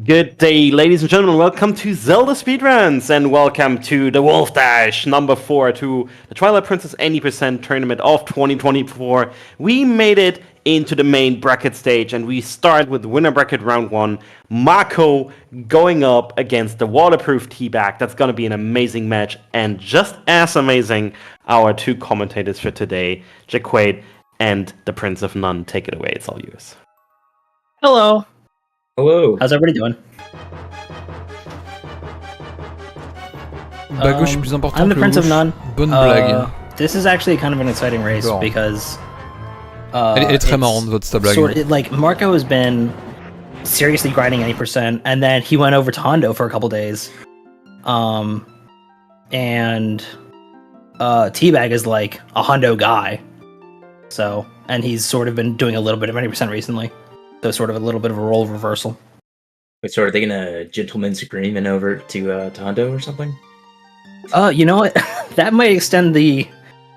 Good day, ladies and gentlemen. Welcome to Zelda Speedruns, and welcome to the Wolfdash number 4 to the Twilight Princess 80% tournament of 2024. We made it into the main bracket stage, and we start with winner bracket round 1. Marco going up against the WaterproofTeabag. That's going to be an amazing match, and just as amazing, our two commentators for today, Jaquade and the Prince of None. Take it away. It's all yours. Hello. Hello. How's everybody doing? Bas gauche est plus important I'm the que Prince le of None. Bonne blague. This is actually kind of an exciting race because Elle est très marrante votre ta blague. Like Marco has been seriously grinding 80%, and then he went over to Hondo for a couple days. And Teabag is like a Hondo guy. So, and he's sort of been doing a little bit of 80% recently. So sort of a little bit of a role reversal. Wait, so are they gonna gentleman's agreement over to Hondo or something? You know what? That might extend the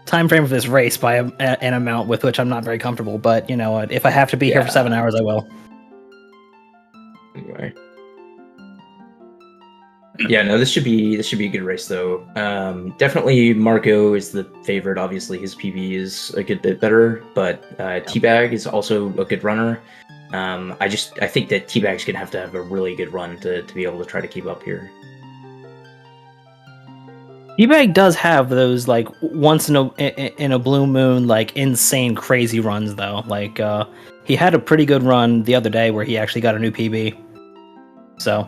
time frame of this race by an amount with which I'm not very comfortable. But you know what? If I have to be here for 7 hours, I will. Anyway. Yeah, no, this should be a good race though. Definitely Marco is the favorite. Obviously, his PB is a good bit better, but Teabag is also a good runner. I think that Teabag's gonna have to have a really good run to be able to try to keep up here. Teabag does have those like once in a blue moon like insane crazy runs though. Like he had a pretty good run the other day where he actually got a new PB. So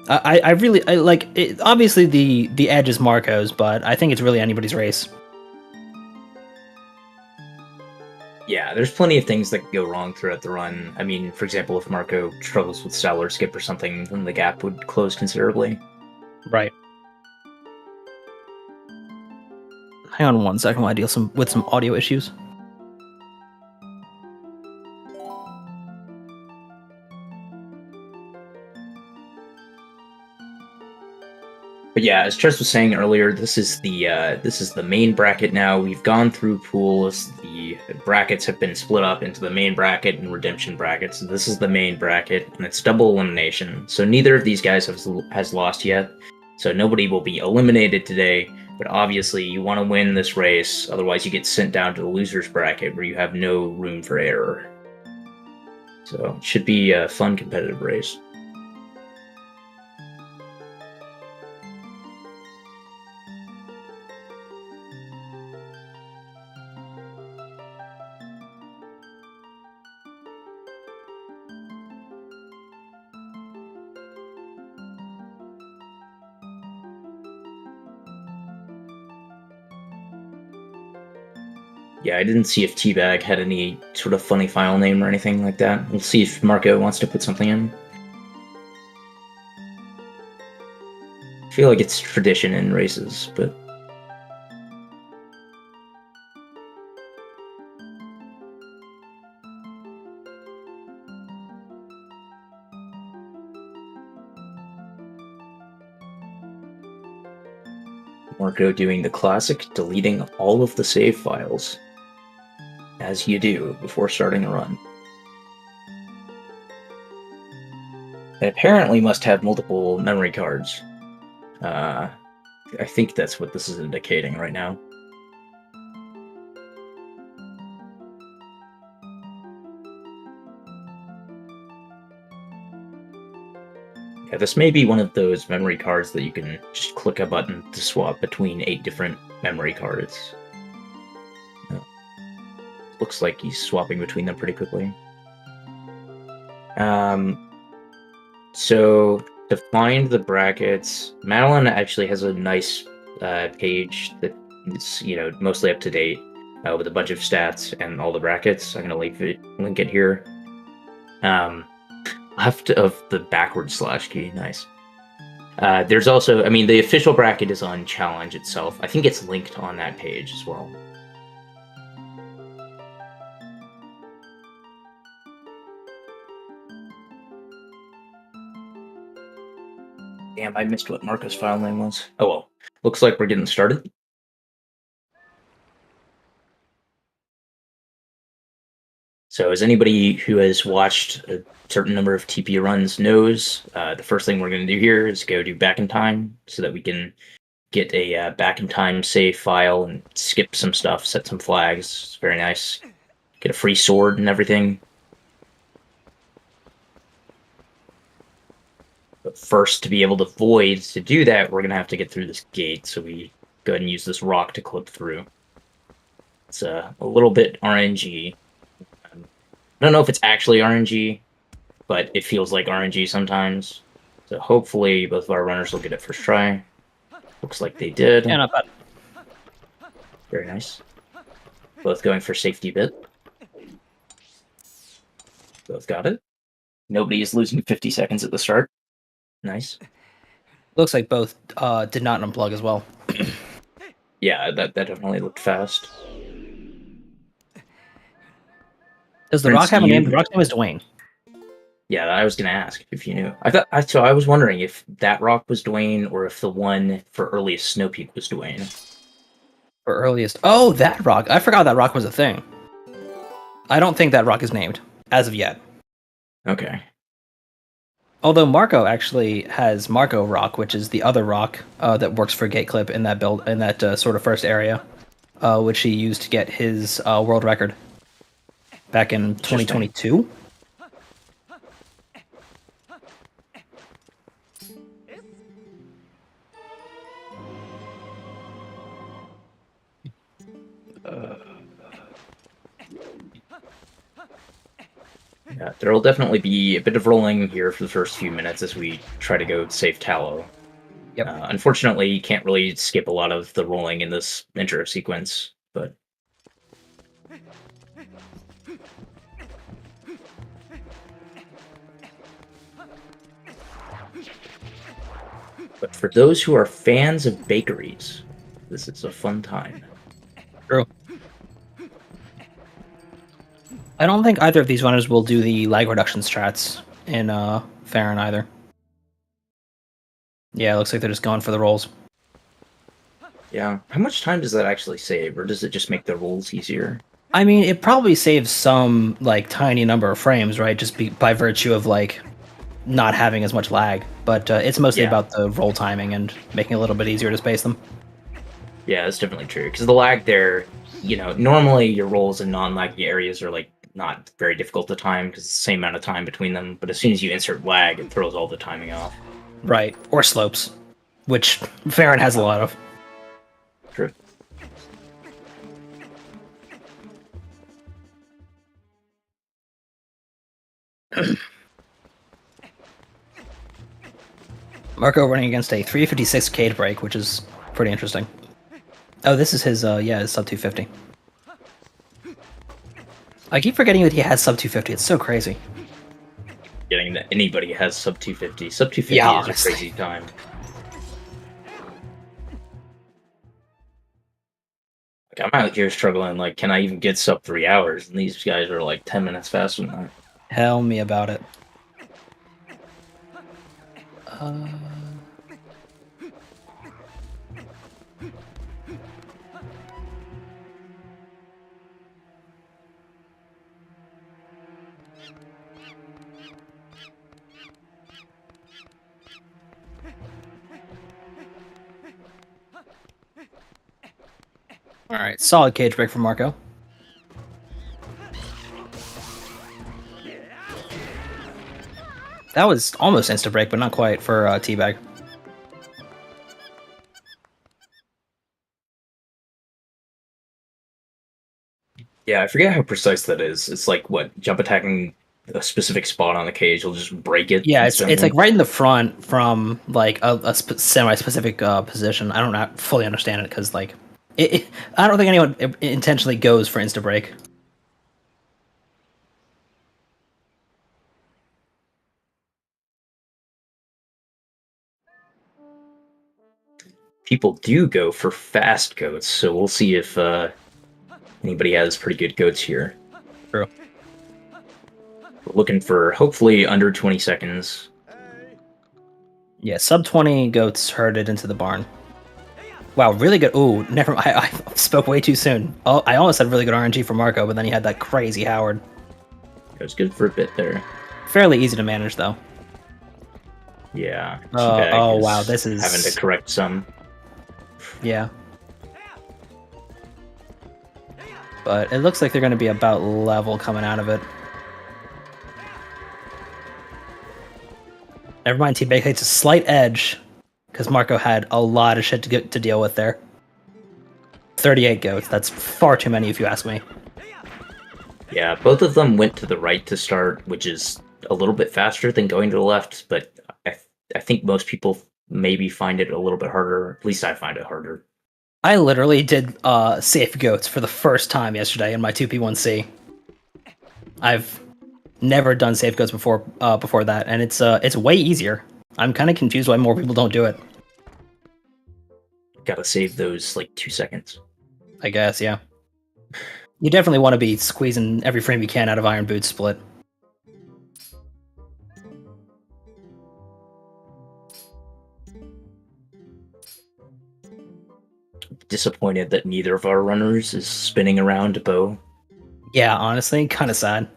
I really like it. Obviously the edge is Marco's, but I think it's really anybody's race. Yeah, there's plenty of things that could go wrong throughout the run. I mean, for example, if Marco struggles with style or skip or something, then the gap would close considerably. Right. Hang on 1 second while I deal with some audio issues. But yeah, as Tress was saying earlier, this is the main bracket now. We've gone through pools. The brackets have been split up into the main bracket and redemption brackets. This is the main bracket, and it's double elimination. So neither of these guys has lost yet. So nobody will be eliminated today. But obviously, you want to win this race. Otherwise, you get sent down to the losers bracket where you have no room for error. So it should be a fun competitive race. Yeah, I didn't see if Teabag had any sort of funny file name or anything like that. We'll see if Marco wants to put something in. I feel like it's tradition in races, but... Marco doing the classic, deleting all of the save files. As you do before starting a run. It apparently must have multiple memory cards. I think that's what this is indicating right now. Yeah, this may be one of those memory cards that you can just click a button to swap between 8 different memory cards. Looks like he's swapping between them pretty quickly. So to find the brackets, Madeline actually has a nice page that is, mostly up to date with a bunch of stats and all the brackets. I'm gonna link it here. Left of the backward slash key, nice. There's also, the official bracket is on Challenge itself. I think it's linked on that page as well. Damn, I missed what Marco's file name was. Oh well. Looks like we're getting started. So as anybody who has watched a certain number of TP runs knows, the first thing we're going to do here is go do back in time so that we can get a back in time save file and skip some stuff, set some flags. It's very nice. Get a free sword and everything. But first, to be able to void, to do that, we're going to have to get through this gate. So we go ahead and use this rock to clip through. It's a little bit RNG. I don't know if it's actually RNG, but it feels like RNG sometimes. So hopefully both of our runners will get it first try. Looks like they did. Yeah, not bad. Very nice. Both going for safety bit. Both got it. Nobody is losing 50 seconds at the start. Nice. Looks like both did not unplug as well. Yeah, that definitely looked fast. Does the Prince, rock have a you- name? The rock's name is Dwayne. Yeah, I was gonna ask if you knew. I was wondering if that rock was Dwayne or if the one for earliest Snow Peak was Dwayne. For earliest. Oh, that rock. I forgot that rock was a thing. I don't think that rock is named as of yet. Okay. Although Marco actually has Marco Rock, which is the other rock that works for Gateclip in that build in that sort of first area, which he used to get his world record back in 2022. Yeah, there will definitely be a bit of rolling here for the first few minutes as we try to go save Tallow. Yep. Unfortunately, you can't really skip a lot of the rolling in this intro sequence, but... But for those who are fans of bakeries, this is a fun time. True. I don't think either of these runners will do the lag reduction strats in Farron either. Yeah, it looks like they're just going for the rolls. Yeah. How much time does that actually save, or does it just make the rolls easier? I mean, it probably saves some like tiny number of frames, right? Just by virtue of like not having as much lag. But it's mostly about the roll timing and making it a little bit easier to space them. Yeah, that's definitely true. Because the lag there, normally your rolls in non-laggy areas are like not very difficult to time because it's the same amount of time between them. But as soon as you insert lag, it throws all the timing off. Right. Or slopes, which Farron has a lot of. True. Marco running against a 356 cage break, which is pretty interesting. Oh, this is his, his sub 250. I keep forgetting that he has sub 250. It's so crazy. Getting that anybody has sub 250. Sub 250 Yeah, is honestly. a crazy time. Like, I'm out here struggling, like, can I even get sub 3 hours? And these guys are like 10 minutes faster than that. Tell me about it. All right, solid cage break from Marco. That was almost insta break, but not quite for Teabag. Yeah, I forget how precise that is. It's like, what, jump attacking a specific spot on the cage will just break it? Yeah, it's instantly? like right in the front from like a semi-specific position. I don't fully understand it because like I don't think anyone intentionally goes for insta break. People do go for fast goats, so we'll see if anybody has pretty good goats here. True. We're looking for hopefully under 20 seconds. Yeah, sub 20 goats herded into the barn. Wow, really good. Ooh, never. I spoke way too soon. Oh, I almost had really good RNG for Marco, but then he had that crazy Howard. It was good for a bit there. Fairly easy to manage, though. Yeah. Oh, Teabag wow, this is... having to correct some. Yeah. But it looks like they're going to be about level coming out of it. Never mind, Teabag takes a slight edge, because Marco had a lot of shit to deal with there. 38 goats, that's far too many if you ask me. Yeah, both of them went to the right to start, which is a little bit faster than going to the left, but I think most people maybe find it a little bit harder. At least I find it harder. I literally did safe goats for the first time yesterday in my 2P1C. I've never done safe goats before that, and it's way easier. I'm kind of confused why more people don't do it. Gotta save those like 2 seconds. I guess, yeah. You definitely want to be squeezing every frame you can out of Iron Boot Split. Disappointed that neither of our runners is spinning around a bow. Yeah, honestly, kind of sad.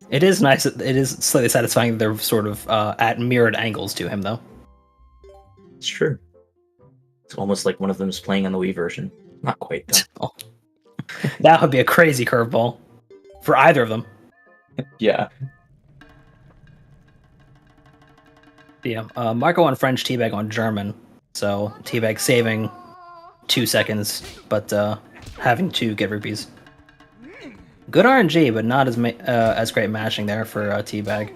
It is nice. It is slightly satisfying that they're sort of at mirrored angles to him, though. It's true. It's almost like one of them is playing on the Wii version. Not quite, though. That would be a crazy curveball for either of them. Yeah. Yeah, Marco on French, Teabag on German. So Teabag saving 2 seconds, but having to get rupees. Good RNG, but not as great mashing there for Teabag.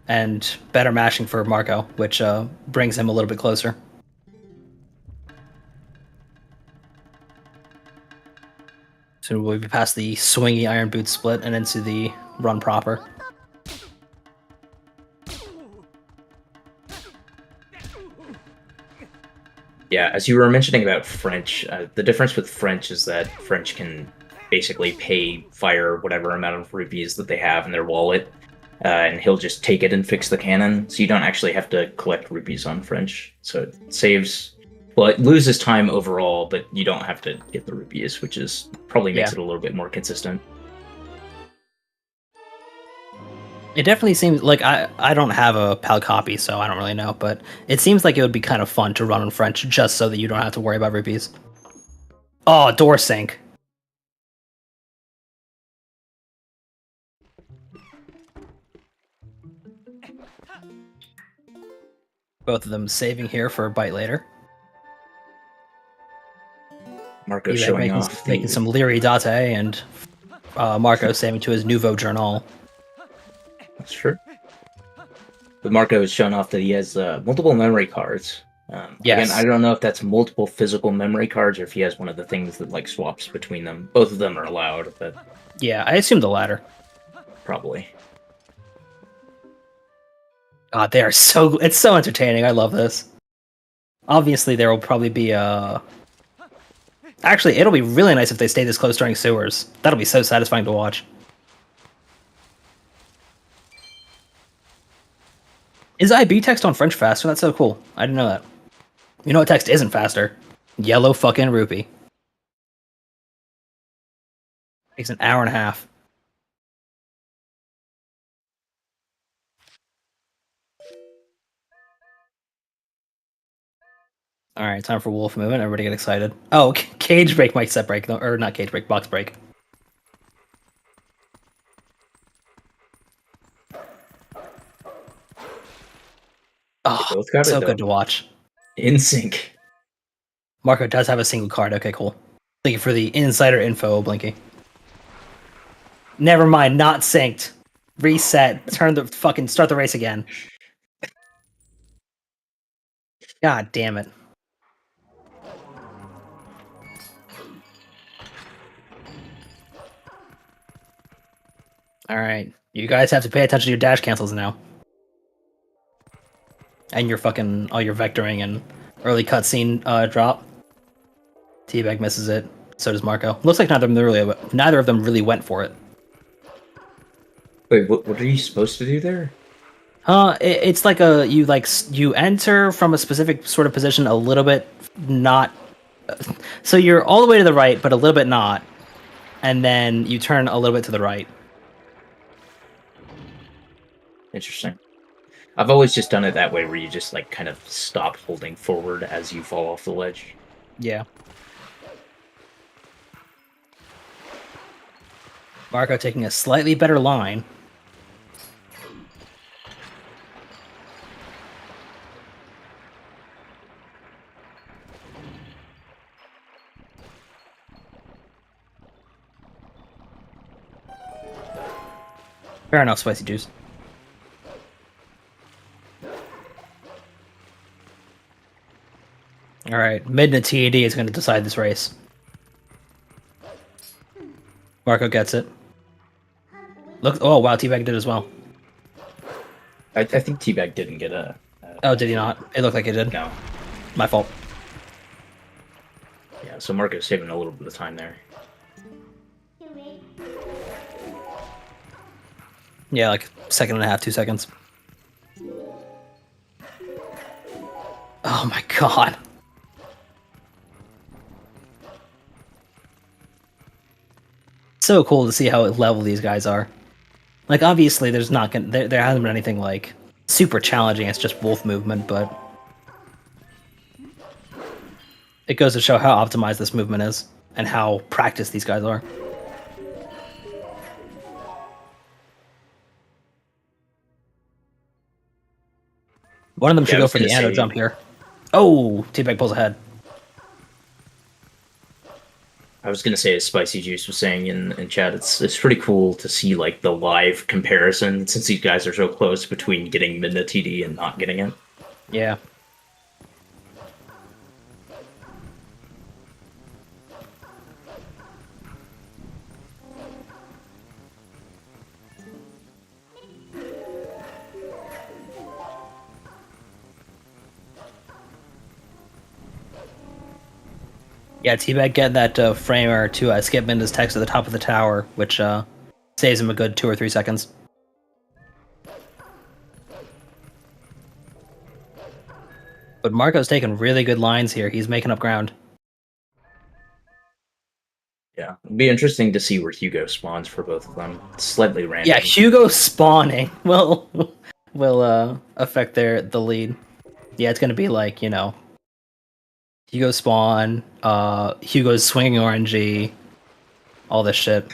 And better mashing for Marco, which brings him a little bit closer. So we'll be past the swingy Iron Boot Split and into the run proper. Yeah, as you were mentioning about French, the difference with French is that French can basically pay Fire whatever amount of rupees that they have in their wallet, and he'll just take it and fix the cannon, so you don't actually have to collect rupees on French. So it saves... Well, it loses time overall, but you don't have to get the rupees, which is probably makes it a little bit more consistent. It definitely seems like I don't have a PAL copy, so I don't really know, but it seems like it would be kind of fun to run in French just so that you don't have to worry about rupees. Oh, door sink. Both of them saving here for a bite later. Marco showing off. Making some Leary Date, and Marco saving to his Nouveau Journal. That's true. But Marco is showing off that he has multiple memory cards. Yes. Again, I don't know if that's multiple physical memory cards or if he has one of the things that like swaps between them. Both of them are allowed, but Yeah, I assume the latter. probably. God, they are so... It's so entertaining. I love this. Obviously, there will probably be Actually, it'll be really nice if they stay this close during sewers. That'll be so satisfying to watch. Is IB text on French faster? That's so cool. I didn't know that. You know what text isn't faster? Yellow fucking rupee. Takes an hour and a half. All right, time for wolf movement. Everybody get excited. Oh, cage break might set break, though, or not cage break, box break. Oh, Both got so it, though. good to watch. In sync. Marco does have a single card. Okay, cool. Thank you for the insider info, Blinky. Never mind, not synced. Reset. Start the race again. God damn it. Alright. You guys have to pay attention to your dash cancels now. And your fucking... all your vectoring and early cutscene drop. Teabag misses it. So does Marco. Looks like neither of them really went for it. Wait, what are you supposed to do there? It's like you enter from a specific sort of position a little bit not... So you're all the way to the right, but a little bit not. And then you turn a little bit to the right. Interesting. I've always just done it that way, where you just like kind of stop holding forward as you fall off the ledge. Yeah. Marco taking a slightly better line. Fair enough, Spicy Juice. Alright, Midna TED is going to decide this race. Marco gets it. Look! Oh wow, Teabag did as well. I think Teabag didn't get a. Oh, did he not? It looked like he did. No. My fault. Yeah, so Marco's saving a little bit of time there. Yeah, like second and a half, 2 seconds. Oh my god. So cool to see how level these guys are. Like, obviously, there's not gonna there hasn't been anything like super challenging. It's just wolf movement, but it goes to show how optimized this movement is and how practiced these guys are. One of them should go for the anno jump here. Oh, Teabag pulls ahead. I was gonna say, as Spicy Juice was saying in chat, it's pretty cool to see like the live comparison, since these guys are so close, between getting Midna TD and not getting it. Yeah. Yeah, Teabag getting that framer to skip Minda's text at the top of the tower, which saves him a good 2 or 3 seconds. But Marco's taking really good lines here. He's making up ground. Yeah, it'll be interesting to see where Hugo spawns for both of them. It's slightly random. Yeah, Hugo spawning will affect the lead. Yeah, it's gonna be like, you know, Hugo spawn, Hugo's swinging RNG, all this shit.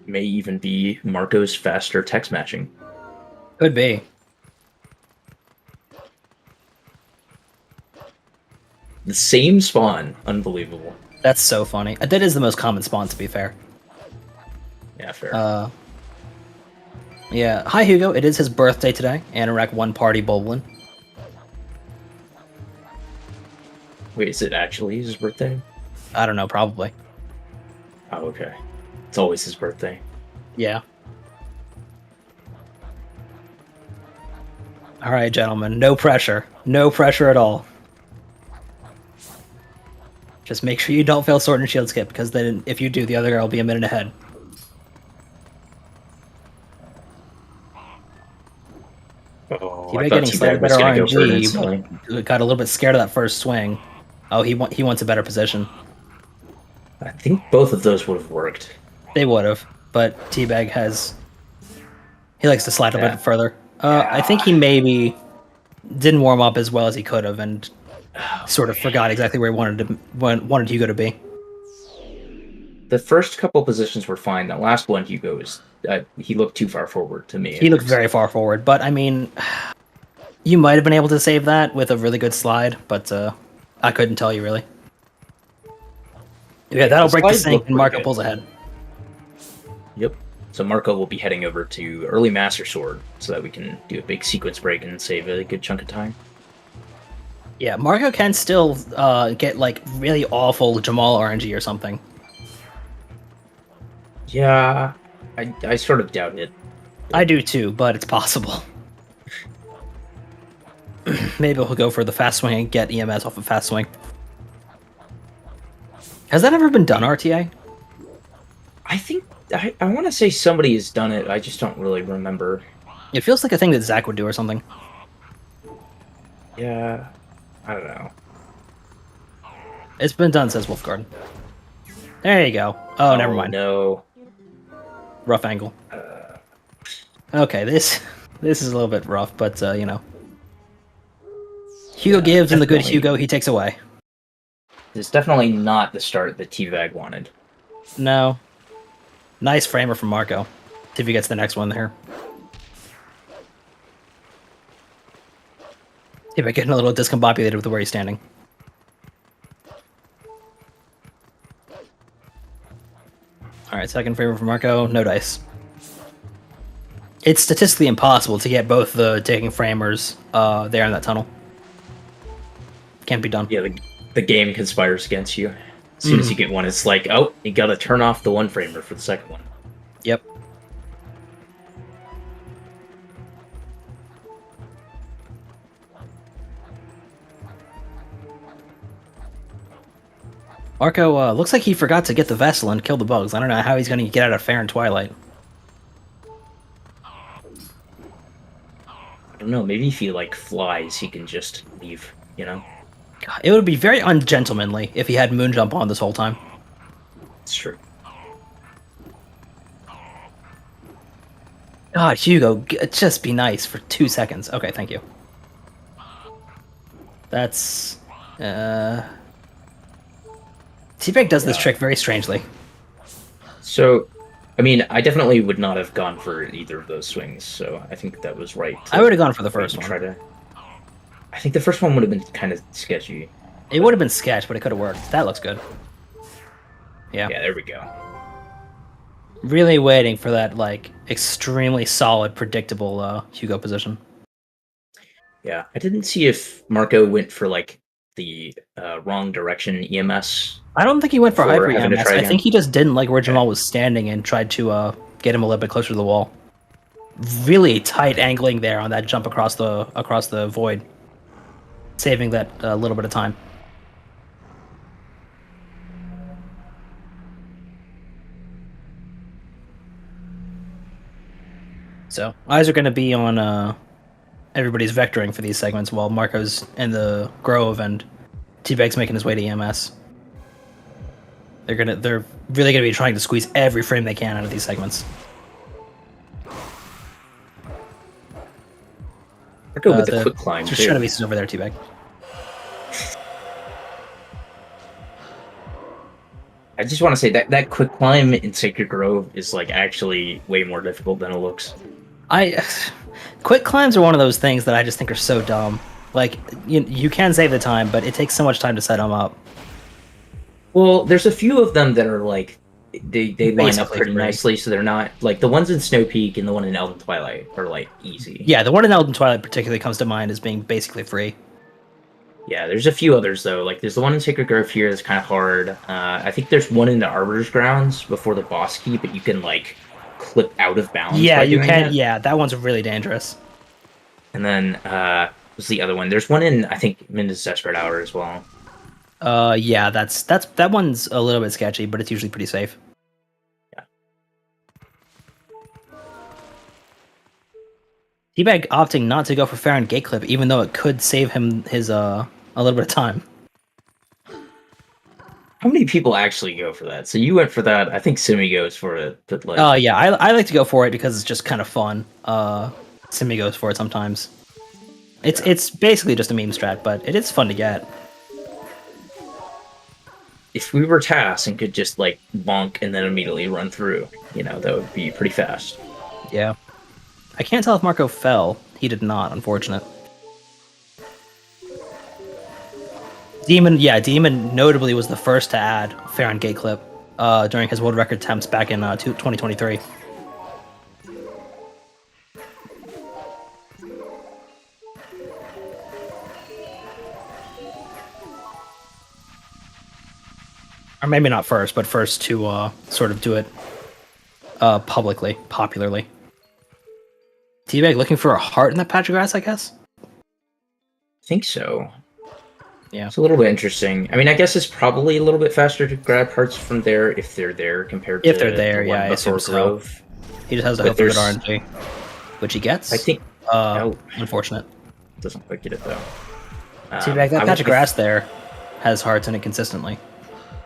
May even be Marco's faster text matching. Could be. The same spawn. Unbelievable. That's so funny. That is the most common spawn, to be fair. Yeah, fair. Yeah. Hi, Hugo. It is his birthday today. Anorak 1 party bowling. Wait, is it actually his birthday? I don't know, probably. Oh, okay. It's always his birthday. Yeah. Alright, gentlemen. No pressure. No pressure at all. Just make sure you don't fail Sword and Shield skip, because then if you do, the other guy will be a minute ahead. Oh, I getting slightly better RNG, but got a little bit scared of that first swing. Oh, he wants a better position. I think both of those would have worked. They would have, but Teabag he likes to slide a bit further. I think he maybe didn't warm up as well as he could have, and sort of forgot exactly where he wanted Hugo to be. The first couple positions were fine. The last one, Hugo he looked too far forward to me. He looked very far forward, but I mean, you might have been able to save that with a really good slide, but I couldn't tell you really. Yeah, that'll break the sink, and Marco pulls ahead. Yep. So Marco will be heading over to early Master Sword so that we can do a big sequence break and save a good chunk of time. Yeah, Marco can still get like really awful Jamal RNG or something. Yeah, I sort of doubt it. I do too, but it's possible. Maybe he'll go for the fast swing and get EMS off of fast swing. Has that ever been done, RTA? I think I want to say somebody has done it. I just don't really remember. It feels like a thing that Zach would do or something. Yeah, I don't know. It's been done, says Wolfgarden. There you go. Oh, never mind. No. Rough angle. Okay, this is a little bit rough, but you know. Hugo gives, and the good Hugo, he takes away. It's definitely not the start that Teabag wanted. No. Nice framer from Marco. See if he gets the next one there. Teabag getting a little discombobulated with where he's standing. Alright, second framer from Marco, no dice. It's statistically impossible to get both the taking framers there in that tunnel. Can't be done. Yeah, the game conspires against you. As soon as you get one, it's like, oh, you gotta turn off the one framer for the second one. Yep. Marco looks like he forgot to get the vessel and kill the bugs. I don't know how he's going to get out of Fair and Twilight. I don't know, maybe if he, like, flies, he can just leave, you know? It would be very ungentlemanly if he had Moonjump on this whole time. It's true. God, Hugo, just be nice for 2 seconds. Okay, thank you. That's... Teabag does this trick very strangely. So, I mean, I definitely would not have gone for either of those swings, so I think that was right. I would have gone for the first one. I think the first one would have been kind of sketchy. It would have been sketch, but it could have worked. That looks good. Yeah. Yeah, there we go. Really waiting for that, like, extremely solid, predictable Hugo position. Yeah, I didn't see if Marco went for, like, the wrong direction EMS. I don't think he went for hyper having to EMS. try I again. think he just didn't like where Jamal was standing and tried to get him a little bit closer to the wall. Really tight angling there on that jump across the void, saving that little bit of time. So eyes are going to be on everybody's vectoring for these segments while Marco's in the Grove and Teabag's making his way to EMS. They're really gonna be trying to squeeze every frame they can out of these segments. Marco with the quick climb just too. trying to be over there, Teabag. I just want to say that quick climb in Sacred Grove is like actually way more difficult than it looks. Quick climbs are one of those things that I just think are so dumb. Like, you can save the time, but it takes so much time to set them up. Well, there's a few of them that are like they line up pretty free. nicely, so they're not like the ones in Snow Peak and the one in Elden Twilight are like easy. Yeah, the one in Elden Twilight particularly comes to mind as being basically free. Yeah, there's a few others though. Like there's the one in Sacred Grove here that's kind of hard. I think there's one in the Arbiter's Grounds before the boss key, but you can like clip out of bounds. Yeah, by you doing can. that. Yeah, that one's really dangerous. And then what's the other one? There's one in I think Minda's Desperate Hour as well. Yeah, that one's a little bit sketchy, but it's usually pretty safe. Yeah. Teabag opting not to go for Farron Gate Clip, even though it could save him his a little bit of time. How many people actually go for that? So you went for that. I think Simi goes for it, but like. Yeah, I like to go for it because it's just kind of fun. Simi goes for it sometimes. It's basically just a meme strat, but it is fun to get. If we were TAS and could just like bonk and then immediately run through, that would be pretty fast. Yeah. I can't tell if Marco fell. He did not, unfortunate. Demon notably was the first to add Farron Gate Clip during his world record attempts back in 2023. Or maybe not first, but first to sort of do it popularly. Teabag looking for a heart in that patch of grass, I guess? I think so. Yeah. It's a little bit interesting. I mean, I guess it's probably a little bit faster to grab hearts from there if they're there compared to If they're there, the one yeah, I assume before so. Grove. He just has to But hope for good there's- RNG, which he gets. I think no, Unfortunate. doesn't quite get it though. Teabag, I that patch went of with- grass there has hearts in it consistently.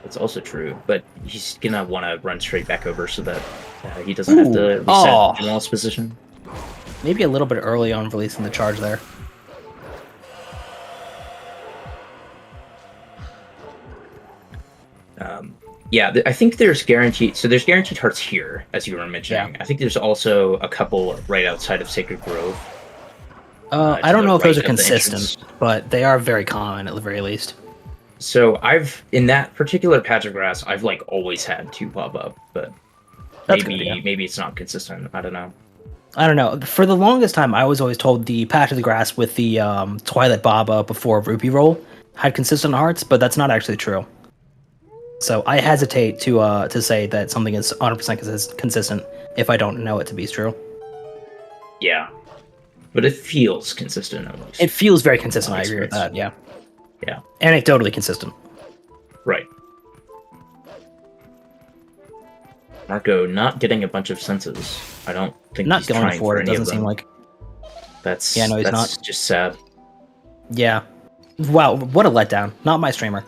That's also true, but he's gonna want to run straight back over so that he doesn't have to reset General's position. Maybe a little bit early on releasing the charge there. Yeah, I think there's guaranteed. So there's guaranteed hearts here, as you were mentioning. Yeah. I think there's also a couple right outside of Sacred Grove. I don't know if those are right of the consistent, but they are very common at the very least. So in that particular patch of grass, I've like always had 2 pop up, but That's maybe good, yeah. maybe it's not consistent. I don't know. I don't know. For the longest time, I was always told the patch of the grass with the Twilight Baba before Rupee Roll had consistent hearts, but that's not actually true. So I hesitate to say that something is 100% consistent if I don't know it to be true. Yeah, but it feels consistent at least. It feels very consistent. I agree with that. Yeah. Yeah. Anecdotally consistent. Right. Marco not getting a bunch of senses. I don't think Not he's going trying for it. any Doesn't of them. seem like. That's Yeah, no, he's that's not. just sad. Yeah. Wow, what a letdown. Not my streamer.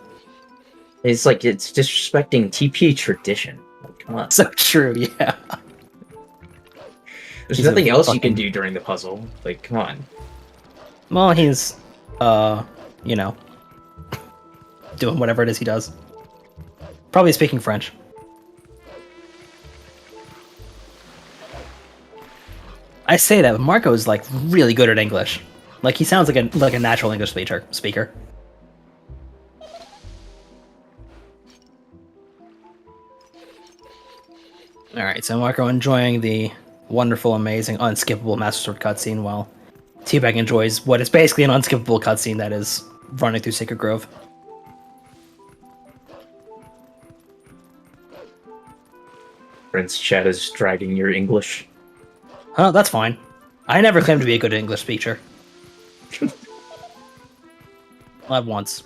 It's like it's disrespecting TP tradition. Like, come on. So true. Yeah. There's He's a nothing else you fucking- can do during the puzzle. Like, come on. Well, he's you know, doing whatever it is he does. Probably speaking French. I say that, but Marco is like really good at English. Like he sounds like a natural English speaker. All right, so Marco enjoying the wonderful, amazing, unskippable Master Sword cutscene, while Teabag enjoys what is basically an unskippable cutscene that is running through Sacred Grove. Prince Chad is dragging your English. Huh, that's fine. I never claimed to be a good English speaker. Not once.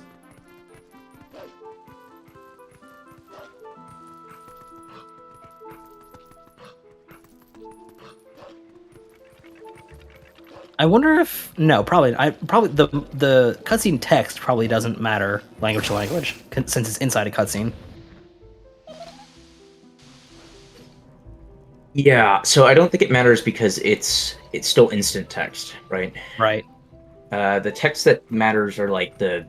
I wonder if probably the cutscene text probably doesn't matter language to language since it's inside a cutscene. Yeah, so I don't think it matters because it's still instant text, right? Right. The text that matters are like the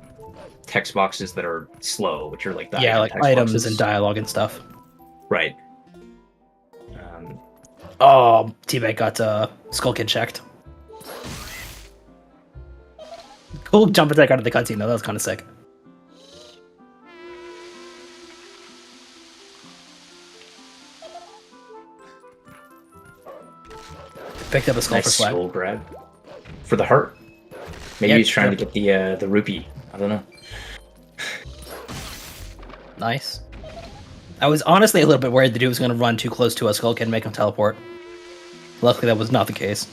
text boxes that are slow, which are like the Yeah, like text items boxes. and dialogue and stuff. Right. Oh, Teabag got Skull Kid checked. Cool jump attack out of the cutscene though. That was kind of sick. Picked up a skull Nice for swag. skull grab for the heart. Maybe Yeah, he's trying sure. to get the rupee. I don't know. Nice. I was honestly a little bit worried the dude was going to run too close to a Skull Kid and make him teleport. Luckily, that was not the case.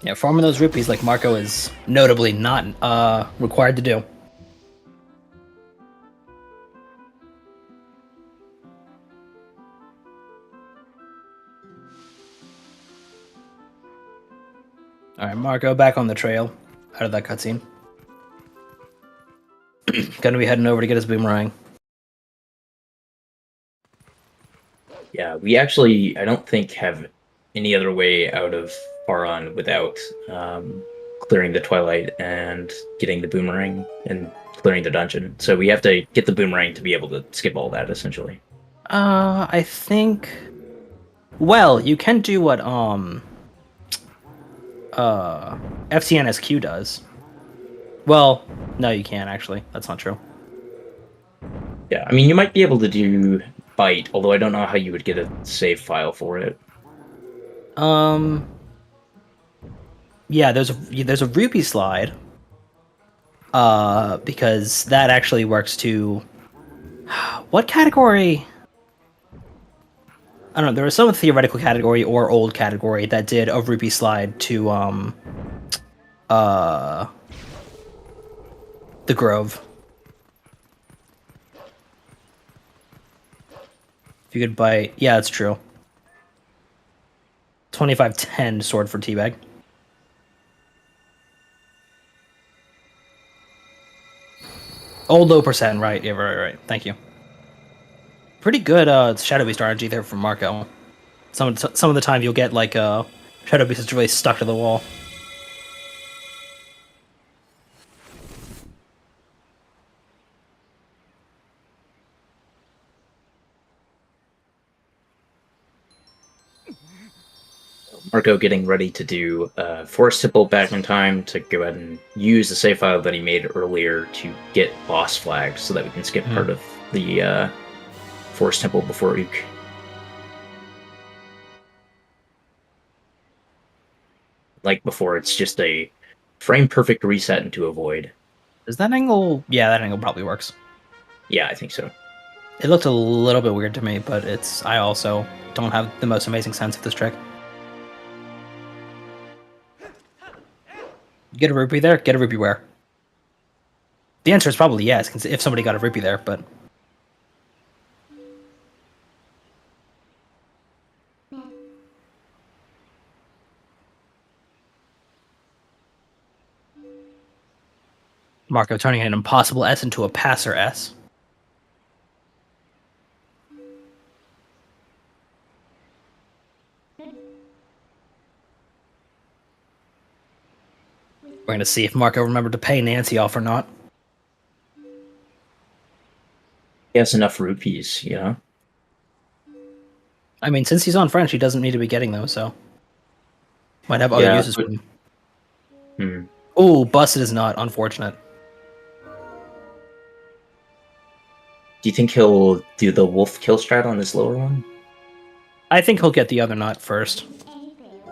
Yeah, farming those rupees like Marco is notably not required to do. Alright, Marco back on the trail out of that cutscene. Gonna be heading over to get his boomerang. Yeah, we actually I don't think have any other way out of Faron without clearing the Twilight and getting the boomerang and clearing the dungeon. So we have to get the boomerang to be able to skip all that essentially. I think. Well, you can do what FCNSQ does. Well, no, you can't actually. That's not true. Yeah, I mean you might be able to do Bite, although I don't know how you would get a save file for it. Yeah, there's a rupee slide. Because that actually works to what category? I don't know. There was some theoretical category or old category that did a rupee slide to the Grove. If you could buy... Yeah, that's true. 2510 sword for Teabag. Oh, low percent, right. Yeah, right. Thank you. Pretty good Shadow Beast RNG there from Marco. Some of the time you'll get like Shadow Beast is really stuck to the wall. Marco getting ready to do Forest Temple back in time to go ahead and use the save file that he made earlier to get boss flags so that we can skip part of the Forest Temple before Ook. Like before, it's just a frame-perfect reset into a void. Is that angle... Yeah, that angle probably works. Yeah, I think so. It looked a little bit weird to me, but it's... I also don't have the most amazing sense of this trick. Get a rupee there? Get a rupee where? The answer is probably yes, if somebody got a rupee there, but... Marco turning an impossible S into a passer S. We're going to see if Marco remembered to pay Nancy off or not. He has enough rupees, you know? I mean, since he's on French, he doesn't need to be getting those, so... Might have other uses for them. Ooh, busted is not. Unfortunate. Do you think he'll do the wolf kill strat on this lower one? I think he'll get the other nut first.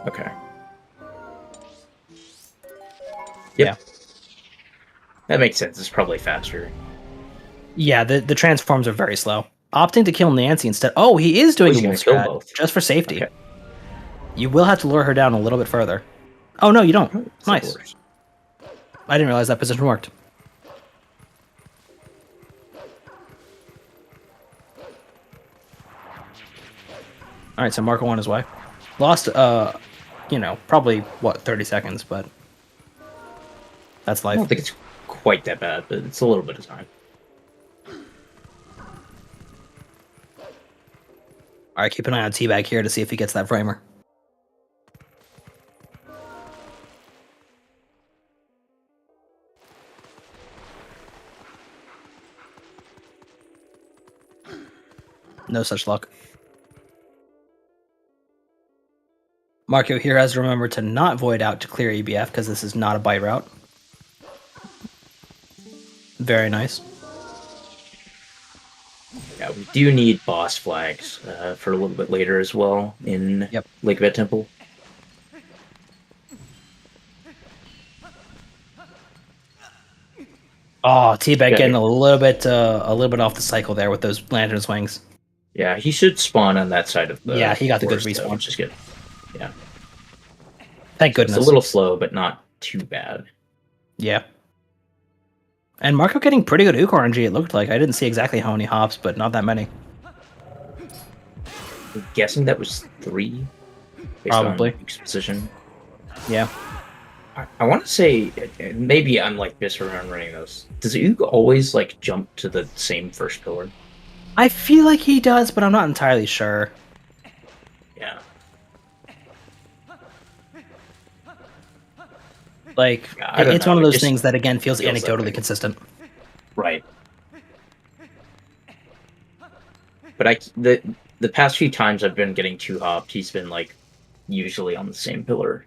Okay. Yep. Yeah. That makes sense. It's probably faster. Yeah, the transforms are very slow. Opting to kill Nancy instead. Oh, he is doing he's the gonna wolf kill strat, both. just for safety. Okay. You will have to lure her down a little bit further. Oh, no, you don't. It's Nice. the worst. I didn't realize that position worked. Alright, so Marco on his way. Lost, you know, probably, what, 30 seconds, but... That's I life. don't think it's quite that bad, but it's a little bit of time. Alright, keep an eye on Teabag here to see if he gets that framer. No such luck. Marco here has to remember to not void out to clear EBF because this is not a bite route. Very nice. Yeah, we do need boss flags for a little bit later as well in Lake Vet Temple. Oh, Teabag getting a little bit off the cycle there with those lantern swings. Yeah, he should spawn on that side of the. Yeah, he got the good forest, respawn. which is good. Yeah, Thank goodness. it's a little slow, but not too bad. Yeah. And Marco getting pretty good Ook RNG, it looked like. I didn't see exactly how many hops, but not that many. I'm guessing that was 3. Based Probably. on Ook's position. Yeah. I want to say, maybe I'm like misremembering this. Does Ook always like jump to the same first pillar? I feel like he does, but I'm not entirely sure. Yeah. Like, I don't it's know, one of it those just things that, again, feels feels that anecdotally way. consistent. Right. But the past few times I've been getting 2 hopped, he's been like usually on the same pillar.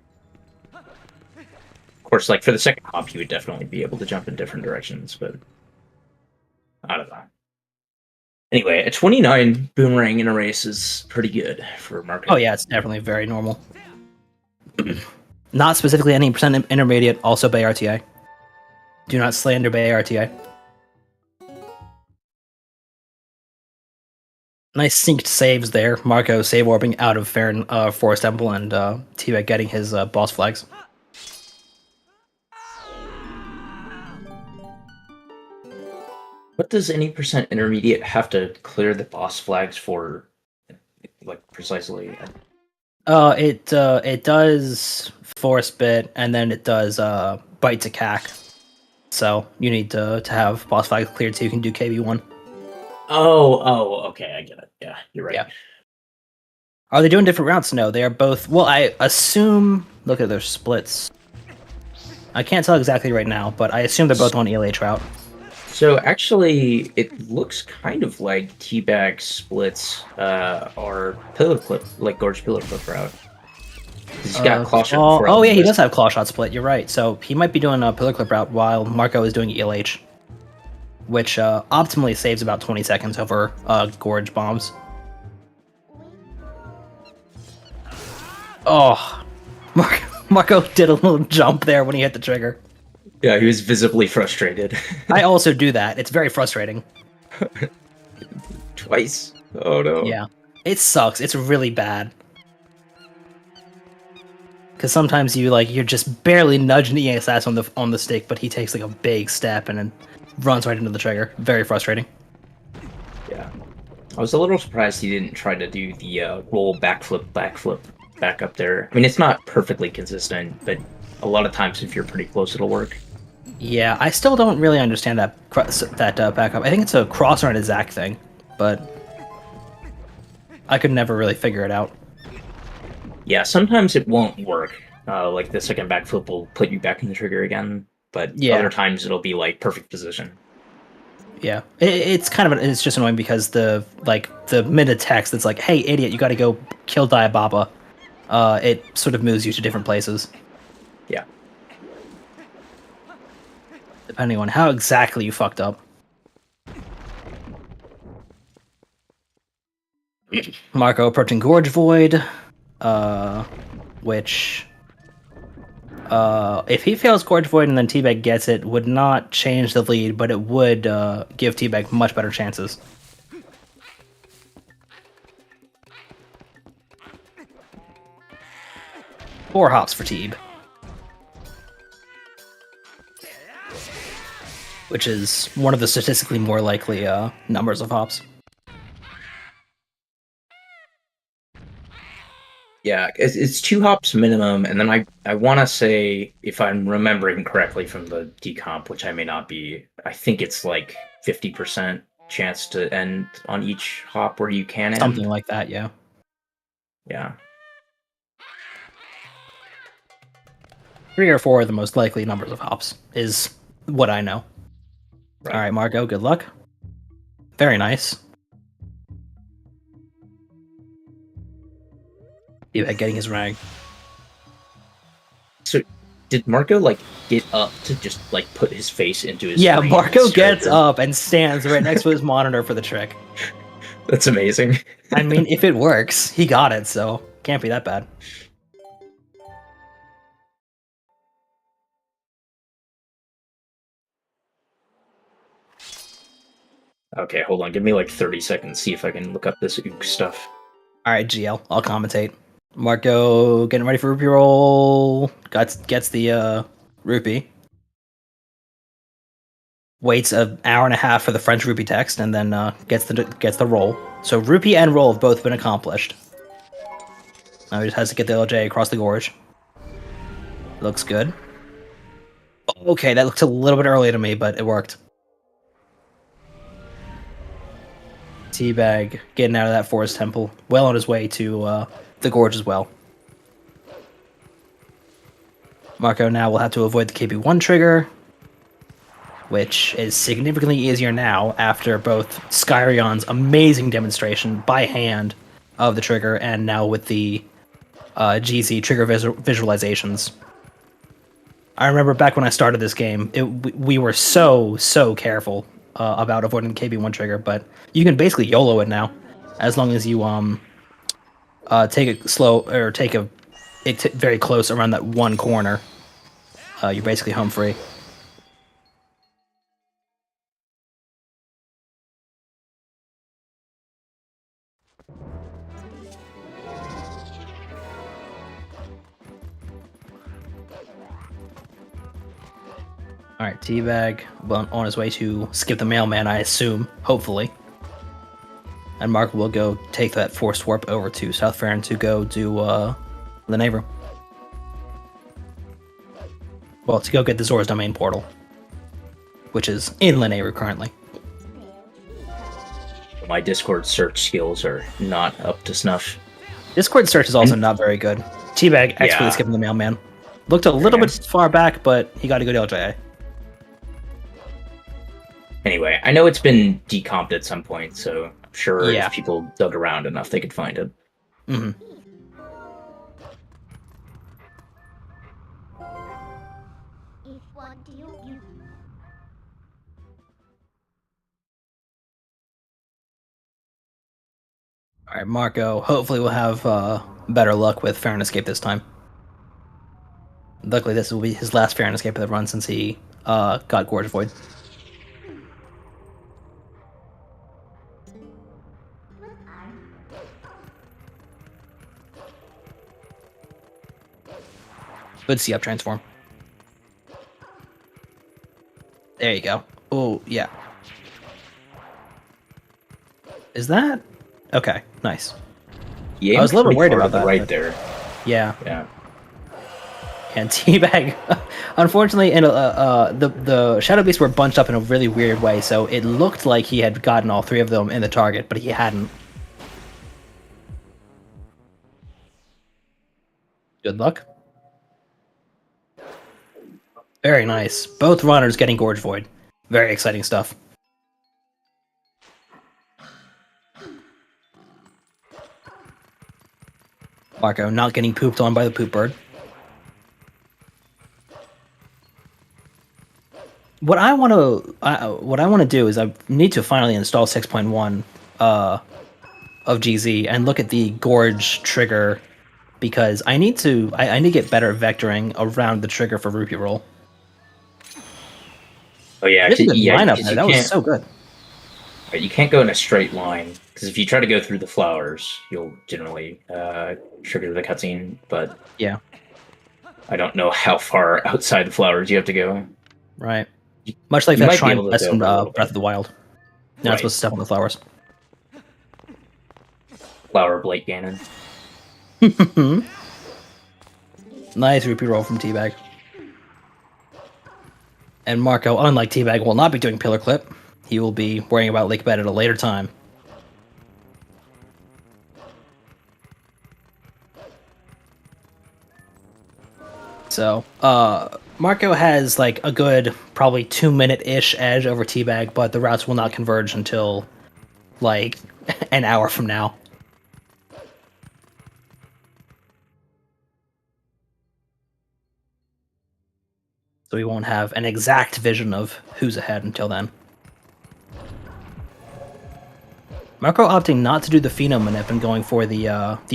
Of course, like for the second hop, he would definitely be able to jump in different directions, but I don't know. Anyway, a 29 boomerang in a race is pretty good for Marco. Oh yeah, it's definitely very normal. Not specifically any percent intermediate, also Bay RTA. Do not slander Bay RTA. Nice synced saves there. Marco save orbing out of Forest Temple and Teabag getting his boss flags. What does any percent intermediate have to clear the boss flags for like precisely? It does force bit, and then it does bite to cack. So you need to have boss fights cleared so you can do KB1. Oh, okay, I get it. Yeah, you're right. Yeah. Are they doing different routes? No, they are both. Well, I assume. Look at their splits. I can't tell exactly right now, but I assume they're both on ELH route. So actually, it looks kind of like Teabag splits are pillar clip, like Gorge pillar clip route. He's got claw shot. Oh yeah, he does have claw shot split. You're right. So he might be doing a pillar clip route while Marco is doing ELH, which optimally saves about 20 seconds over Gorge bombs. Oh, Marco did a little jump there when he hit the trigger. Yeah, he was visibly frustrated. I also do that. It's very frustrating. Twice. Oh no. Yeah, it sucks. It's really bad. Because sometimes you're just barely nudging the ESS on the stick, but he takes like a big step and then runs right into the trigger. Very frustrating. Yeah, I was a little surprised he didn't try to do the roll backflip back up there. I mean, it's not perfectly consistent, but a lot of times if you're pretty close, it'll work. Yeah, I still don't really understand that backup. I think it's a cross on a Zac thing, but I could never really figure it out. Yeah, sometimes it won't work. Like the second backflip will put you back in the trigger again, but other times it'll be like perfect position. Yeah, it's kind of it's just annoying because the mid text that's like, "Hey, idiot, you got to go kill Diababa." It sort of moves you to different places. Yeah. Depending on how exactly you fucked up. Marco approaching Gorge Void, which, if he fails Gorge Void and then Teabag gets it, would not change the lead, but it would give Teabag much better chances. Four hops for Teeb. Which is one of the statistically more likely numbers of hops. Yeah, it's 2 hops minimum, and then I want to say, if I'm remembering correctly from the decomp, which I may not be, I think it's like 50% chance to end on each hop where you can end. Something like that, yeah. Yeah. 3 or 4 are the most likely numbers of hops, is what I know. Right. All right, Marco, good luck. Very nice. Yeah, getting his rag. So, did Marco like get up to just like put his face into his? Yeah, Marco gets up and stands right next to his monitor for the trick. That's amazing. I mean, if it works, he got it, so can't be that bad. Okay, hold on. Give me like 30 seconds. See if I can look up this ook stuff. All right, GL. I'll commentate. Marco getting ready for rupee roll. Gets the rupee. Waits an hour and a half for the French rupee text, and then gets the roll. So rupee and roll have both been accomplished. Now he just has to get the LJ across the gorge. Looks good. Okay, that looked a little bit early to me, but it worked. Teabag getting out of that forest temple, well on his way to the gorge as well. Marco now will have to avoid the KB1 trigger, which is significantly easier now after both Skyrion's amazing demonstration by hand of the trigger and now with the GZ trigger visualizations. I remember back when I started this game, we were so careful about avoiding the KB1 trigger, but you can basically YOLO it now, as long as you take it slow or take it very close around that one corner. You're basically home free. Alright, Teabag, well, on his way to skip the mailman, I assume, hopefully. And Mark will go take that forced warp over to South Farron to go do the neighbor. Well, to go get the Zora's Domain portal, which is in Lenaver currently. My Discord search skills are not up to snuff. Discord search is also not very good. Teabag expertly skipping the mailman. Looked a little bit far back, but he got a good LJA. Anyway, I know it's been decomped at some point, so I'm sure Yeah. if people dug around enough, they could find it. Mm-hmm. All right, Marco. Hopefully, we'll have better luck with Farron Escape this time. Luckily, this will be his last Farron Escape of the run since he got Gorge Void. Good C up transform. There you go. Oh, yeah. Is that? Okay, nice. Yeah, I was a little worried about that. Right but- there. Yeah. Yeah. And Teabag, unfortunately, the Shadow Beasts were bunched up in a really weird way, so it looked like he had gotten all three of them in the target, but he hadn't. Good luck. Very nice. Both runners getting Gorge Void. Very exciting stuff. Marco not getting pooped on by the poop bird. What I want to do is I need to finally install 6.1 of GZ and look at the Gorge trigger because I need to get better vectoring around the trigger for Rupee Roll. Oh yeah, This is a good lineup. 'cause There. That was so good. You can't go in a straight line because if you try to go through the flowers, you'll generally trigger the cutscene. But Yeah. I don't know how far outside the flowers you have to go. Right. Much like You that might be shrine able to quest go in over a little Breath bit. of the Wild. Now Right. it's supposed to step on the flowers. Flower Blade Ganon. Nice Rupee Roll from Teabag. And Marco, unlike Teabag, will not be doing Pillar Clip. He will be worrying about Lake Bed at a later time. So, Marco has like a good, probably 2-minute-ish edge over Teabag, but the routes will not converge until like an hour from now. So we won't have an exact vision of who's ahead until then. Marco opting not to do the Phenom manip and going for the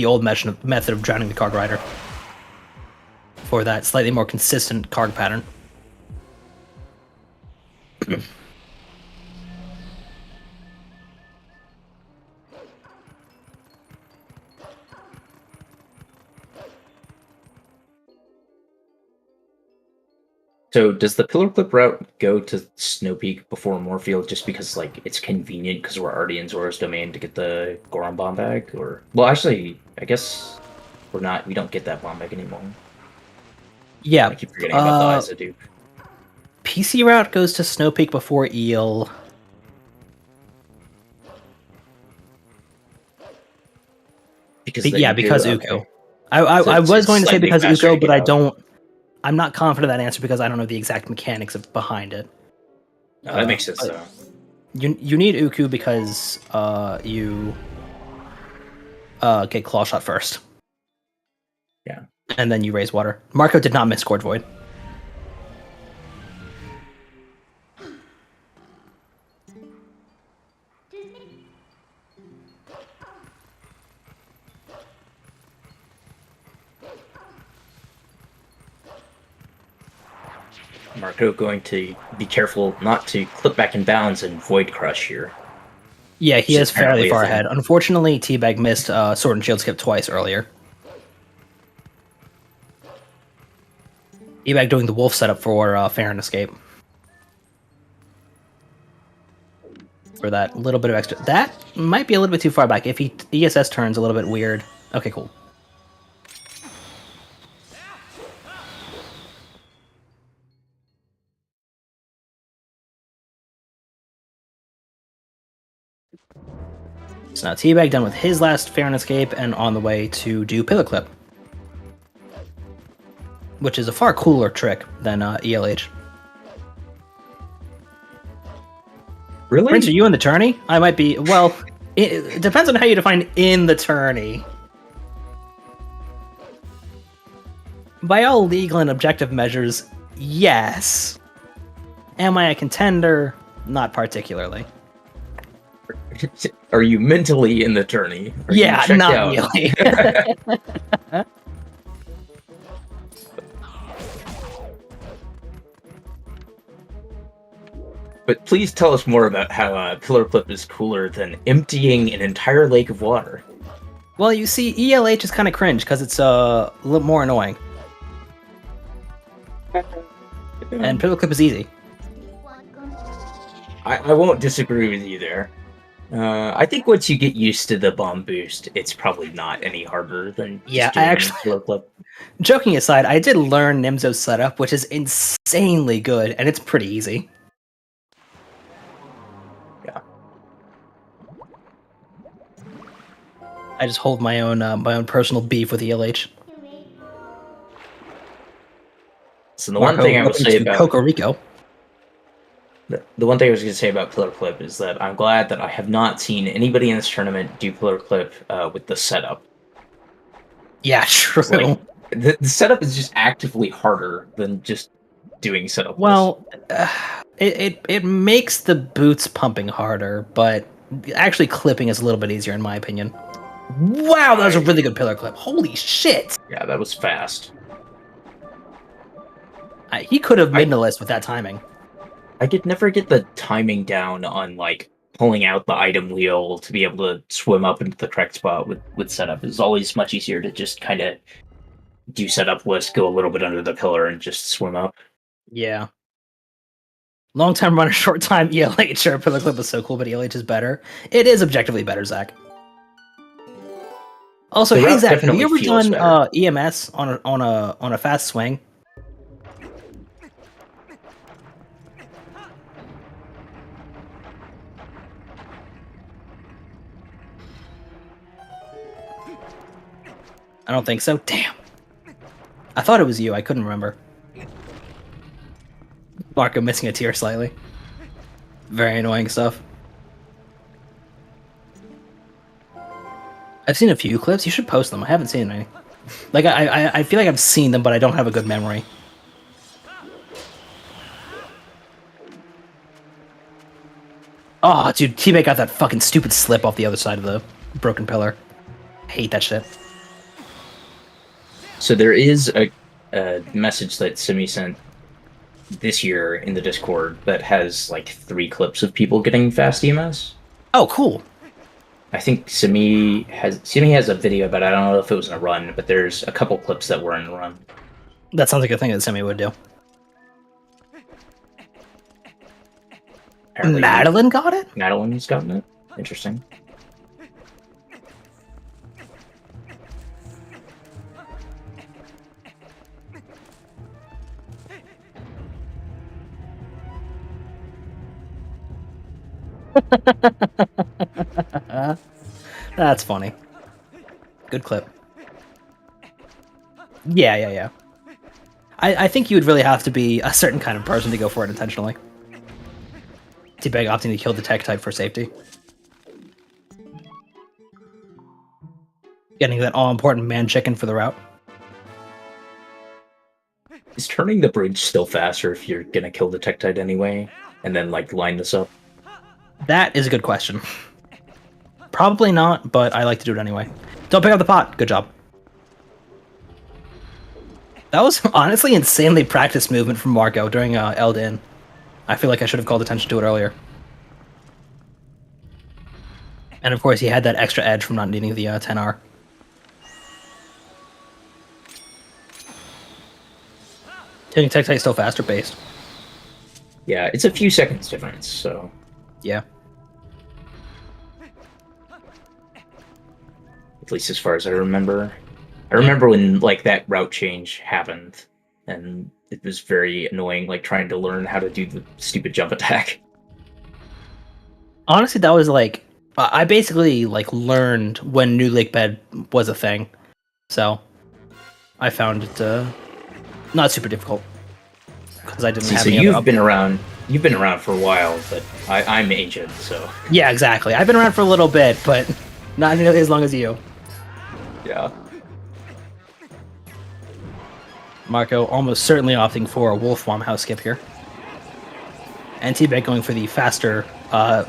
old method of drowning the Karg Rider. For that slightly more consistent Karg pattern. So does the Pillar Clip route go to Snow Peak before Moorfield just because like it's convenient because we're already in Zora's Domain to get the Goron bomb bag? Or well, actually, I guess we're not. We don't get that bomb bag anymore. Yeah. I keep forgetting about the Eyes of Duke. PC route goes to Snow Peak before Eel. Because because okay. Uko. I it's was going to say slightly because faster to Uko, but get out. I'm not confident of that answer because I don't know the exact mechanics behind it. No, that makes sense but though. You need Uku because you get Claw Shot first. Yeah. And then you raise water. Marco did not miss Gorge Void. Marco going to be careful not to clip back in bounds and Void Crush here. Yeah, he Which is is apparently fairly a far thing. ahead. Unfortunately, Teabag missed Sword and Shield skip twice earlier. Teabag doing the wolf setup for Farron Escape. for that little bit of extra. That might be a little bit too far back. If he ESS turns a little bit weird. Okay, cool. So now Teabag done with his last fair and escape and on the way to do Pillar Clip. Which is a far cooler trick than ELH. Really? Prince, are you in the tourney? I might be. Well, it depends on how you define in the tourney. By all legal and objective measures, yes. Am I a contender? Not particularly. Are you mentally in the tourney? Are you Yeah, checked not out? really. But please tell us more about how Pillar Clip is cooler than emptying an entire lake of water. Well, you see, ELH is kind of cringe because it's a little more annoying. And Pillar Clip is easy. I won't disagree with you there. I think once you get used to the bomb boost, it's probably not any harder than Yeah, just I doing actually- Pillar Clip. Joking aside, I did learn Nimzo's setup, which is insanely good, and it's pretty easy. Yeah. I just hold my own personal beef with ELH. So the one thing I will say about Cocorico. the one thing I was going to say about Pillar Clip is that I'm glad that I have not seen anybody in this tournament do Pillar Clip with the setup. Yeah, true. Like, the setup is just actively harder than just doing setup. Well, it makes the boots pumping harder, but actually clipping is a little bit easier in my opinion. Wow, that was a really good Pillar Clip. Holy shit! Yeah, that was fast. He could have made the list with that timing. I could never get the timing down on like pulling out the item wheel to be able to swim up into the correct spot with setup. It's always much easier to just kind of do setup list, go a little bit under the pillar, and just swim up. Yeah. Long time runner, short time ELH. Sure, Pillar Clip was so cool, but ELH is better. It is objectively better, Zach. Also, The hey route Zach, have definitely you ever feels done better. EMS on a fast swing? I don't think so. Damn. I thought it was you. I couldn't remember. Marco missing a tier slightly. Very annoying stuff. I've seen a few clips. You should post them. I haven't seen any. Like I feel like I've seen them, but I don't have a good memory. Oh, dude, Teabag got that fucking stupid slip off the other side of the broken pillar. Hate that shit. So there is a message that Simi sent this year in the Discord that has like 3 clips of people getting fast EMS. Oh, cool. I think Simi has a video, but I don't know if it was in a run. But there's a couple clips that were in the run. That sounds like a thing that Semi would do. Apparently, Madeline got it? Madeline's gotten it. Interesting. That's funny. Good clip. Yeah. I think you would really have to be a certain kind of person to go for it intentionally. Teabag opting to kill the tech type for safety. Getting that all-important man chicken for the route. Is turning the bridge still faster if you're gonna kill the Tektite anyway, and then like line this up? That is a good question. Probably not, but I like to do it anyway. Don't pick up the pot. Good job. That was honestly insanely practiced movement from Marco during Elden. I feel like I should have called attention to it earlier. And of course, he had that extra edge from not needing the 10R. Hitting Tektite still faster paced. Yeah, it's a few seconds difference, so Yeah. at least as far as I remember. I remember when like that route change happened, and it was very annoying, like trying to learn how to do the stupid jump attack. Honestly, that was like I basically like learned when New Lake Bed was a thing, so I found it not super difficult because I didn't See, have so any you've other been around. You've been around for a while, but I'm ancient, so Yeah, exactly. I've been around for a little bit, but not nearly as long as you. yeah. Marco almost certainly opting for a Wolf Bomb House skip here. And Teabag going for the faster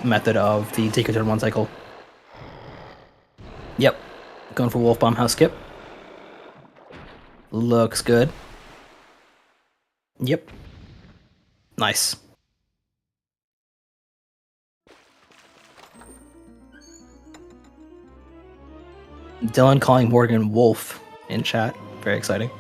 method of the take your turn 1 cycle. Yep. Going for Wolf Bomb House skip. Looks good. Yep. Nice. Dylan calling Morgan Wolf in chat. Very exciting.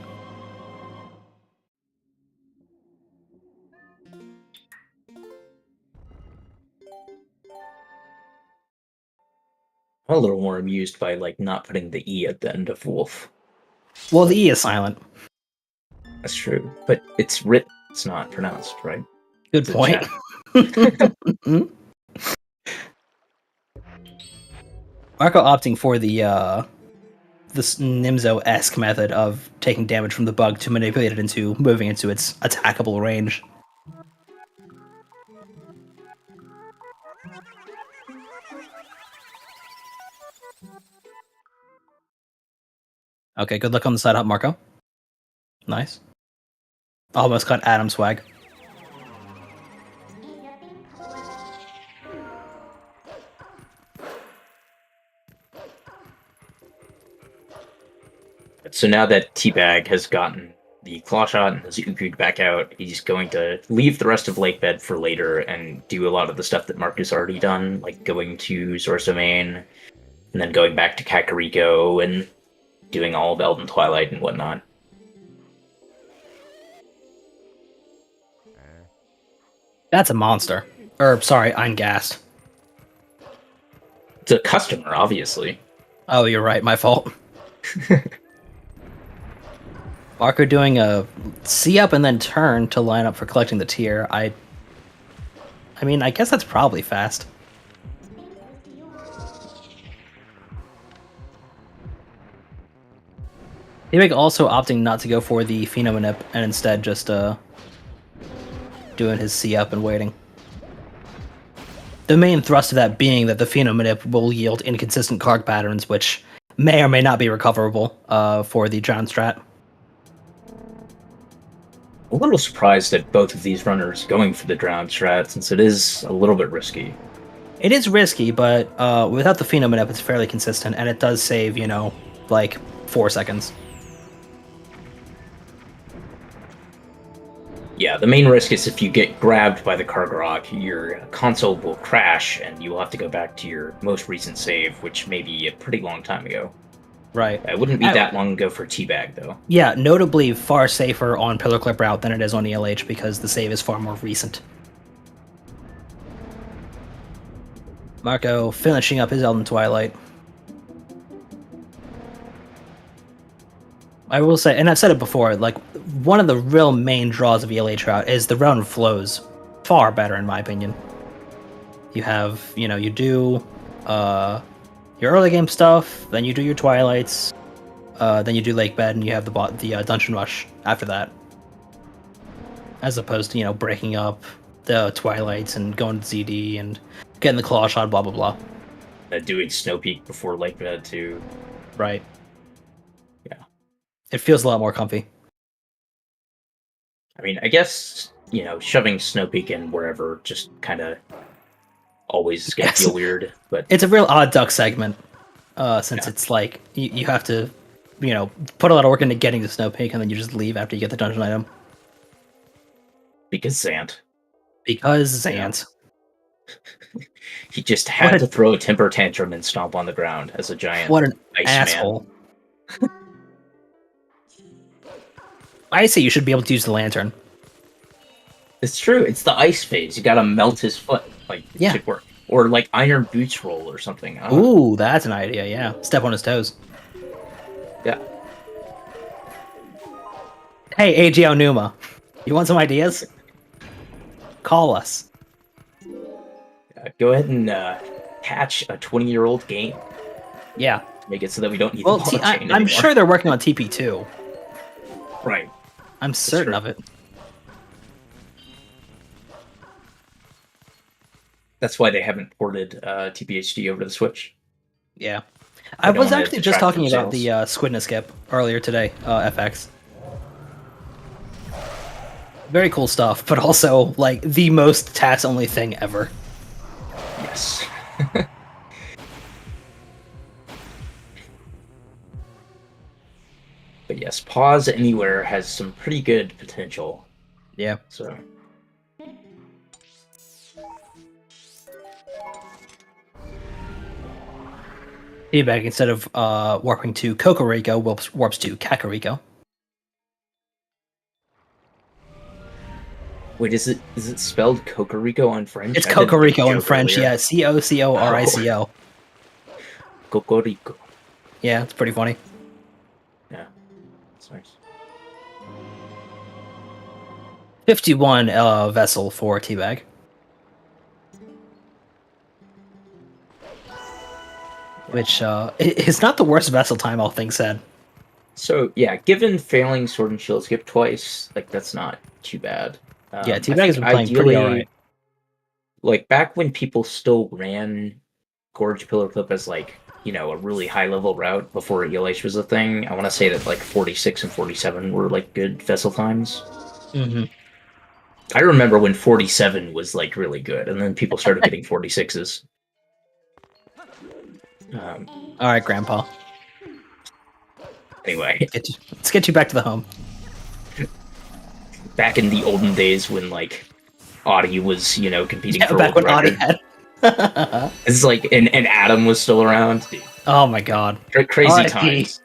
I'm a little more amused by like not putting the E at the end of Wolf. Well, the E is silent. That's true, but it's written. It's not pronounced, right? Good It's a point. Marco opting for the this Nimzo-esque method of taking damage from the bug to manipulate it into moving into its attackable range. Okay, good luck on the side up, Marco. Nice. Almost got Adam swag. So now that Teabag has gotten the claw shot and has Uku'd back out, he's going to leave the rest of Lakebed for later and do a lot of the stuff that Mark has already done, like going to Source Domain, and then going back to Kakariko and doing all of Elden Twilight and whatnot. That's a monster. Or, sorry, Eingast. It's a customer, obviously. Oh, you're right, my fault. Marco doing a C up and then turn to line up for collecting the tier. I mean, I guess that's probably fast. Teabag also opting not to go for the Phenomanip and instead just doing his C up and waiting. The main thrust of that being that the Phenomanip will yield inconsistent card patterns, which may or may not be recoverable for the Drown strat. A little surprised at both of these runners going for the Drown strat, since it is a little bit risky. It is risky, but without the Phenomanip, it's fairly consistent, and it does save, you know, like 4 seconds. Yeah, the main risk is if you get grabbed by the Kargarok, your console will crash, and you will have to go back to your most recent save, which may be a pretty long time ago. Right. It wouldn't be that long ago for Teabag, though. Yeah, notably far safer on Pillar Clip route than it is on ELH because the save is far more recent. Marco finishing up his Elden Twilight. I will say, and I've said it before, like, one of the real main draws of ELH route is the run flows far better, in my opinion. You have, you know, you do your early game stuff, then you do your Twilights, then you do Lakebed, and you have the Dungeon Rush after that. As opposed to, you know, breaking up the Twilights and going to ZD and getting the Claw Shot, blah, blah, blah. Doing Snow Peak before Lakebed, too. Right. Yeah. It feels a lot more comfy. I mean, I guess, you know, shoving Snow Peak in wherever just kind of always gonna feel weird, but it's a real odd duck segment, since it's like you have to, you know, put a lot of work into getting to Snow Peak, and then you just leave after you get the dungeon item. Because Zant. Because Zant. He just had to throw a temper tantrum and stomp on the ground as a giant. What an ice asshole! I say you should be able to use the lantern. It's true. It's the ice phase. You gotta melt his foot. Like, it should work. Or like Iron Boots roll or something. I don't know. Ooh, that's an idea. Yeah, step on his toes. Yeah. Hey, AG Onuma, you want some ideas? Call us. Go ahead and patch a 20-year-old game. Yeah. Make it so that we don't need Well, the blockchain I'm anymore. sure they're working on TP2. Right. I'm certain true. of it. That's why they haven't ported TPHD over to the Switch. Yeah. I I don't was wanna actually just detract from talking about sales. the Squid and Skip earlier today, FX. Very cool stuff, but also, like, the most tax-only thing ever. Yes. But yes, Pause Anywhere has some pretty good potential. Yeah. So Feedback, instead of warping to Cocorico, warps to Kakariko. wait, is it spelled Cocorico on French? It's I did make a Cocorico in joke French, earlier. yeah. Cocorico. Cocorico. Yeah, it's pretty funny. Yeah. That's nice. 51 vessel for Teabag. Which is not the worst vessel time, all things said. So yeah, given failing Sword and Shield Skip twice, like that's not too bad. Yeah, I Teabag has think been playing pretty ideally, alright. like back when people still ran Gorge Pillar Clip as like, you know, a really high level route before ELH was a thing, I want to say that like 46 and 47 were like good vessel times. Mm-hmm. I remember when 47 was like really good, and then people started getting 46s. Alright, Grandpa. Anyway, Let's get you back to the home. back in the olden days when like Audi was, you know, competing Yeah, for back world when Audi record. had. It's like, and Adam was still around. Dude, Oh my god. crazy R.I.P. times.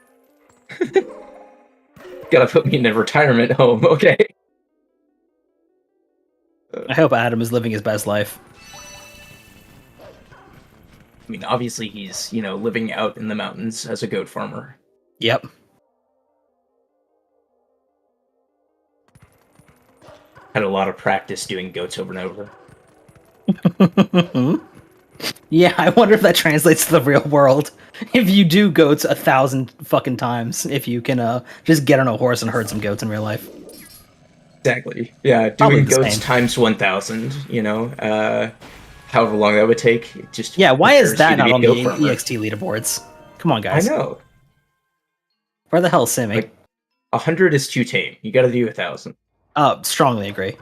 Gotta put me in a retirement home, okay? I hope Adam is living his best life. I mean, obviously he's, you know, living out in the mountains as a goat farmer. Yep. Had a lot of practice doing goats over and over. Yeah, I wonder if that translates to the real world. If you do goats 1,000 fucking times, if you can just get on a horse and herd some goats in real life. Exactly. Yeah, Probably doing the goats same. times 1,000, you know, however long that would take. It just Yeah, why is prepares that you to not be a on the goat farmer. EXT leaderboards? Come on, I guys. know. Where the hell is Simi? Like, 100 is too tame. You gotta do 1,000. Strongly agree.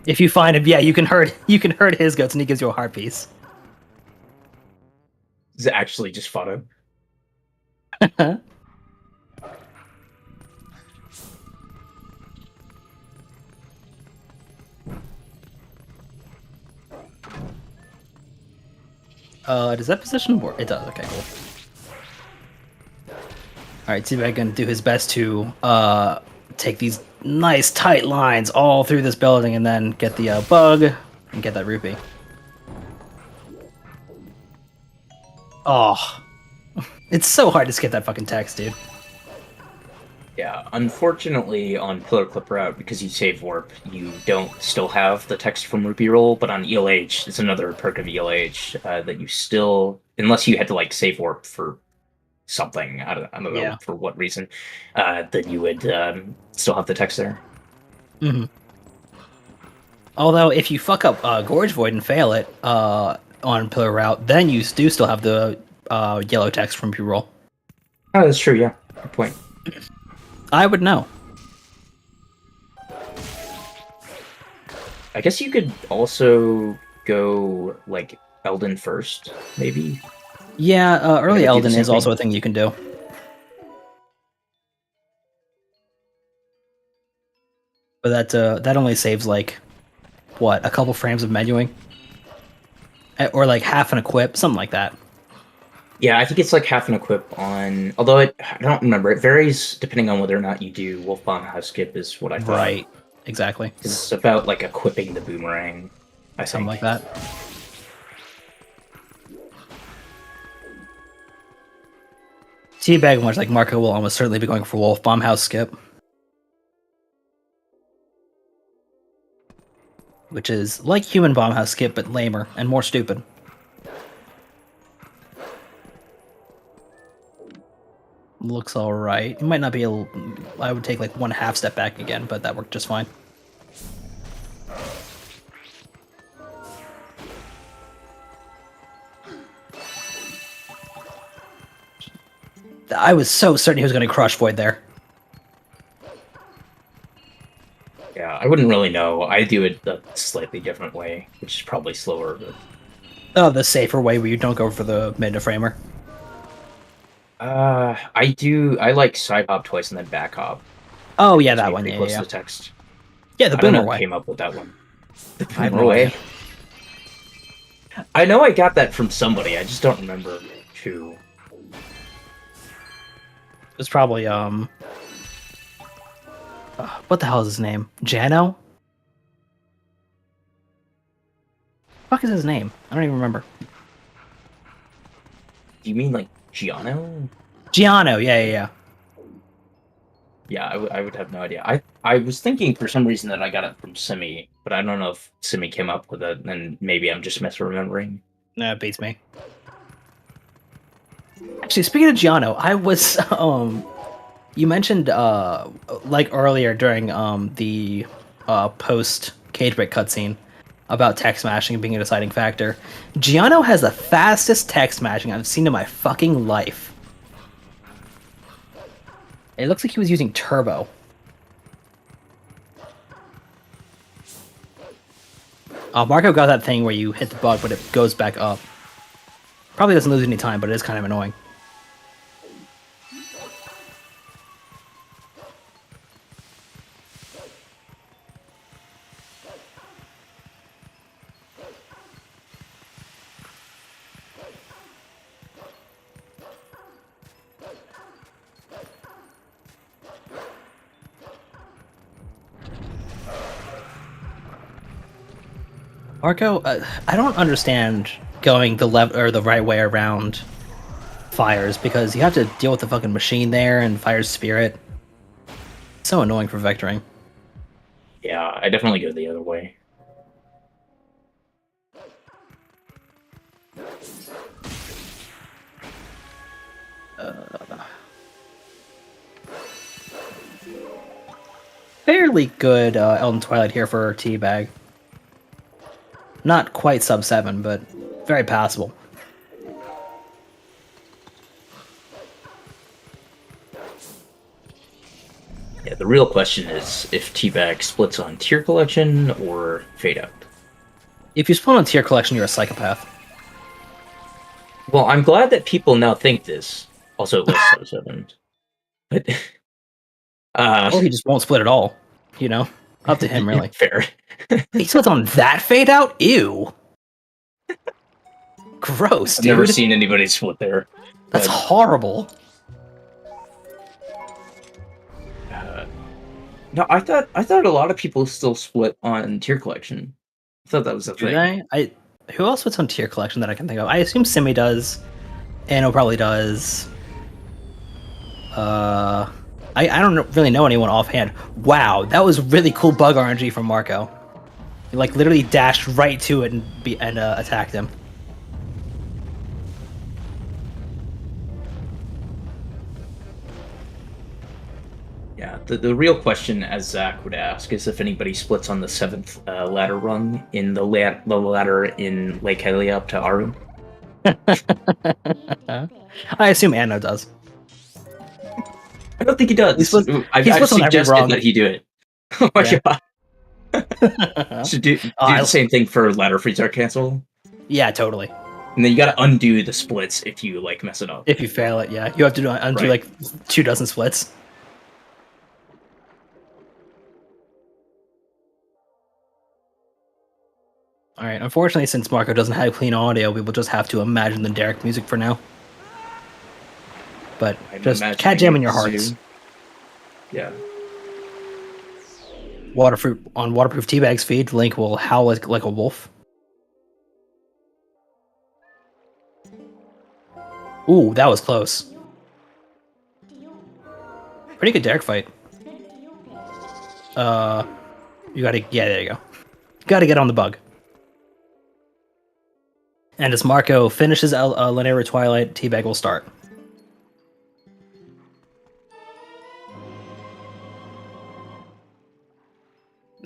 If you find him, yeah, you can herd his goats and he gives you a heart piece. This is actually just fought him. Does that position work? It does, okay, cool. Alright, Teabag gonna do his best to take these nice tight lines all through this building and then get the bug and get that rupee. Oh. It's so hard to skip that fucking text, dude. Yeah, unfortunately on Pillar Clip Route, because you save warp, you don't still have the text from Rupee Roll, but on ELH, it's another perk of ELH that you still, unless you had to like save warp for something, I don't know Yeah. for what reason, then you would still have the text there. Mm-hmm. Although, if you fuck up Gorge Void and fail it on Pillar Route, then you do still have the yellow text from P-Roll. Oh, that's true, yeah. Good point. I would know. I guess you could also go, like, Elden first, maybe? Yeah, early do the Elden same is also thing. a thing you can do. But that only saves, like, what, a couple frames of menuing? Or, like, half an equip, something like that. Yeah, I think it's like half an equip on. Although I don't remember. It varies depending on whether or not you do Wolfbomb House Skip, is what I thought. Right. Exactly. It's about like equipping the boomerang. I think. Something like that. Teabag, much like Marco, will almost certainly be going for Wolf Bomb House skip. Which is like human Bomb House skip, but lamer and more stupid. Looks alright. It might not be I would take like 1/2 step back again, but that worked just fine. I was so certain he was going to crush Void there. Yeah, I wouldn't really know. I do it a slightly different way, which is probably slower. But... Oh, the safer way where you don't go for the mid-to-framer. I do. I like side hop twice and then back hop. Oh yeah, that one. Pretty Yeah, close yeah. to the text. Yeah, the I don't know boomer who way. came up with that one. The I have boomer no way. idea. I know I got that from somebody. I just don't remember who. It was probably what the hell is his name? Jano? Fuck is his name? I don't even remember. Do you mean like Giano? Giano, yeah. Yeah, I would have no idea. I was thinking for some reason that I got it from Simi, but I don't know if Simi came up with it, and maybe I'm just misremembering. No, it beats me. Actually, speaking of Giano, I was you mentioned like earlier during the post cage break cutscene about tech smashing being a deciding factor. Giano has the fastest tech smashing I've seen in my fucking life. It looks like he was using turbo. Marco got that thing where you hit the bug, but it goes back up. Probably doesn't lose any time, but it is kind of annoying. Marco, I don't understand going the left or the right way around fires because you have to deal with the fucking machine there and fire's spirit. It's so annoying for vectoring. Yeah, I definitely go the other way. Fairly good Elden Twilight here for Teabag. Not quite sub 7, but very passable. Yeah, the real question is if Teabag splits on tier collection or fade out. If you spawn on tier collection, you're a psychopath. Well, I'm glad that people now think this. Also, it was sub 7. But Or he just won't split at all. You know? Up to him, really. Fair. He splits on that fade out? Ew. Gross, I've dude. never seen anybody split there. That's but, horrible. no, I thought a lot of people still split on tier collection. I thought that was a Do thing. they? Who else puts on tier collection that I can think of? I assume Simi does. Anno probably does. I don't really know anyone offhand. Wow, that was really cool bug RNG from Marco. He like literally dashed right to it and attacked him. Yeah, the real question, as Zach would ask, is if anybody splits on the 7th ladder rung in the ladder in Lake Hylia up to Aru. I assume Anno does. I don't think he does. He's I've on every suggested rung. that he do it. Oh my Yeah. god. Should do the same thing for ladder freeze art cancel. Yeah, totally. And then you gotta undo the splits if you like mess it up. If you fail it, yeah. You have to undo Right. like 24 splits. Alright, unfortunately, since Marco doesn't have clean audio, we will just have to imagine the Derek music for now. But I'm just imagining cat jam in your it hearts. soon. Yeah. Waterproof Teabag's feed, Link will howl like a wolf. Ooh, that was close. Pretty good Derek fight. You gotta, yeah, there you go. Gotta get on the bug. And as Marco finishes Linear Twilight, Teabag will start.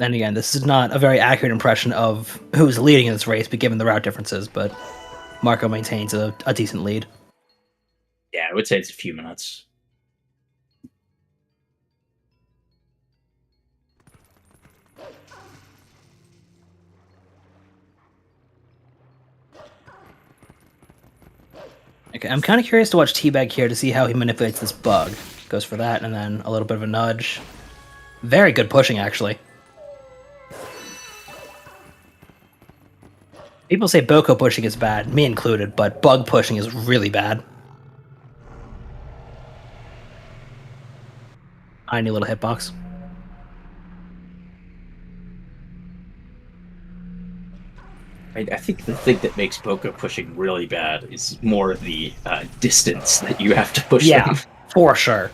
And again, this is not a very accurate impression of who's leading in this race, but given the route differences, but Marco maintains a decent lead. Yeah, I would say it's a few minutes. Okay, I'm kind of curious to watch Teabag here to see how he manipulates this bug. Goes for that, and then a little bit of a nudge. Very good pushing, actually. People say Boko pushing is bad, me included, but bug pushing is really bad. Tiny little hitbox. I think the thing that makes Boko pushing really bad is more the distance that you have to push them. For sure.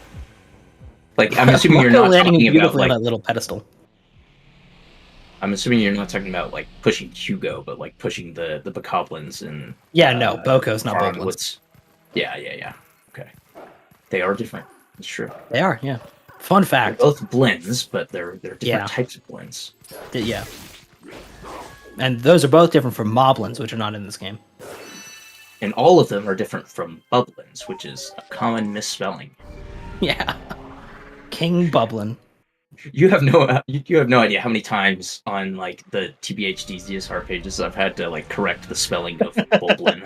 Like, I'm assuming you're not landing talking about, beautifully like, on that little pedestal. I'm assuming you're not talking about, like, pushing Hugo, but, like, pushing the Bokoblins and... Yeah, no, Boko's not Bokoblins. What's... Yeah. Okay. They are different. It's true. They are, yeah. Fun fact. They're both blends, but they're different types of blends. Yeah. And those are both different from Moblins, which are not in this game. And all of them are different from Bubblins, which is a common misspelling. Yeah. King Bublin. You have no idea how many times on like the TBHD ZSR pages I've had to like correct the spelling of Bublin.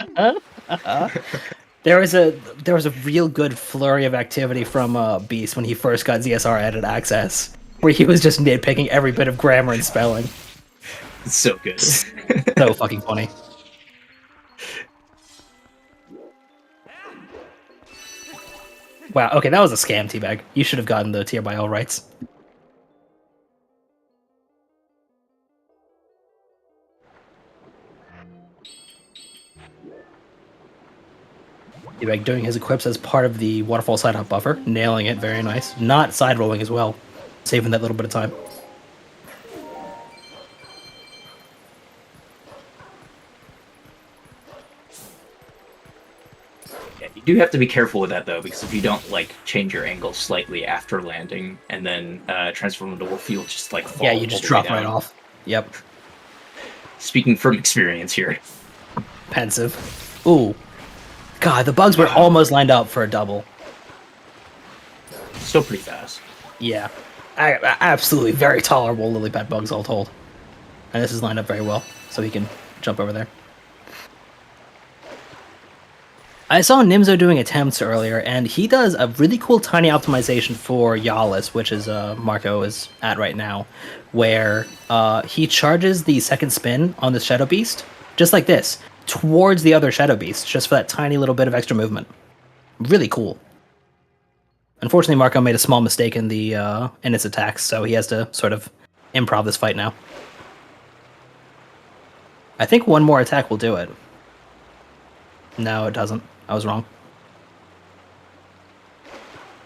There was a real good flurry of activity from Beast when he first got ZSR added access, where he was just nitpicking every bit of grammar and spelling. It's so good. So fucking funny. Wow, okay, that was a scam, Teabag. You should have gotten the tier by all rights. Teabag doing his equips as part of the waterfall side hop buffer, nailing it, very nice. Not side rolling as well, saving that little bit of time. You do have to be careful with that though, because if you don't like change your angle slightly after landing and then transform into wolf, you'll just like fall. Yeah, you just drop right off. Yep. Speaking from experience here. Pensive. Ooh. God, the bugs were almost lined up for a double. Still pretty fast. Yeah. Absolutely very tolerable lily pad bugs all told. And this is lined up very well, so he can jump over there. I saw Nimzo doing attempts earlier, and he does a really cool tiny optimization for Yalis, which is Marco is at right now, where he charges the second spin on the Shadow Beast, just like this, towards the other Shadow Beast, just for that tiny little bit of extra movement. Really cool. Unfortunately, Marco made a small mistake in its attacks, so he has to sort of improv this fight now. I think one more attack will do it. No, it doesn't. I was wrong.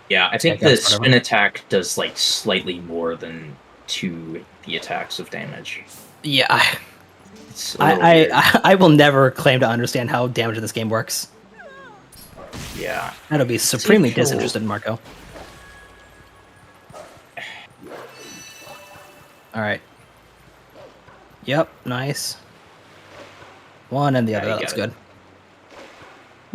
Yeah, I think the spin attack does like slightly more than 2 the attacks of damage. Yeah, I will never claim to understand how damage in this game works. Yeah. That'll be supremely disinterested in Marco. Alright. Yep, nice. One and the other, that's good.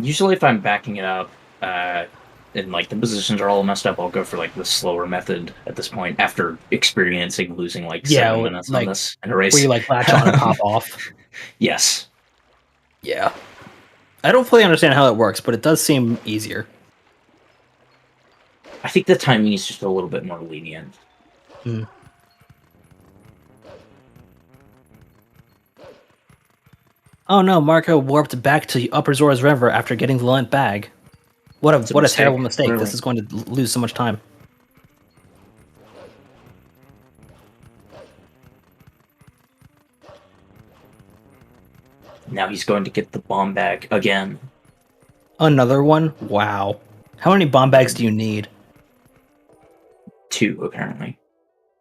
Usually if I'm backing it up, and like the positions are all messed up, I'll go for like the slower method at this point after experiencing losing like 7 minutes on this in a race. Where you like latch on and pop off. Yes. Yeah. I don't fully understand how it works, but it does seem easier. I think the timing is just a little bit more lenient. Hmm. Oh no, Marco warped back to Upper Zora's River after getting the Lent bag. What a terrible mistake. Really? This is going to lose so much time. Now he's going to get the bomb bag again. Another one? Wow. How many bomb bags do you need? 2, apparently.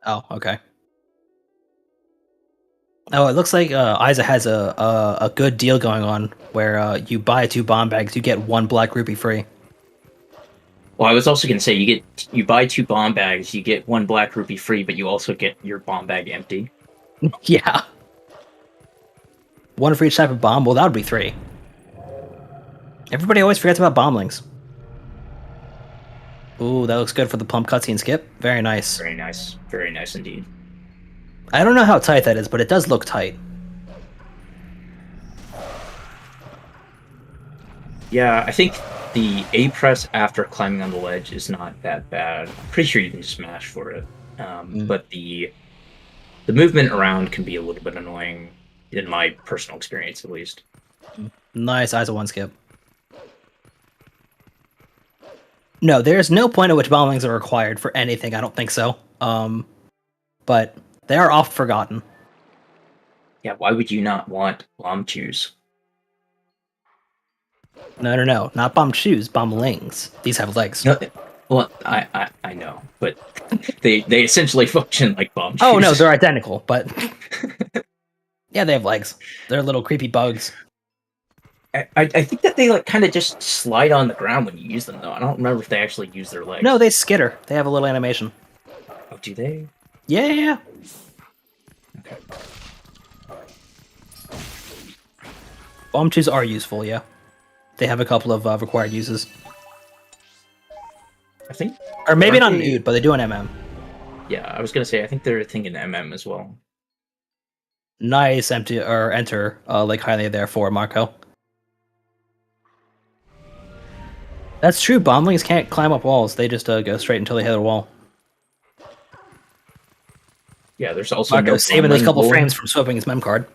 Oh, okay. Oh, it looks like Isa has a good deal going on where you buy 2 bomb bags, you get 1 black rupee free. Well, I was also going to say you buy 2 bomb bags, you get 1 black rupee free, but you also get your bomb bag empty. Yeah. 1 for each type of bomb? Well, that would be 3. Everybody always forgets about bomblings. Ooh, that looks good for the plump cutscene skip. Very nice. Very nice. Very nice indeed. I don't know how tight that is, but it does look tight. Yeah, I think the A press after climbing on the ledge is not that bad. I'm pretty sure you can smash for it. But the movement around can be a little bit annoying, in my personal experience at least. Nice ISO 1 skip. No, there's no point at which bomblings are required for anything, I don't think so. But they are oft forgotten. Yeah, why would you not want bomb chews? No. Not bomb shoes, bomblings. These have legs. No, well, I know, but they essentially function like bomb chews. Oh, no, they're identical, but... yeah, they have legs. They're little creepy bugs. I think that they like kind of just slide on the ground when you use them, though. I don't remember if they actually use their legs. No, they skitter. They have a little animation. Oh, do they? Yeah. Okay. Bomb chews are useful, yeah. They have a couple of required uses. I think... Or maybe not Aren't an they- Ood, but they do an MM. Yeah, I was gonna say, I think they're a thing in MM as well. Nice enter like highly there for Marco. That's true, bomblings can't climb up walls. They just go straight until they hit a wall. Yeah, there's also Marco no saving those bumbling couple bowling. frames from swapping his mem card.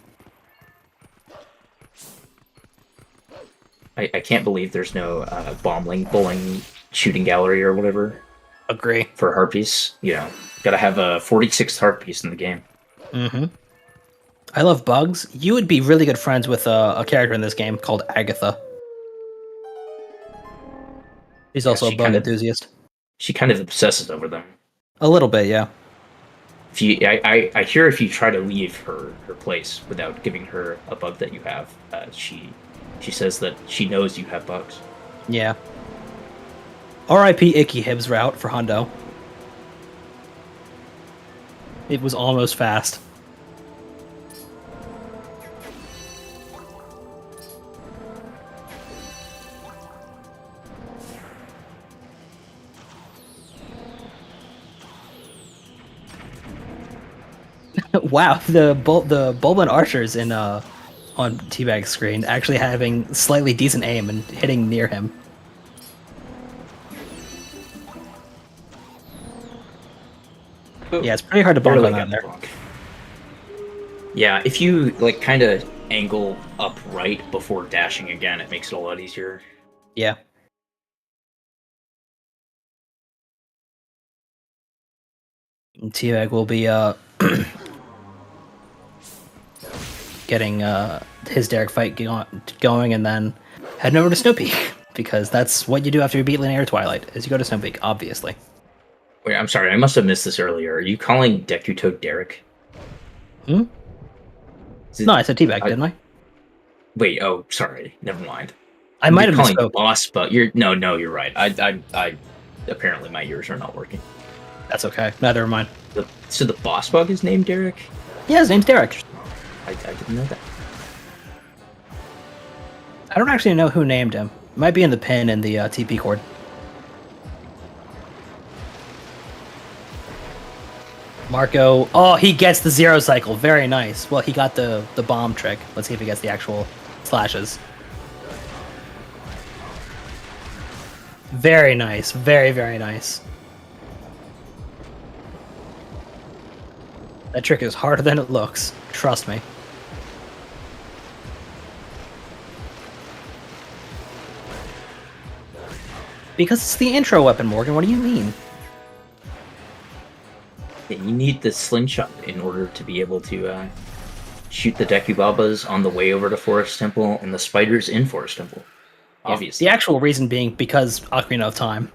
I can't believe there's no bowling shooting gallery or whatever Agree. for Harpies. You know, gotta have a 46th Harpies in the game. Mm-hmm. I love bugs. You would be really good friends with a character in this game called Agatha. She's also she a bug kinda- enthusiast. She kind of obsesses over them. A little bit, yeah. If you, I hear if you try to leave her place without giving her a bug that you have, she says that she knows you have bugs. Yeah. R.I.P. Icky Hibbs route for Hundo. It was almost fast. Wow, the Bulbin archers in on Teabag's screen actually having slightly decent aim and hitting near him. Yeah, it's pretty hard to bonk Barely on got that the there. bonk. Yeah, if you like kind of angle up right before dashing again, it makes it a lot easier. Yeah. And Teabag will be getting his Derek fight going and then heading over to Snow Peak because that's what you do after you beat Linear Twilight is you go to Snow Peak, obviously. Wait, I'm sorry, I must have missed this earlier. Are you calling Deku Derek? Hmm? Is it- No, I said Teabag, didn't I? Wait, oh, sorry, never mind. I might have calling misspoke. boss, but you're you're right. I apparently my ears are not working. That's okay. Neither of mine. So the boss bug is named Derek? Yeah, his name's Derek. I didn't know that. I don't actually know who named him. It might be in the pin in the TP cord. Marco. Oh, he gets the zero cycle. Very nice. Well, he got the bomb trick. Let's see if he gets the actual slashes. Very nice. Very, very nice. That trick is harder than it looks. Trust me. Because it's the intro weapon, Morgan. What do you mean? Yeah, you need the slingshot in order to be able to shoot the Dekubabas on the way over to Forest Temple, and the spiders in Forest Temple. Obviously. The actual reason being because Ocarina of Time.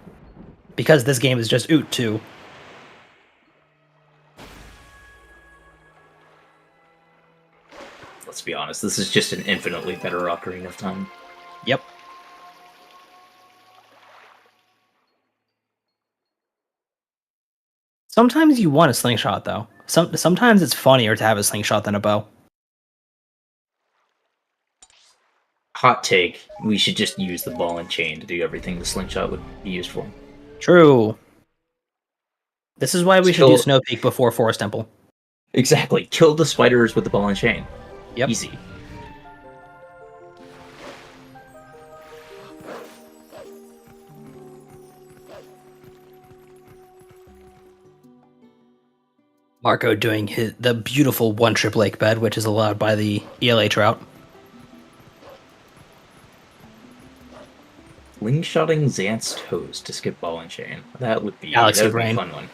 Because this game is just Oot 2. Let's be honest, this is just an infinitely better Ocarina of Time. Yep. Sometimes you want a slingshot, though. Sometimes it's funnier to have a slingshot than a bow. Hot take, we should just use the ball and chain to do everything the slingshot would be used for. True. This is why we should do Snow Peak before Forest Temple. Exactly. Kill the spiders with the ball and chain. Yep. Easy. Marco doing the beautiful one-trip lake bed, which is allowed by the ELA trout. Slingshotting Xant's toes to skip ball and chain. That would be, Alex that would be a Brain. fun one.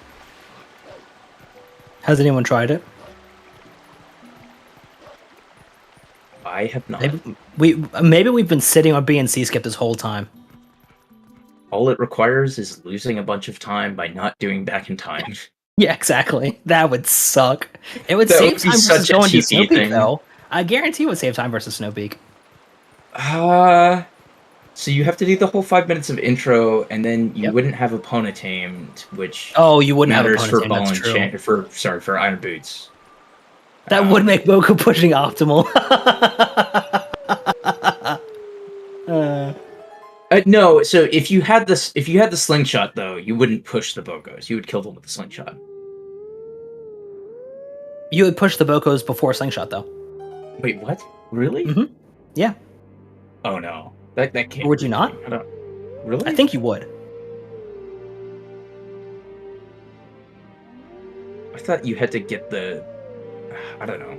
Has anyone tried it? I have not. Maybe we've been sitting on BNC skip this whole time. All it requires is losing a bunch of time by not doing back in time. Yeah, exactly. That would suck. It would That save would be time such versus a going to TP Snow Peak, thing. though. I guarantee it would save time versus Snow Peak. So you have to do the whole 5 minutes of intro, and then you Yep. wouldn't have opponent tamed, which Oh, you wouldn't have matters opponent for team, ball that's and true. chain. For Iron Boots. That would make Boku pushing optimal. No, so if you had the slingshot though, you wouldn't push the Bokos. You would kill them with the slingshot. You would push the Bokos before Slingshot, though. Wait, what? Really? Mhm. Yeah. Oh no, that can't. Or would you be not? right. I don't. Really? I think you would. I thought you had to get the. I don't know.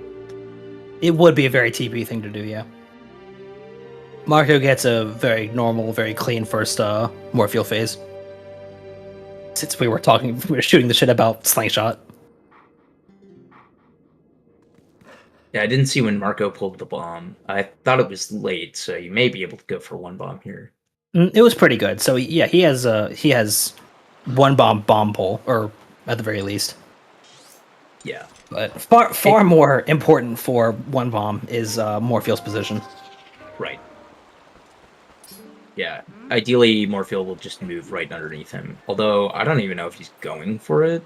It would be a very TP thing to do, yeah. Marco gets a very normal, very clean first Morpheal phase. Since we were shooting the shit about Slingshot. Yeah, I didn't see when Marco pulled the bomb. I thought it was late, so you may be able to go for one bomb here. It was pretty good. So yeah, he has one bomb pull, or at the very least. Yeah. But far more important for one bomb is Morpheal's position. Right. Yeah. Ideally, Morpheal will just move right underneath him. Although, I don't even know if he's going for it.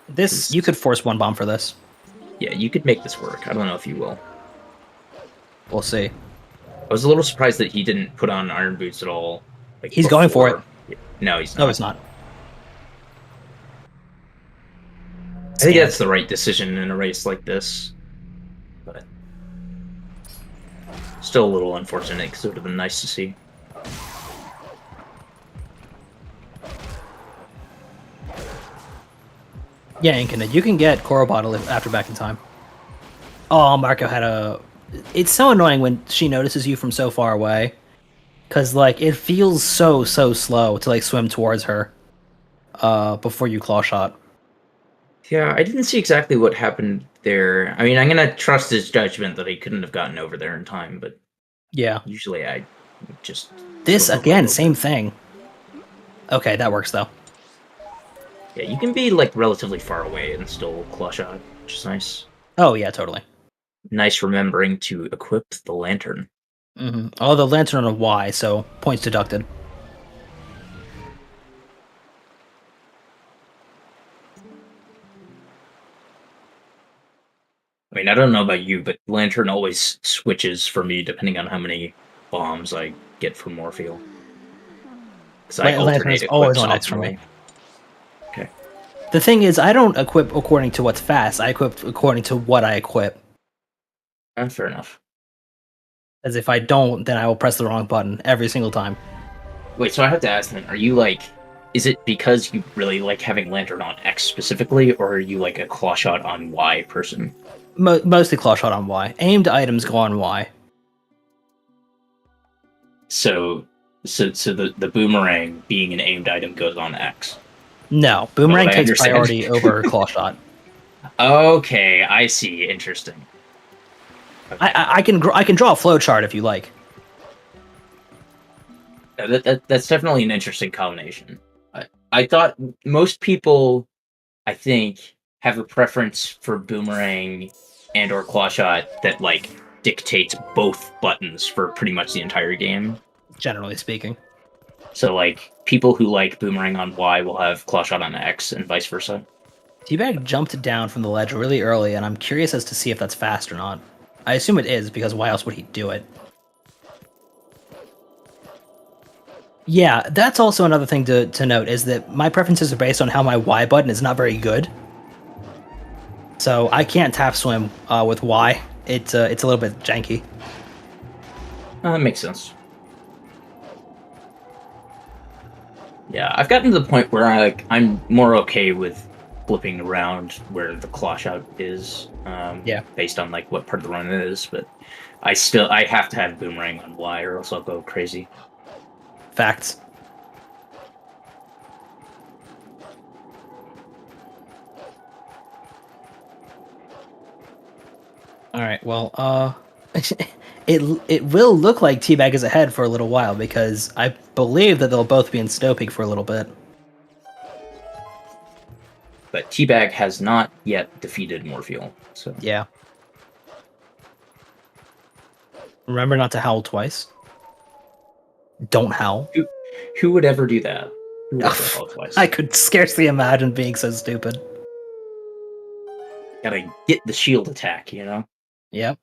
This you could force one bomb for this. Yeah, you could make this work. I don't know if you will. We'll see. I was a little surprised that he didn't put on Iron Boots at all. Like, He's going for it. No, he's not. No, it's not. I think that's the right decision in a race like this. But still a little unfortunate because it would have been nice to see. Yeah, Infinite. You can get Korobottle after back in time. Oh, Marco had a... It's so annoying when she notices you from so far away. Because, like, it feels so slow to, like, swim towards her before you claw shot. Yeah, I didn't see exactly what happened there. I mean, I'm going to trust his judgment that he couldn't have gotten over there in time, but Yeah. usually I just... This, swim over a again, little same bit. thing. Okay, that works, though. Yeah, you can be, like, relatively far away and still claw shot, which is nice. Oh, yeah, totally. Nice remembering to equip the lantern. Mm-hmm. Oh, the lantern on a Y, so points deducted. I mean, I don't know about you, but lantern always switches for me depending on how many bombs I get from Morpheal. Because I Lantern alternate is always equips on X for me. optimally. Okay. The thing is, I don't equip according to what's fast. I equip according to what I equip. Fair enough. As if I don't, then I will press the wrong button every single time. Wait, so I have to ask then, are you like... Is it because you really like having lantern on X specifically, or are you like a claw shot on Y person? Mostly claw shot on Y. Aimed items go on Y. So the boomerang being an aimed item goes on X. No, boomerang What I takes understand. priority over claw shot. Okay, I see. Interesting. Okay. I can draw a flowchart if you like. That's definitely an interesting combination. I thought most people, I think, have a preference for boomerang and or claw shot that like dictates both buttons for pretty much the entire game. Generally speaking. So like people who like boomerang on Y will have claw shot on X and vice versa. Teabag jumped down from the ledge really early, and I'm curious as to see if that's fast or not. I assume it is, because why else would he do it? Yeah, that's also another thing to note, is that my preferences are based on how my Y button is not very good. So I can't tap swim with Y. It's a little bit janky. That makes sense. Yeah, I've gotten to the point where I'm more okay with flipping around where the claw shot is. Yeah. Based on like what part of the run it is, but I have to have boomerang on Y or else I'll go crazy. Facts. All right. Well, it will look like Teabag is ahead for a little while because I believe that they'll both be in Snow Peak for a little bit. But Teabag has not yet defeated Morpheal, so Yeah. Remember not to howl twice. Don't howl. who would ever do that? Who would ever howl twice? I could scarcely imagine being so stupid. Gotta get the shield attack, you know? Yep.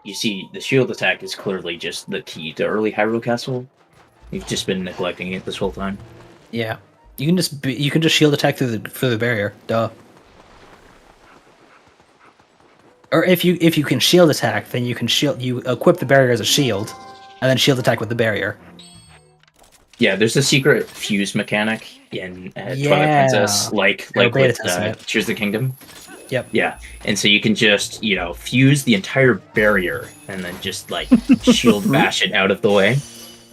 You see, the shield attack is clearly just the key to early Hyrule Castle. You've just been neglecting it this whole time. Yeah. You can just shield attack through the barrier. Duh. Or if you can shield attack, then you equip the barrier as a shield, and then shield attack with the barrier. Yeah, there's a secret fuse mechanic in Twilight Princess, like with Tears of the Kingdom. Yep. Yeah, and so you can just fuse the entire barrier and then just like shield bash it out of the way.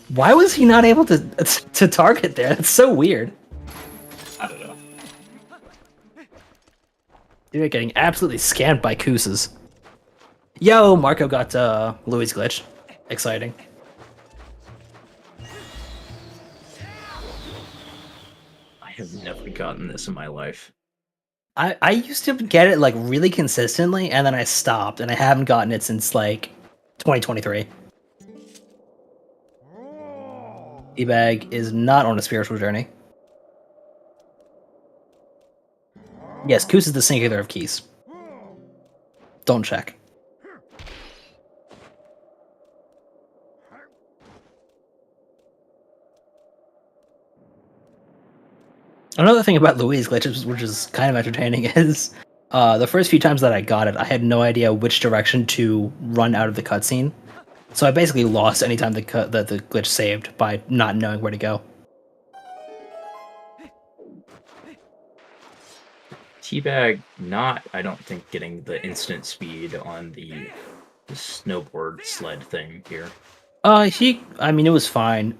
Why was he not able to target there? That's so weird. I don't know. You're getting absolutely scammed by Koosas. Yo, Marco got Louis' glitch. Exciting. I have never gotten this in my life. I used to get it like really consistently, and then I stopped, and I haven't gotten it since like 2023. Teabag is not on a spiritual journey. Yes, Koos is the singular of keys. Don't check. Another thing about Louise glitches, which is kind of entertaining, is the first few times that I got it, I had no idea which direction to run out of the cutscene. So I basically lost any time that the glitch saved by not knowing where to go. Teabag not, I don't think, getting the instant speed on the snowboard sled thing here. I mean, it was fine.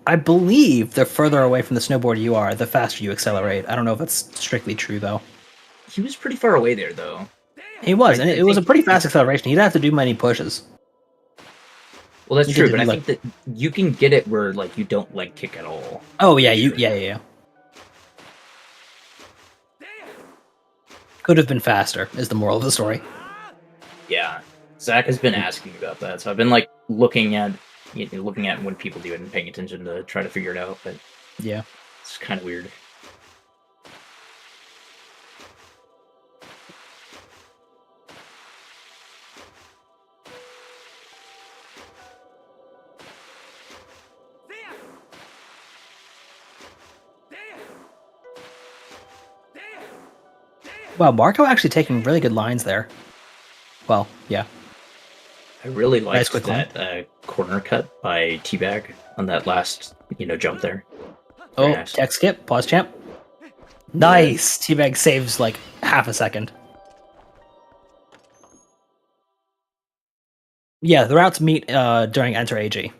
I believe the further away from the snowboard you are, the faster you accelerate. I don't know if that's strictly true, though. He was pretty far away there, though. He was, and it was a pretty fast acceleration. He didn't have to do many pushes. Well, that's true, but I think that you can get it where like you don't leg kick at all. Oh yeah, yeah. Could have been faster, is the moral of the story. Yeah, Zach has been asking about that, so I've been like looking at when people do it and paying attention to try to figure it out. But yeah, it's kind of weird. Wow, Marco actually taking really good lines there. Well, yeah. I really liked Nice that corner cut by Teabag on that last, jump there. Very Oh, nice. Tech skip, pause champ. Nice! Teabag saves like half a second. Yeah, the routes meet during Enter AG.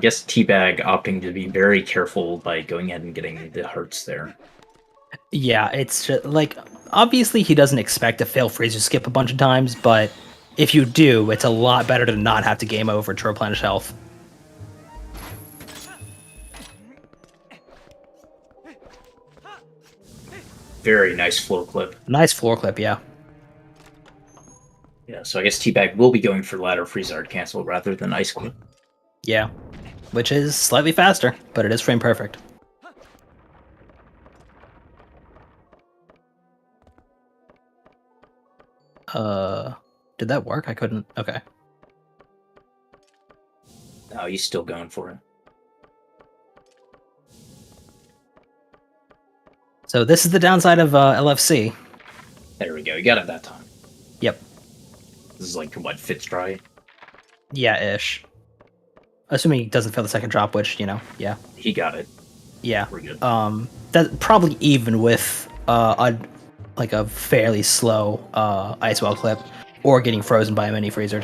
guess Teabag opting to be very careful by going ahead and getting the hearts there. Yeah, it's just, like, obviously he doesn't expect to fail freezer skip a bunch of times, but if you do, it's a lot better to not have to game over to replenish health. Very nice floor clip. Nice floor clip, yeah. Yeah, so I guess Teabag will be going for ladder freeze art cancel rather than ice clip. Yeah, which is slightly faster, but it is frame perfect. Did that work? I couldn't. Okay. Oh, he's still going for it. So this is the downside of LFC. There we go. You got it that time. Yep. This is like what, Fitzroy? Yeah, ish. Assuming he doesn't fail the second drop, which, you know, yeah. He got it. Yeah. We're good. That probably even with a fairly slow ice wall clip, or getting frozen by a mini freezer.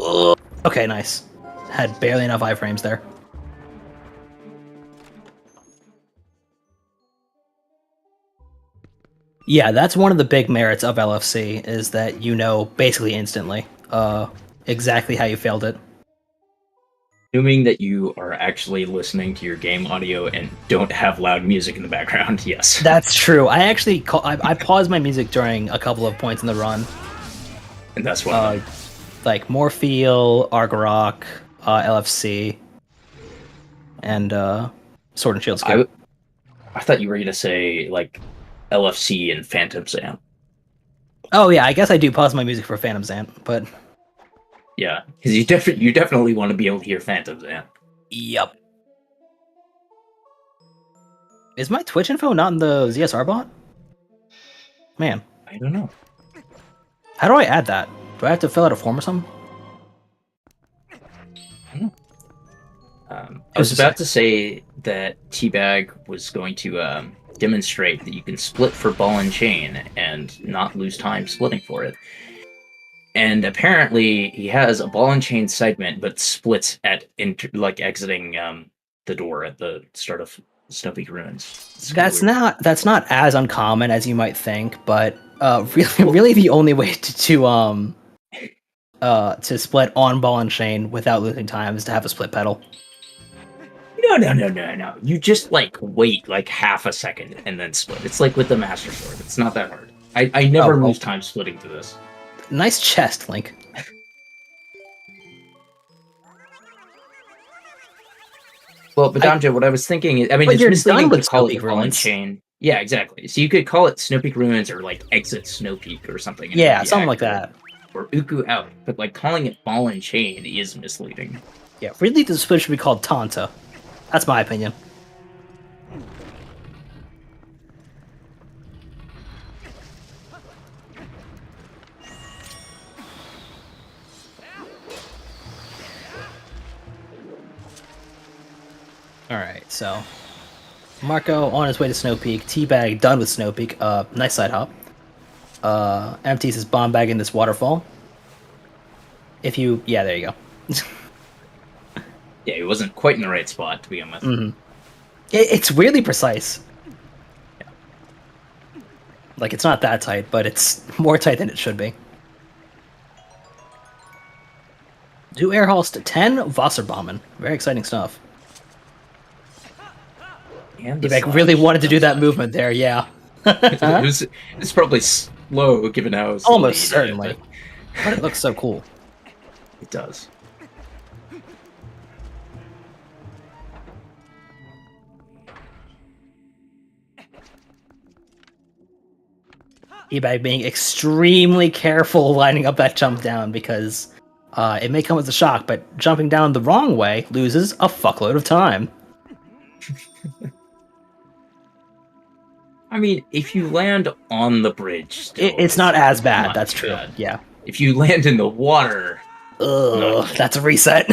Ugh. Okay, nice. Had barely enough iframes there. Yeah, that's one of the big merits of LFC, is that you know basically instantly exactly how you failed it. Assuming that you are actually listening to your game audio and don't have loud music in the background, yes. That's true. I actually I paused my music during a couple of points in the run. And that's why. Like Morpheal, Argarok, LFC, and Sword and Shield Skip. I thought you were going to say, like, LFC and Phantom Zam. Oh yeah, I guess I do pause my music for Phantom Zam, but... Yeah, because you definitely want to be able to hear Phantom Zam. Yep. Is my Twitch info not in the ZSR bot? Man. I don't know. How do I add that? Do I have to fill out a form or something? I was about to say that Teabag was going to demonstrate that you can split for ball and chain and not lose time splitting for it. And apparently he has a ball and chain segment, but splits at exiting the door at the start of Snow Peak Ruins. That's not as uncommon as you might think, but really the only way to split on ball and chain without losing time is to have a split pedal. No. You just wait half a second and then split. It's like with the Master Sword. It's not that hard. I never lose time splitting to this. Nice chest, Link. Well, but Damja, what I was thinking is, it's misleading to call it ball and chain. Yeah, exactly. So you could call it Snow Peak Ruins or exit Snow Peak or something. Yeah, something like that. Or Uku out. But calling it ball and chain is misleading. Yeah, really the split should be called Tanta. That's my opinion. Alright, so Marco on his way to Snow Peak, Teabag done with Snow Peak, nice side hop. Empties his bomb bag in this waterfall. Yeah, there you go. Yeah, he wasn't quite in the right spot to begin with. Mm-hmm. It's weirdly precise. Yeah. It's not that tight, but it's more tight than it should be. 2 air halls to 10 Wasserbomben. Very exciting stuff. Teabag really wanted to do that movement there, yeah. It's probably slow given how almost certainly. But it looks so cool. It does. Teabag being extremely careful lining up that jump down because it may come as a shock, but jumping down the wrong way loses a fuckload of time. If you land on the bridge, still, it's not as bad. Not that's true. bad. Yeah. If you land in the water, that's a reset.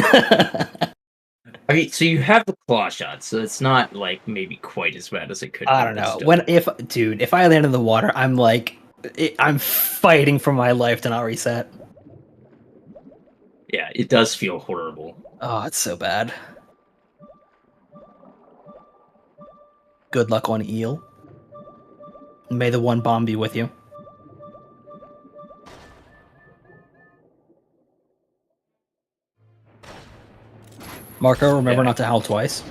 So you have the claw shot, so it's not maybe quite as bad as it could be. I don't know. If I land in the water, I'm I'm fighting for my life to not reset. Yeah, it does feel horrible. Oh, it's so bad. Good luck on eel. May the one bomb be with you. Marco, remember not to howl twice.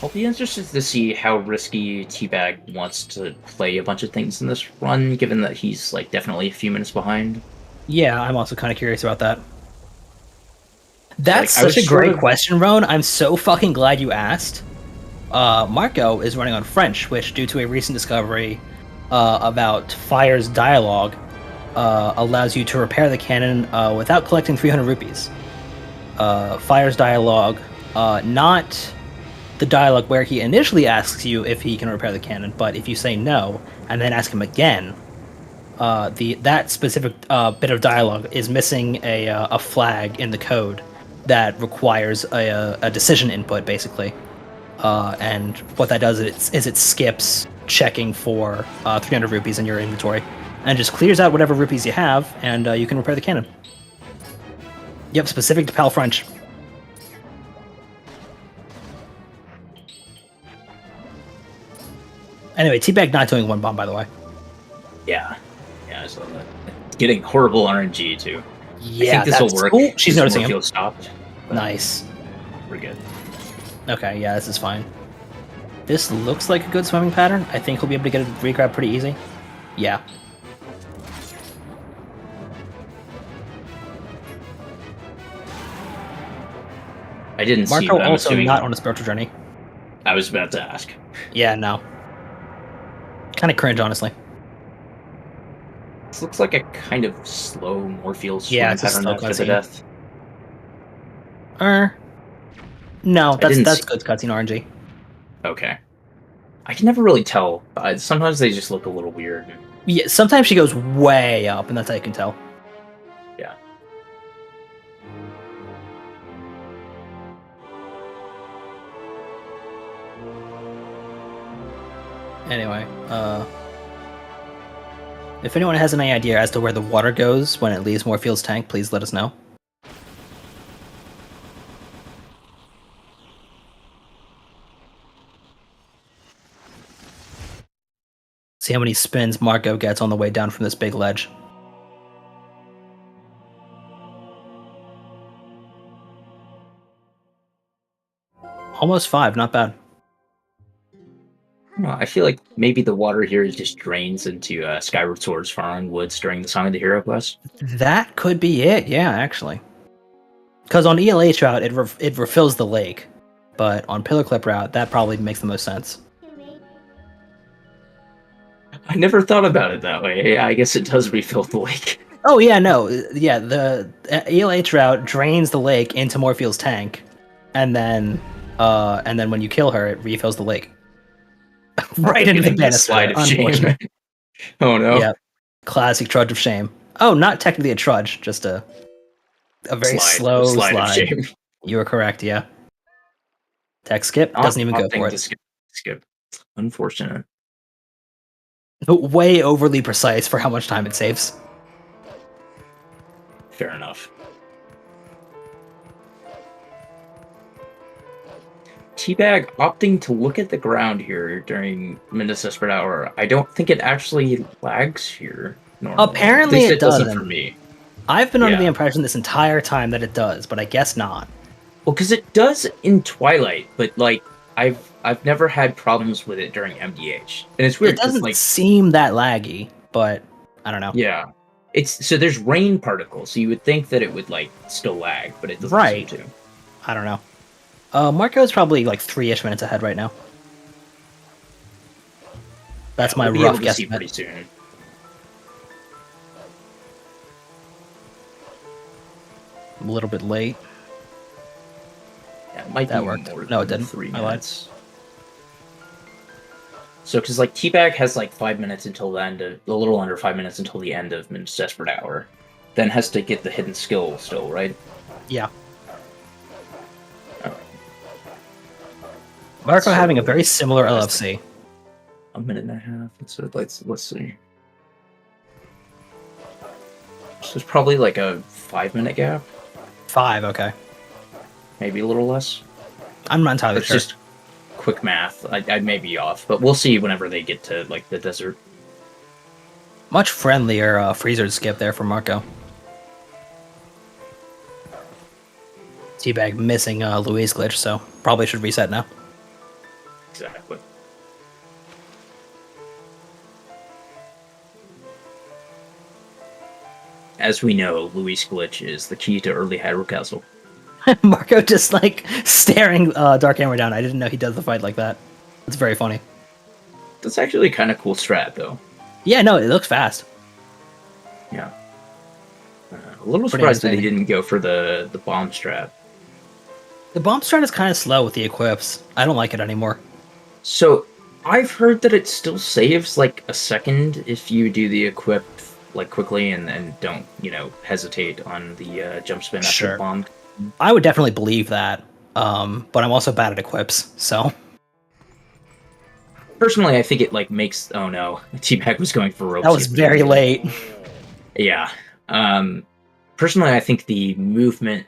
I'll be interested to see how risky Teabag wants to play a bunch of things in this run, given that he's like definitely a few minutes behind. Yeah, I'm also kind of curious about that. That's Like, I such a was great sort of- question, Roan. I'm so fucking glad you asked. Marco is running on French, which, due to a recent discovery about Fire's dialogue, allows you to repair the cannon without collecting 300 rupees. Fire's dialogue, not the dialogue where he initially asks you if he can repair the cannon, but if you say no and then ask him again, that specific bit of dialogue is missing a flag in the code that requires a decision input, basically. And what that does is it skips checking for 300 rupees in your inventory and just clears out whatever rupees you have, and you can repair the cannon. Yep, specific to PAL French. Anyway, Teabag not doing one bomb, by the way. Yeah, I saw that. Getting horrible RNG too. Yeah, I think this will work. Oh, she's This noticing him. Morpheus stopped. Nice. We're good. Okay, yeah, this is fine. This looks like a good swimming pattern. I think he'll be able to get a regrab pretty easy. Yeah. I didn't see. Marco But I'm also assuming- not on a spiritual journey. I was about to ask. Yeah, no. Kind of cringe, honestly. This looks like a kind of slow Morpheus Yeah, swim it's a pattern slow after cutscene. the death. No, didn't that's see- good cutscene RNG. Okay. I can never really tell. Sometimes they just look a little weird. Yeah, sometimes she goes way up, and that's how you can tell. Yeah. Anyway, if anyone has any idea as to where the water goes when it leaves Morfield's tank, please let us know. See how many spins Marco gets on the way down from this big ledge. Almost 5, not bad. I feel like maybe the water here just drains into Skyward Sword's Faron Woods during the Song of the Hero quest. That could be it, yeah, actually. Because on ELH route, it refills the lake, but on Pillar Clip route, that probably makes the most sense. I never thought about it that way. I guess it does refill the lake. Oh yeah, no, yeah, the ELH route drains the lake into Morpheus' tank, and then when you kill her, it refills the lake. Right into the Getting banister, slide of shame. unfortunate. Oh no. Yeah, classic trudge of shame. Oh, not technically a trudge, just a very slow slide. Of shame. You were correct, yeah. Tech skip doesn't even go for it. Skip. Unfortunate. Way overly precise for how much time it saves. Fair enough. Teabag opting to look at the ground here during minutes desperate hour. I don't think it actually lags here. Normally. Apparently At least it doesn't. for me. I've been under Yeah. the impression this entire time that it does, but I guess not. Well, because it does in Twilight, but like I've never had problems with it during MDH, and it's weird. It doesn't 'cause, like, seem that laggy, but I don't know. yeah, it's so there's rain particles, so you would think that it would like still lag, but it doesn't Right. seem to. I don't know. Marco's probably like 3-ish minutes ahead right now. That's my We'll be rough able to see pretty guesstimate. soon. I'm a little bit late. Yeah, it might That be worked. more No, it than didn't. 3 I lied. minutes. So, because like Teabag has like 5 minutes until the end of a little under 5 minutes until the end of Minutes Desperate Hour, then has to get the hidden skill still, right? Yeah. Alright. Marco So- having a very similar LFC. a minute and a half. So let's see. So it's probably like a 5-minute gap, 5, okay. maybe a little less. I'm not entirely It's sure. just quick math. I may be off, but we'll see whenever they get to like the desert. Much friendlier freezer skip there for Marco. Teabag missing Louise glitch, so probably should reset now. Exactly. As we know, Luis glitch is the key to early Hyrule Castle. Marco just like staring Dark Hammer down. I didn't know he does the fight like that. It's very funny. That's actually kind of cool strat, though. Yeah, no, it looks fast. Yeah. A little Pretty surprised that he entertaining. didn't go for the bomb strat. The bomb strat is kind of slow with the equips. I don't like it anymore. So, I've heard that it still saves like a second if you do the equip like quickly and don't, hesitate on the jump spin after Sure. the bomb. I would definitely believe that, but I'm also bad at equips, so... Personally, I think it like makes. Oh no, Teabag was going for ropes. That was very late. Yeah. Personally, I think the movement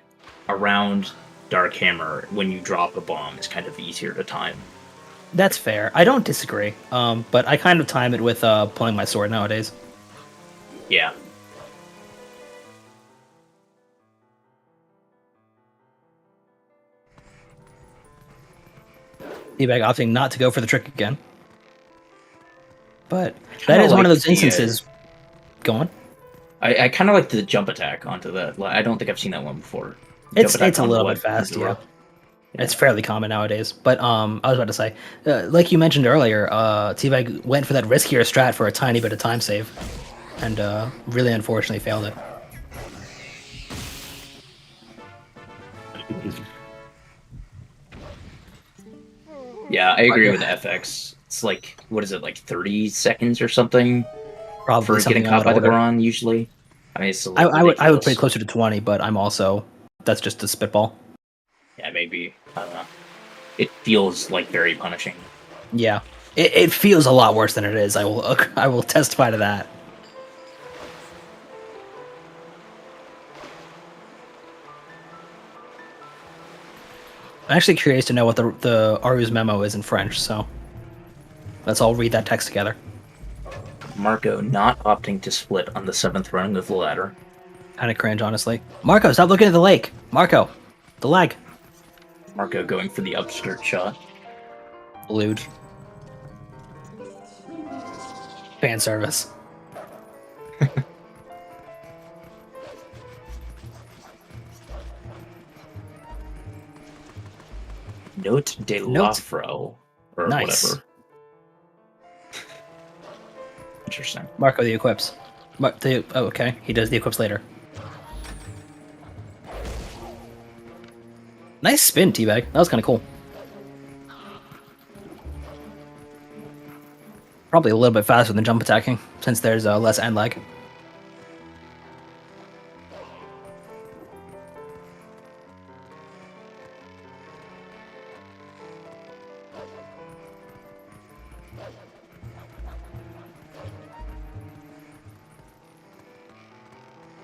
around Dark Hammer when you drop a bomb is kind of easier to time. That's fair. I don't disagree, but I kind of time it with pulling my sword nowadays. Yeah. Teabag opting not to go for the trick again. But that kinda is one of like those the, instances... Go on. I kind of like the jump attack onto that. I don't think I've seen that one before. It's Jump attack a on little the bit fast, the yeah. rope. It's fairly common nowadays. But I was about to say, like you mentioned earlier, Teabag went for that riskier strat for a tiny bit of time save, and really unfortunately failed it. Yeah, I agree with FX. It's like, what is it, like 30 seconds or something Probably for something getting on caught that by the order. Goron, usually? I mean, it's a little I would put it ridiculous. closer to 20, but I'm also... That's just a spitball. Yeah, maybe. I don't know. It feels like very punishing. Yeah. It feels a lot worse than it is. I will testify to that. I'm actually curious to know what the Aru's memo is in French, so let's all read that text together. Marco not opting to split on the 7th rung of the ladder. Kind of cringe, honestly. Marco, stop looking at the lake. Marco, the lag. Marco going for the upskirt shot. Blued. Fan service. Note de Note. l'Afro. Or Nice. whatever. Interesting. Marco the equips. Oh, okay. He does the equips later. Nice spin, Teabag. That was kind of cool. Probably a little bit faster than jump attacking, since there's less end lag.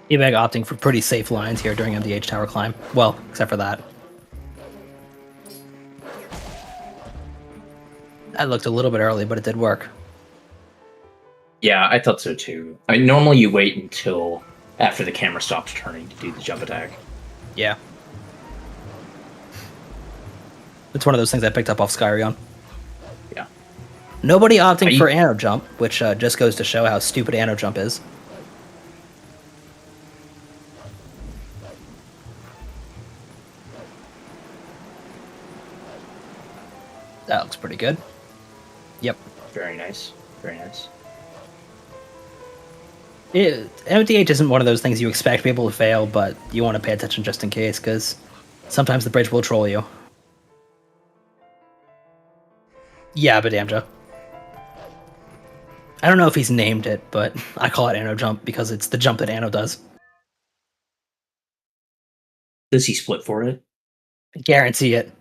Teabag opting for pretty safe lines here during MDH tower climb. Well, except for that. That looked a little bit early, but it did work. Yeah, I thought so too. I mean, normally you wait until after the camera stops turning to do the jump attack. Yeah. It's one of those things I picked up off Skyrion. Yeah. Nobody opting for Anno Jump, which just goes to show how stupid Anno Jump is. That looks pretty good. Yep. Very nice. Very nice. MTH isn't one of those things you expect people to fail, but you want to pay attention just in case, because sometimes the bridge will troll you. Yeah, but damn Joe. I don't know if he's named it, but I call it Anno Jump because it's the jump that Anno does. Does he split for it? I guarantee it.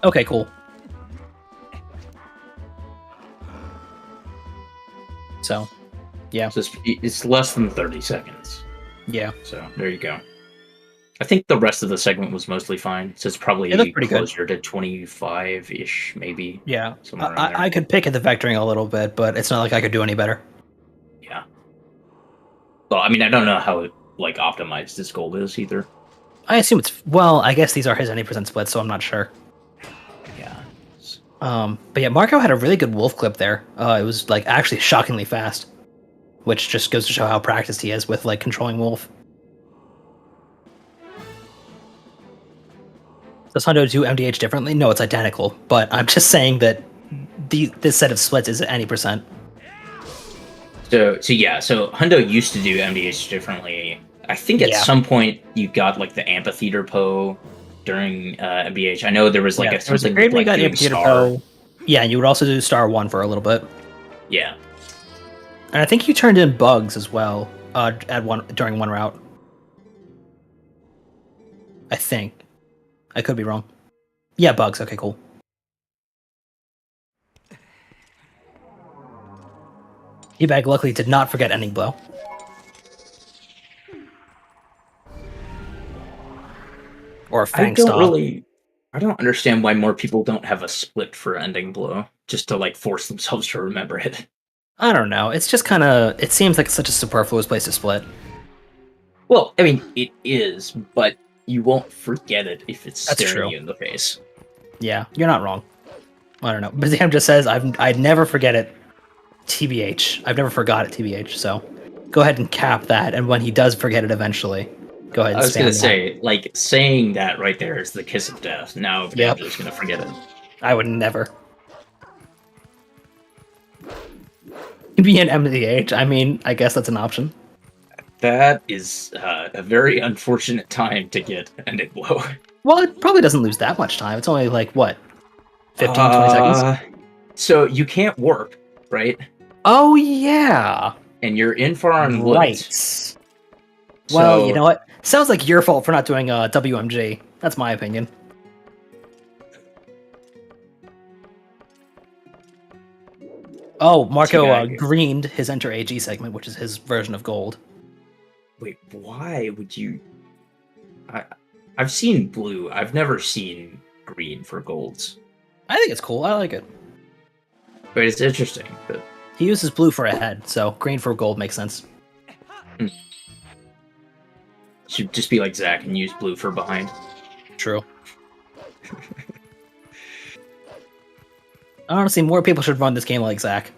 Okay, cool. So, yeah. So it's less than 30 seconds. Yeah. So there you go. I think the rest of the segment was mostly fine. So it's probably closer to 25-ish, maybe. Yeah. Somewhere around there. I could pick at the vectoring a little bit, but it's not like I could do any better. Yeah. Well, I mean, I don't know how like optimized this gold is either. I assume it's well. I guess these are his 90% splits, so I'm not sure. Yeah. But yeah, Marco had a really good wolf clip there. It was like actually shockingly fast, which just goes to show how practiced he is with like controlling wolf. Does Hundo do MDH differently? No, it's identical. But I'm just saying that this set of splits is at any percent. So Hundo used to do MDH differently. I think at some point you got like the amphitheater Poe during MDH. I know there was like something like like got doing amphitheater Star. Poe. Yeah, and you would also do Star 1 for a little bit. Yeah. And I think you turned in bugs as well during one route. I think. I could be wrong. Yeah, bugs. Okay, cool. Teabag luckily did not forget ending blow. Or a fang stop. I don't understand why more people don't have a split for ending blow, just to like force themselves to remember it. I don't know. It's just kind of. It seems like such a superfluous place to split. Well, I mean, it is, but you won't forget it if it's That's staring true. you in the face. Yeah, you're not wrong. I don't know. But Zam just says I'd never forget it. TBH. I've never forgot it. TBH. So go ahead and cap that. And when he does forget it eventually, go ahead. And I was gonna that. say, like saying that right there is the kiss of death. Now I'm just gonna forget it. I would never. Be an MDH. I mean, I guess that's an option. That is a very unfortunate time to get ending blow. Well, it probably doesn't lose that much time. It's only like, what, 15, 20 seconds? So you can't warp, right? Oh, yeah. And you're in far on wood. Right. Well, you know what? Sounds like your fault for not doing WMG. That's my opinion. Oh, Marco greened his Enter AG segment, which is his version of gold. Wait, why would you... I've seen blue. I've never seen green for golds. I think it's cool. I like it. But it's interesting. But... He uses blue for a head, so green for gold makes sense. Should just be like Zach and use blue for behind. True. Honestly, more people should run this game like Zach.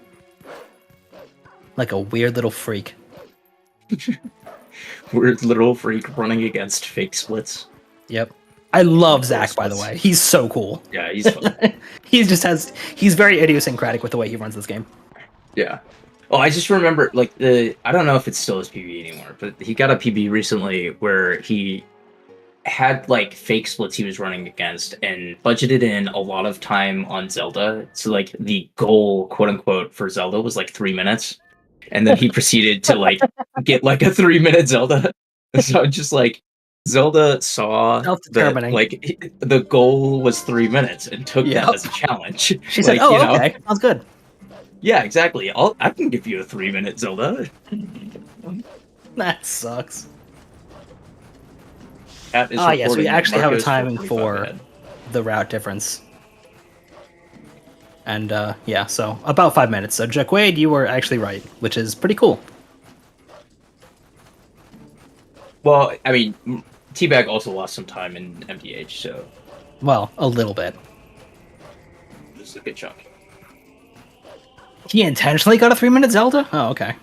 Like a weird little freak. Weird little freak running against fake splits. Yep. I love Zach, by the way. He's so cool. Yeah, he's fun. He's very idiosyncratic with the way he runs this game. Yeah. Oh, I just remember, like, I don't know if it's still his PB anymore, but he got a PB recently where he had, like, fake splits he was running against and budgeted in a lot of time on Zelda. So, like, the goal, quote-unquote, for Zelda was, like, 3 minutes. And then he proceeded to, like, get, like, a 3-minute Zelda. So, just, like, Zelda saw that, like, the goal was 3 minutes and took that as a challenge. She said, "Oh, okay, sounds good." Yeah, exactly. I can give you a 3-minute Zelda. That sucks. That is yes, we actually have a timing for ahead. The route difference. And, yeah, so about 5 minutes. So, Jack Wade, you were actually right, which is pretty cool. Well, I mean, Teabag also lost some time in MDH, so... Well, a little bit. Just a good chunk. He intentionally got a 3-minute Zelda? Oh, okay.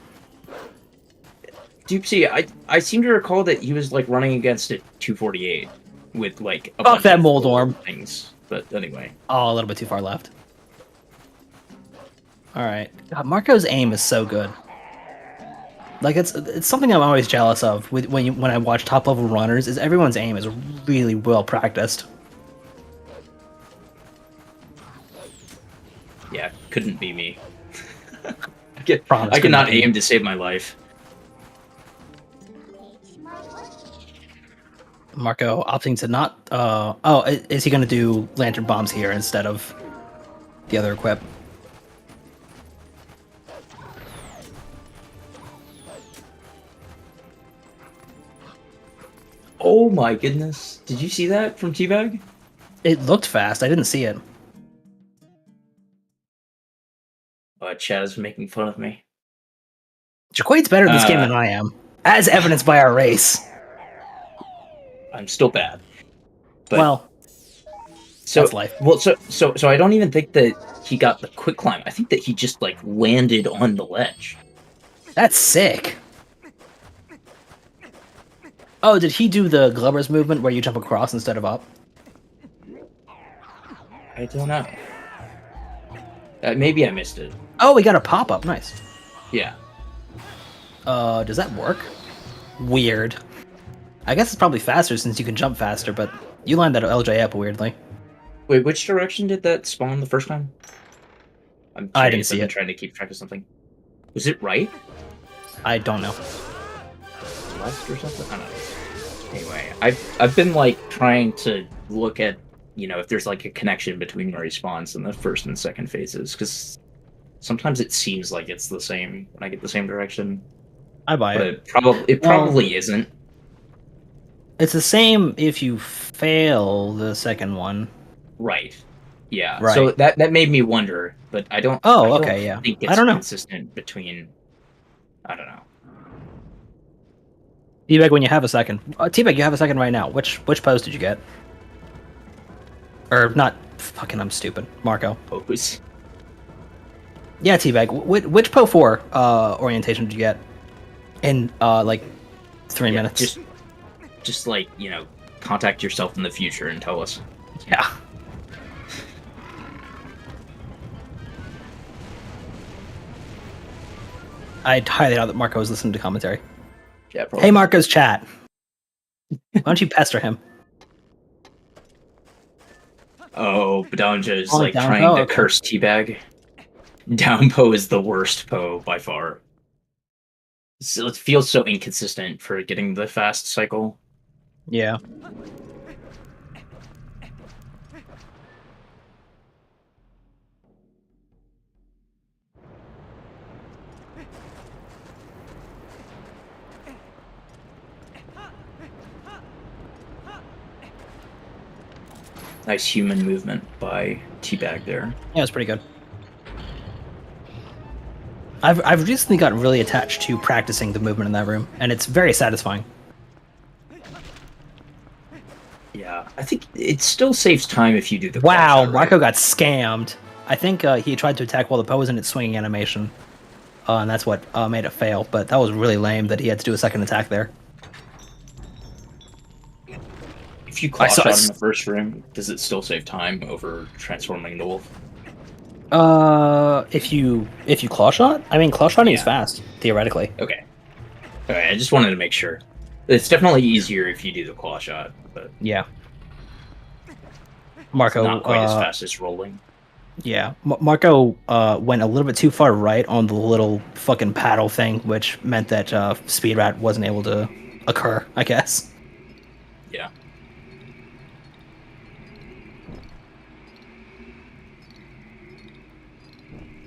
Doopsy, I seem to recall that he was, like, running against it 248 with, like, a bunch that mold orb things. But anyway. Oh, a little bit too far left. Alright. God, Marco's aim is so good. Like, it's something I'm always jealous of when I watch top-level runners, is everyone's aim is really well practiced. Yeah, couldn't be me. I cannot aim to save my life. Marco opting to not. Is he going to do lantern bombs here instead of the other equip? Oh my goodness! Did you see that from Teabag? It looked fast. I didn't see it. Chaz making fun of me. Jaquade's better at this game than I am, as evidenced by our race. I'm still bad. But, well, that's life. Well, so I don't even think that he got the quick climb. I think that he just like landed on the ledge. That's sick. Oh, did he do the Glover's movement where you jump across instead of up? I don't know. Maybe I missed it. Oh, we got a pop-up. Nice. Yeah. Does that work? Weird. I guess it's probably faster since you can jump faster, but you lined that LJ up weirdly. Wait, which direction did that spawn the first time? I didn't see it. Trying to keep track of something. Was it right? I don't know. Left or something? I don't know. Anyway, I've been like trying to look at, you know, if there's like a connection between where he spawns in the first and second phases, because sometimes it seems like it's the same when I get the same direction. I buy it. But it probably isn't. It's the same if you fail the second one. Right. Yeah. Right. So that made me wonder, but I don't. Oh, I don't okay, yeah. think it's I don't know. consistent between. I don't know. Teabag, when you have a second. Teabag, you have a second right now. Which pose did you get? Or not? Fucking, I'm stupid. Marco. Pose. Yeah, Teabag. Which Po 4 orientation did you get? In like 3 minutes. Just like, you know, contact yourself in the future and tell us. Yeah. I highly doubt that Marco was listening to commentary. Yeah, probably. Hey, Marco's chat. Why don't you pester him? Oh, Badanja is Oh, like down trying Po, to okay. curse Teabag. Down Po is the worst Po by far. So it feels so inconsistent for getting the fast cycle. Yeah. Nice human movement by Teabag there. Yeah, it's pretty good. I've recently gotten really attached to practicing the movement in that room, and it's very satisfying. Yeah, I think it still saves time if you do the Wow, claw shot, Marco right? got scammed. I think he tried to attack while the Po was in its swinging animation, and that's what made it fail. But that was really lame that he had to do a second attack there. If you claw I saw shot it. in the first room, does it still save time over transforming the wolf? If you claw shot, I mean claw shotting is Yeah. fast theoretically. Okay. Alright, I just wanted to make sure. It's definitely easier if you do the claw shot, but Yeah. Marco, not quite as fast as rolling. Yeah, Marco went a little bit too far right on the little fucking paddle thing, which meant that Speed Rat wasn't able to occur, I guess. Yeah.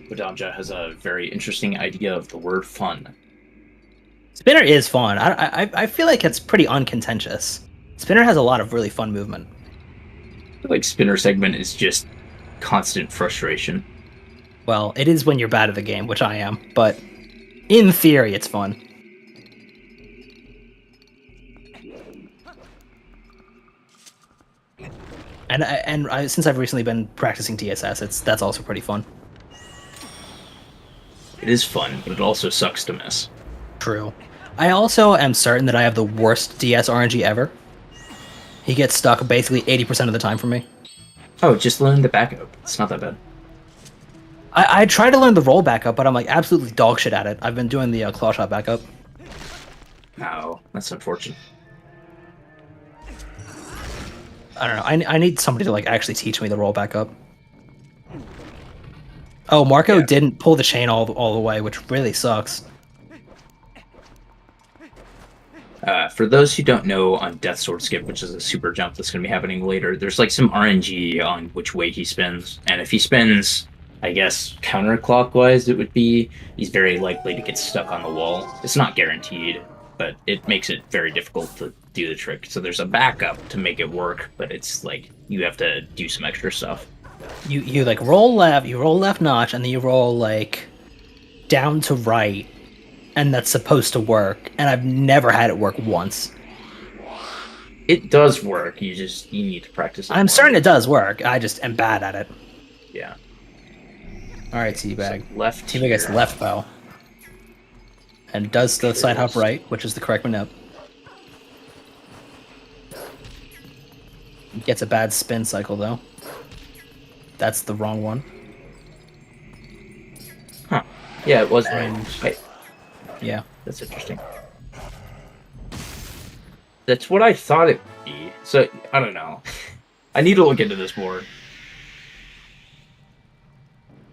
Badamja has a very interesting idea of the word fun. Spinner is fun. I feel like it's pretty uncontentious. Spinner has a lot of really fun movement. I feel like spinner segment is just constant frustration. Well, it is when you're bad at the game, which I am, but in theory, it's fun. And since I've recently been practicing TSS, that's also pretty fun. It is fun, but it also sucks to miss. True. I also am certain that I have the worst DS RNG ever. He gets stuck basically 80% of the time for me. Oh, just learn the backup. It's not that bad. I try to learn the roll backup, but I'm like absolutely dog shit at it. I've been doing the claw shot backup. No, that's unfortunate. I don't know. I need somebody to like actually teach me the roll backup. Oh, Marco didn't pull the chain all the way, which really sucks. For those who don't know, on Death Sword Skip, which is a super jump that's going to be happening later, there's like some RNG on which way he spins, and if he spins, I guess counterclockwise, it would be, he's very likely to get stuck on the wall. It's not guaranteed, but it makes it very difficult to do the trick. So there's a backup to make it work, but it's like you have to do some extra stuff. You like roll left notch, and then you roll like down to right, and that's supposed to work. And I've never had it work once. It does work. You need to practice it. I'm certain it does work. I just am bad at it. Yeah. All right, Teabag. So left. Teabag gets left bow, and does the side hop right, which is the correct manip. Gets a bad spin cycle though. That's the wrong one. Huh. Yeah, it was And- right. Yeah. That's interesting. That's what I thought it would be. So, I don't know. I need to look into this more.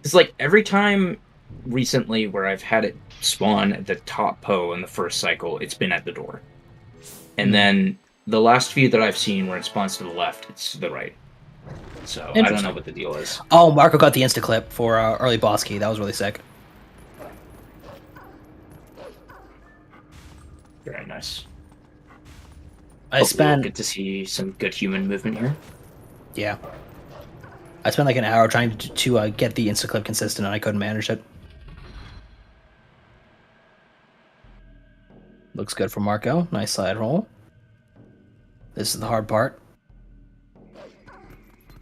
It's like every time recently where I've had it spawn at the top Poe in the first cycle, it's been at the door. And then the last few that I've seen where it spawns to the left, it's to the right. So, I don't know Interesting. what the deal is. Oh, Marco got the insta clip for early boss key. That was really sick. Very nice. I Hopefully we'll spent get to see some good human movement here. yeah. I spent like an hour trying to get the insta clip consistent, and I couldn't manage it. Looks good for Marco. Nice side roll. This is the hard part.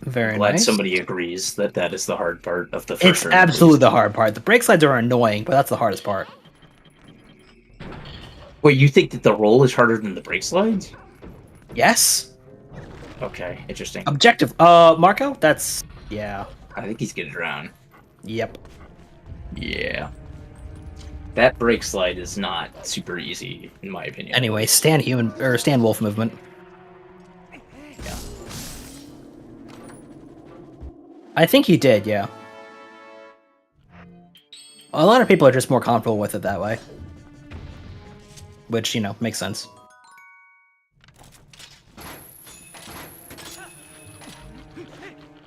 Very Glad nice. somebody agrees that that is the hard part of the first It's round, at absolutely least. the hard part. The brake slides are annoying, but that's the hardest part. Wait, you think that the roll is harder than the brake slides? Yes. Okay, interesting. Objective. Marco. That's yeah. I think he's getting around. Yep. Yeah. That brake slide is not super easy, in my opinion. Anyway, stand wolf movement. Yeah. I think he did, yeah. A lot of people are just more comfortable with it that way. Which, makes sense.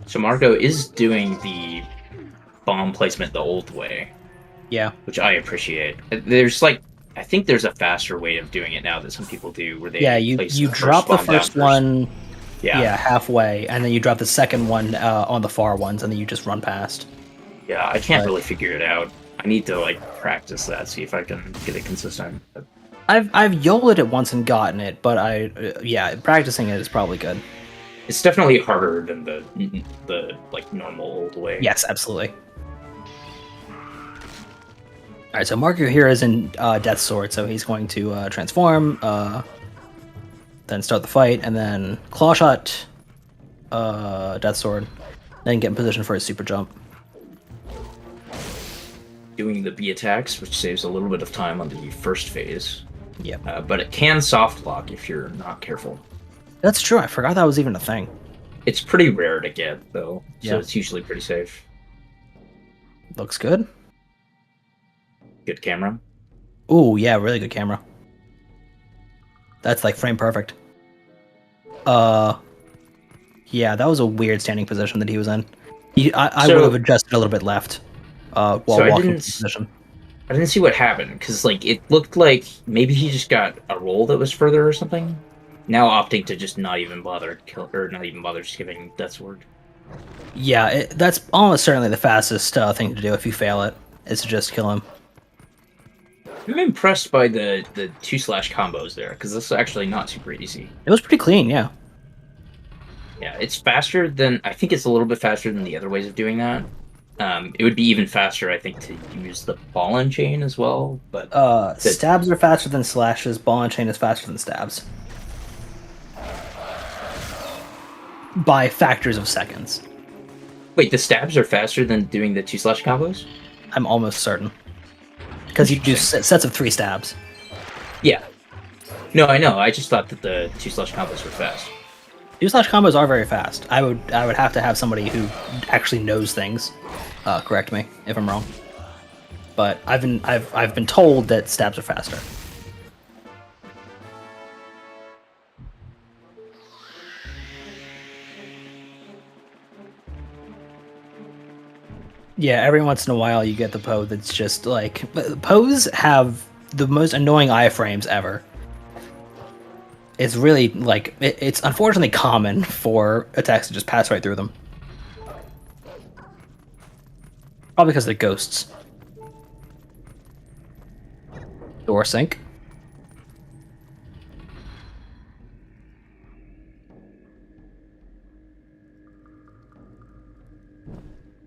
So Marco is doing the bomb placement the old way, Yeah. which I appreciate. There's like, I think there's a faster way of doing it now that some people do, where they Yeah, you place drop the bomb down first one, Yeah. halfway, and then you drop the second one on the far ones, and then you just run past. Yeah, I can't But- really figure it out. I need to like practice that, see if I can get it consistent. But I've YOLO'd it once and gotten it, but practicing it is probably good. it's definitely harder than the like normal old way. Yes, absolutely. Alright, so Marco here is in Death Sword, so he's going to transform, then start the fight, and then Claw Shot, Death Sword, then get in position for his super jump. Doing the B attacks, which saves a little bit of time on the first phase. Yep. But it can soft lock if you're not careful. That's true, I forgot that was even a thing. It's pretty rare to get, though, so Yeah. it's usually pretty safe. Looks good. Good camera. Ooh, yeah, really good camera. That's like frame perfect. Yeah, that was a weird standing position that he was in. I So- would have adjusted a little bit left while So I walking didn't into position. I didn't see what happened, because like it looked like maybe he just got a roll that was further or something. Now opting to just not even bother just giving Death Sword. Yeah, that's almost certainly the fastest thing to do if you fail it, is to just kill him. I'm impressed by the 2/ combos there, because this is actually not super easy. It was pretty clean, yeah. Yeah, it's faster than, I think it's a little bit faster than the other ways of doing that. It would be even faster, I think, to use the ball and chain as well, but Stabs are faster than slashes, ball and chain is faster than stabs. By factors of seconds. wait, the stabs are faster than doing the 2/ combos? I'm almost certain. Because you do sets of 3 stabs. Yeah. No, I know. I just thought that the 2/ combos were fast. 2/ combos are very fast. I would have to have somebody who actually knows things correct me if I'm wrong. But I've been told that stabs are faster. Yeah, every once in a while you get the Poe that's just like... Poes have the most annoying iframes ever. It's really, like... It's unfortunately common for attacks to just pass right through them. Probably because they're ghosts. Door sink.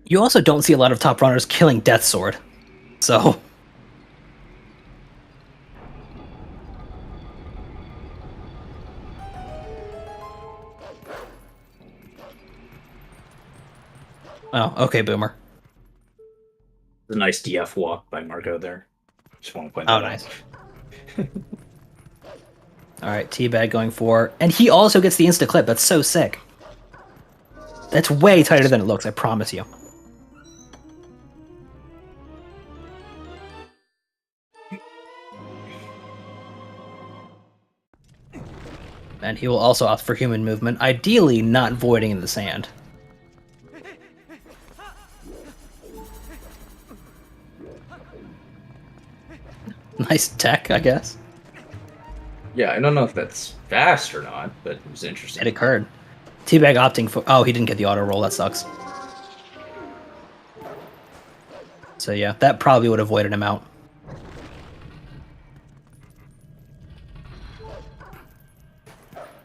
You also don't see a lot of top runners killing Death Sword, so... Oh, okay, Boomer. A nice DF walk by Marco there. Just want to point Oh, that nice. out. Alright, Teabag going for... And he also gets the insta-clip, that's so sick. That's way tighter than it looks, I promise you. And he will also opt for human movement, ideally not voiding in the sand. Nice tech, I guess. Yeah, I don't know if that's fast or not, but it was interesting. It occurred. Teabag opting for... Oh, he didn't get the auto roll, that sucks. So yeah, that probably would have voided him out.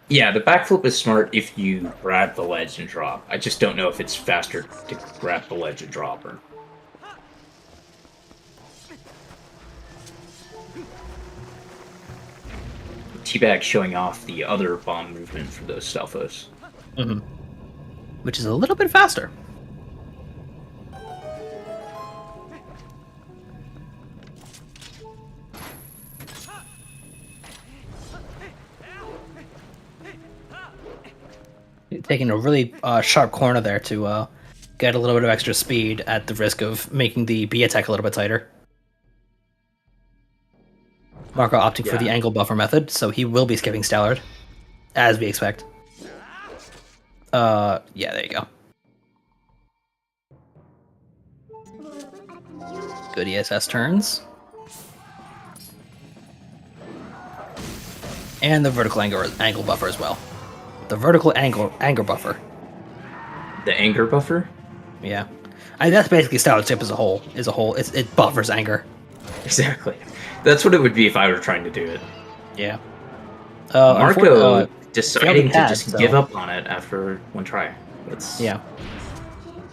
Yeah, the backflip is smart if you grab the ledge and drop. I just don't know if it's faster to grab the ledge and drop or... Teabag showing off the other bomb movement for those Stalfos. Mm-hmm. Which is a little bit faster. Taking a really sharp corner there to get a little bit of extra speed at the risk of making the B attack a little bit tighter. Marco opting for the angle buffer method, so he will be skipping Stallard, as we expect. Yeah, there you go. Good ESS turns. And the vertical angle buffer as well. The vertical anger buffer. The anger buffer? Yeah. That's basically Stallard skip as a whole. It buffers anger. Exactly. That's what it would be if I were trying to do it. Yeah. Marco deciding to just so... give up on it after one try. That's... Yeah.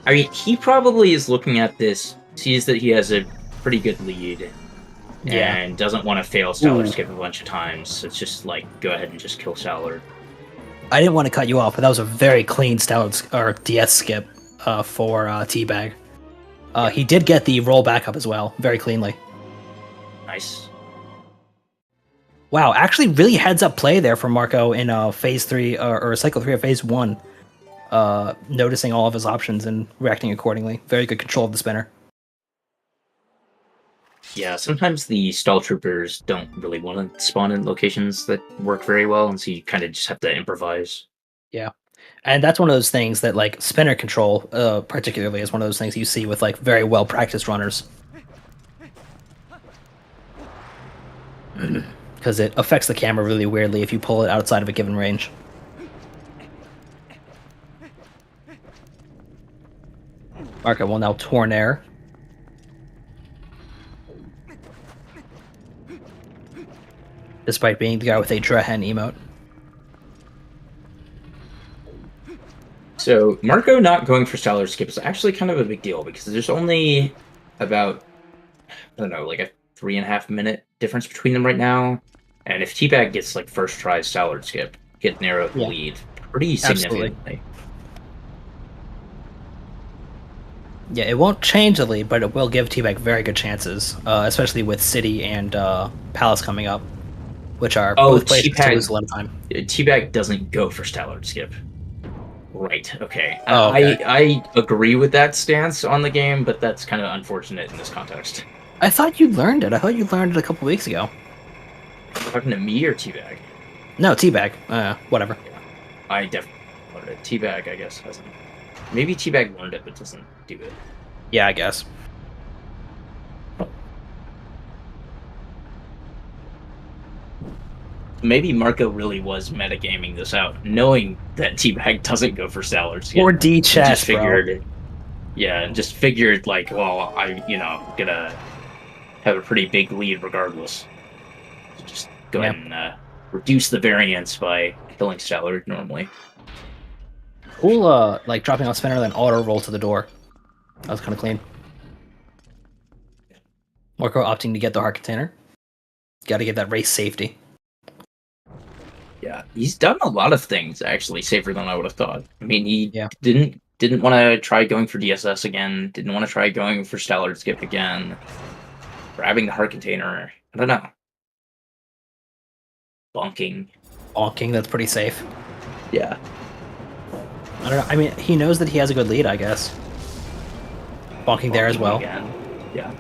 I mean, he probably is looking at this, sees that he has a pretty good lead, and doesn't want to fail Stallard skip a bunch of times. So it's just like, go ahead and just kill Stallard. I didn't want to cut you off, but that was a very clean Stallard or DS skip for Teabag. He did get the roll back up as well, very cleanly. Nice. Wow, actually really heads up play there from Marco in phase 3 or cycle 3 of phase 1. Noticing all of his options and reacting accordingly. Very good control of the spinner. Yeah, sometimes the stall troopers don't really want to spawn in locations that work very well, and so you kind of just have to improvise. Yeah. And that's one of those things that, like, spinner control, particularly, is one of those things you see with, like, very well-practiced runners. Because it affects the camera really weirdly if you pull it outside of a given range. Marco will now Tornair. Despite being the guy with a Drahen emote. So, Marco not going for Stallard skip is actually kind of a big deal, because there's only about, I don't know, like a 3.5 minute difference between them right now. And if Teabag gets, like, first try Stallard skip, get narrow the lead pretty significantly. Yeah, it won't change the lead, but it will give Teabag very good chances, especially with City and Palace coming up, which are both places to lose a lot of time. Teabag doesn't go for Stallard skip. Right, okay. Okay. I agree with that stance on the game, but that's kind of unfortunate in this context. I thought you learned it. I thought you learned it a couple weeks ago. Talking to me or Teabag? No, Teabag. Whatever. Yeah, I definitely learned it. Teabag, I guess, hasn't. Maybe Teabag learned it, but doesn't do it. Yeah, I guess. Maybe Marco really was metagaming this out, knowing that Teabag doesn't go for Stallard skip. Or D He chess, just figured, bro. yeah, and just figured like, well, gonna have a pretty big lead regardless. So just go ahead and reduce the variance by killing Stallard normally. Cool, like dropping off spinner, then auto roll to the door. That was kind of clean. Marco opting to get the heart container. Got to give that race safety. Yeah, he's done a lot of things actually safer than I would have thought. I mean, he Yeah. didn't want to try going for DSS again. Didn't want to try going for Stallard skip again. Grabbing the heart container. I don't know. Bonking. Bonking, that's pretty safe. Yeah. I don't know. I mean, he knows that he has a good lead, I guess. Bonking there as well. Again. Yeah.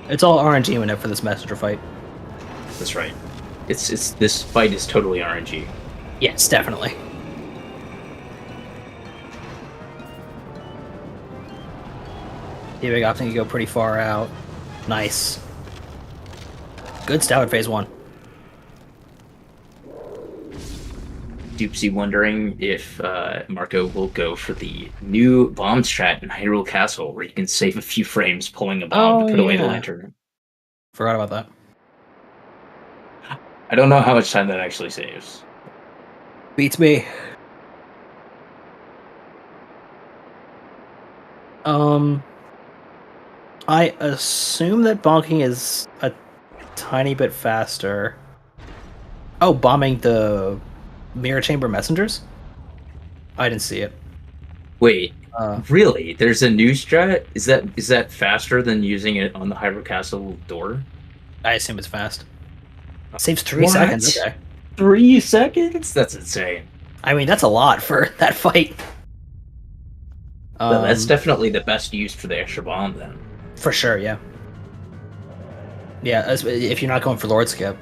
It's all RNG in it for this messenger fight. That's right. It's this fight is totally RNG. Yes, definitely. Teabag opting to go pretty far out. Nice. Good Stallard phase 1. Doopsy wondering if Marco will go for the new bomb strat in Hyrule Castle, where you can save a few frames pulling a bomb to put away the lantern. Forgot about that. I don't know how much time that actually saves. Beats me. I assume that bonking is a tiny bit faster. Oh, bombing the mirror chamber messengers? I didn't see it. Wait, really? There's a new strat? Is that faster than using it on the Hyrule Castle door? I assume it's fast. Saves 3 What? seconds. Okay. 3 seconds? That's insane. I mean, that's a lot for that fight. Well, that's definitely the best use for the extra bomb, then. For sure, yeah. Yeah, if you're not going for Lord Skip.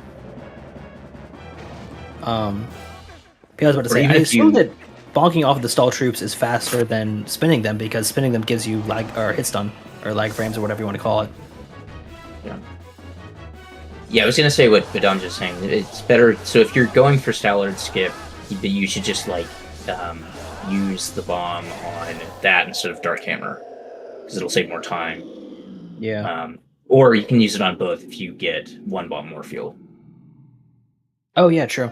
I was about to say, I assume that bonking off of the stall troops is faster than spinning them, because spinning them gives you lag or hit stun or lag frames or whatever you want to call it. Yeah. Yeah, I was gonna say what Badam's just saying. It's better. So if you're going for Stallard skip, you should just like use the bomb on that instead of Dark Hammer, because it'll save more time. Yeah. Or you can use it on both if you get one bomb more fuel. Oh yeah, true.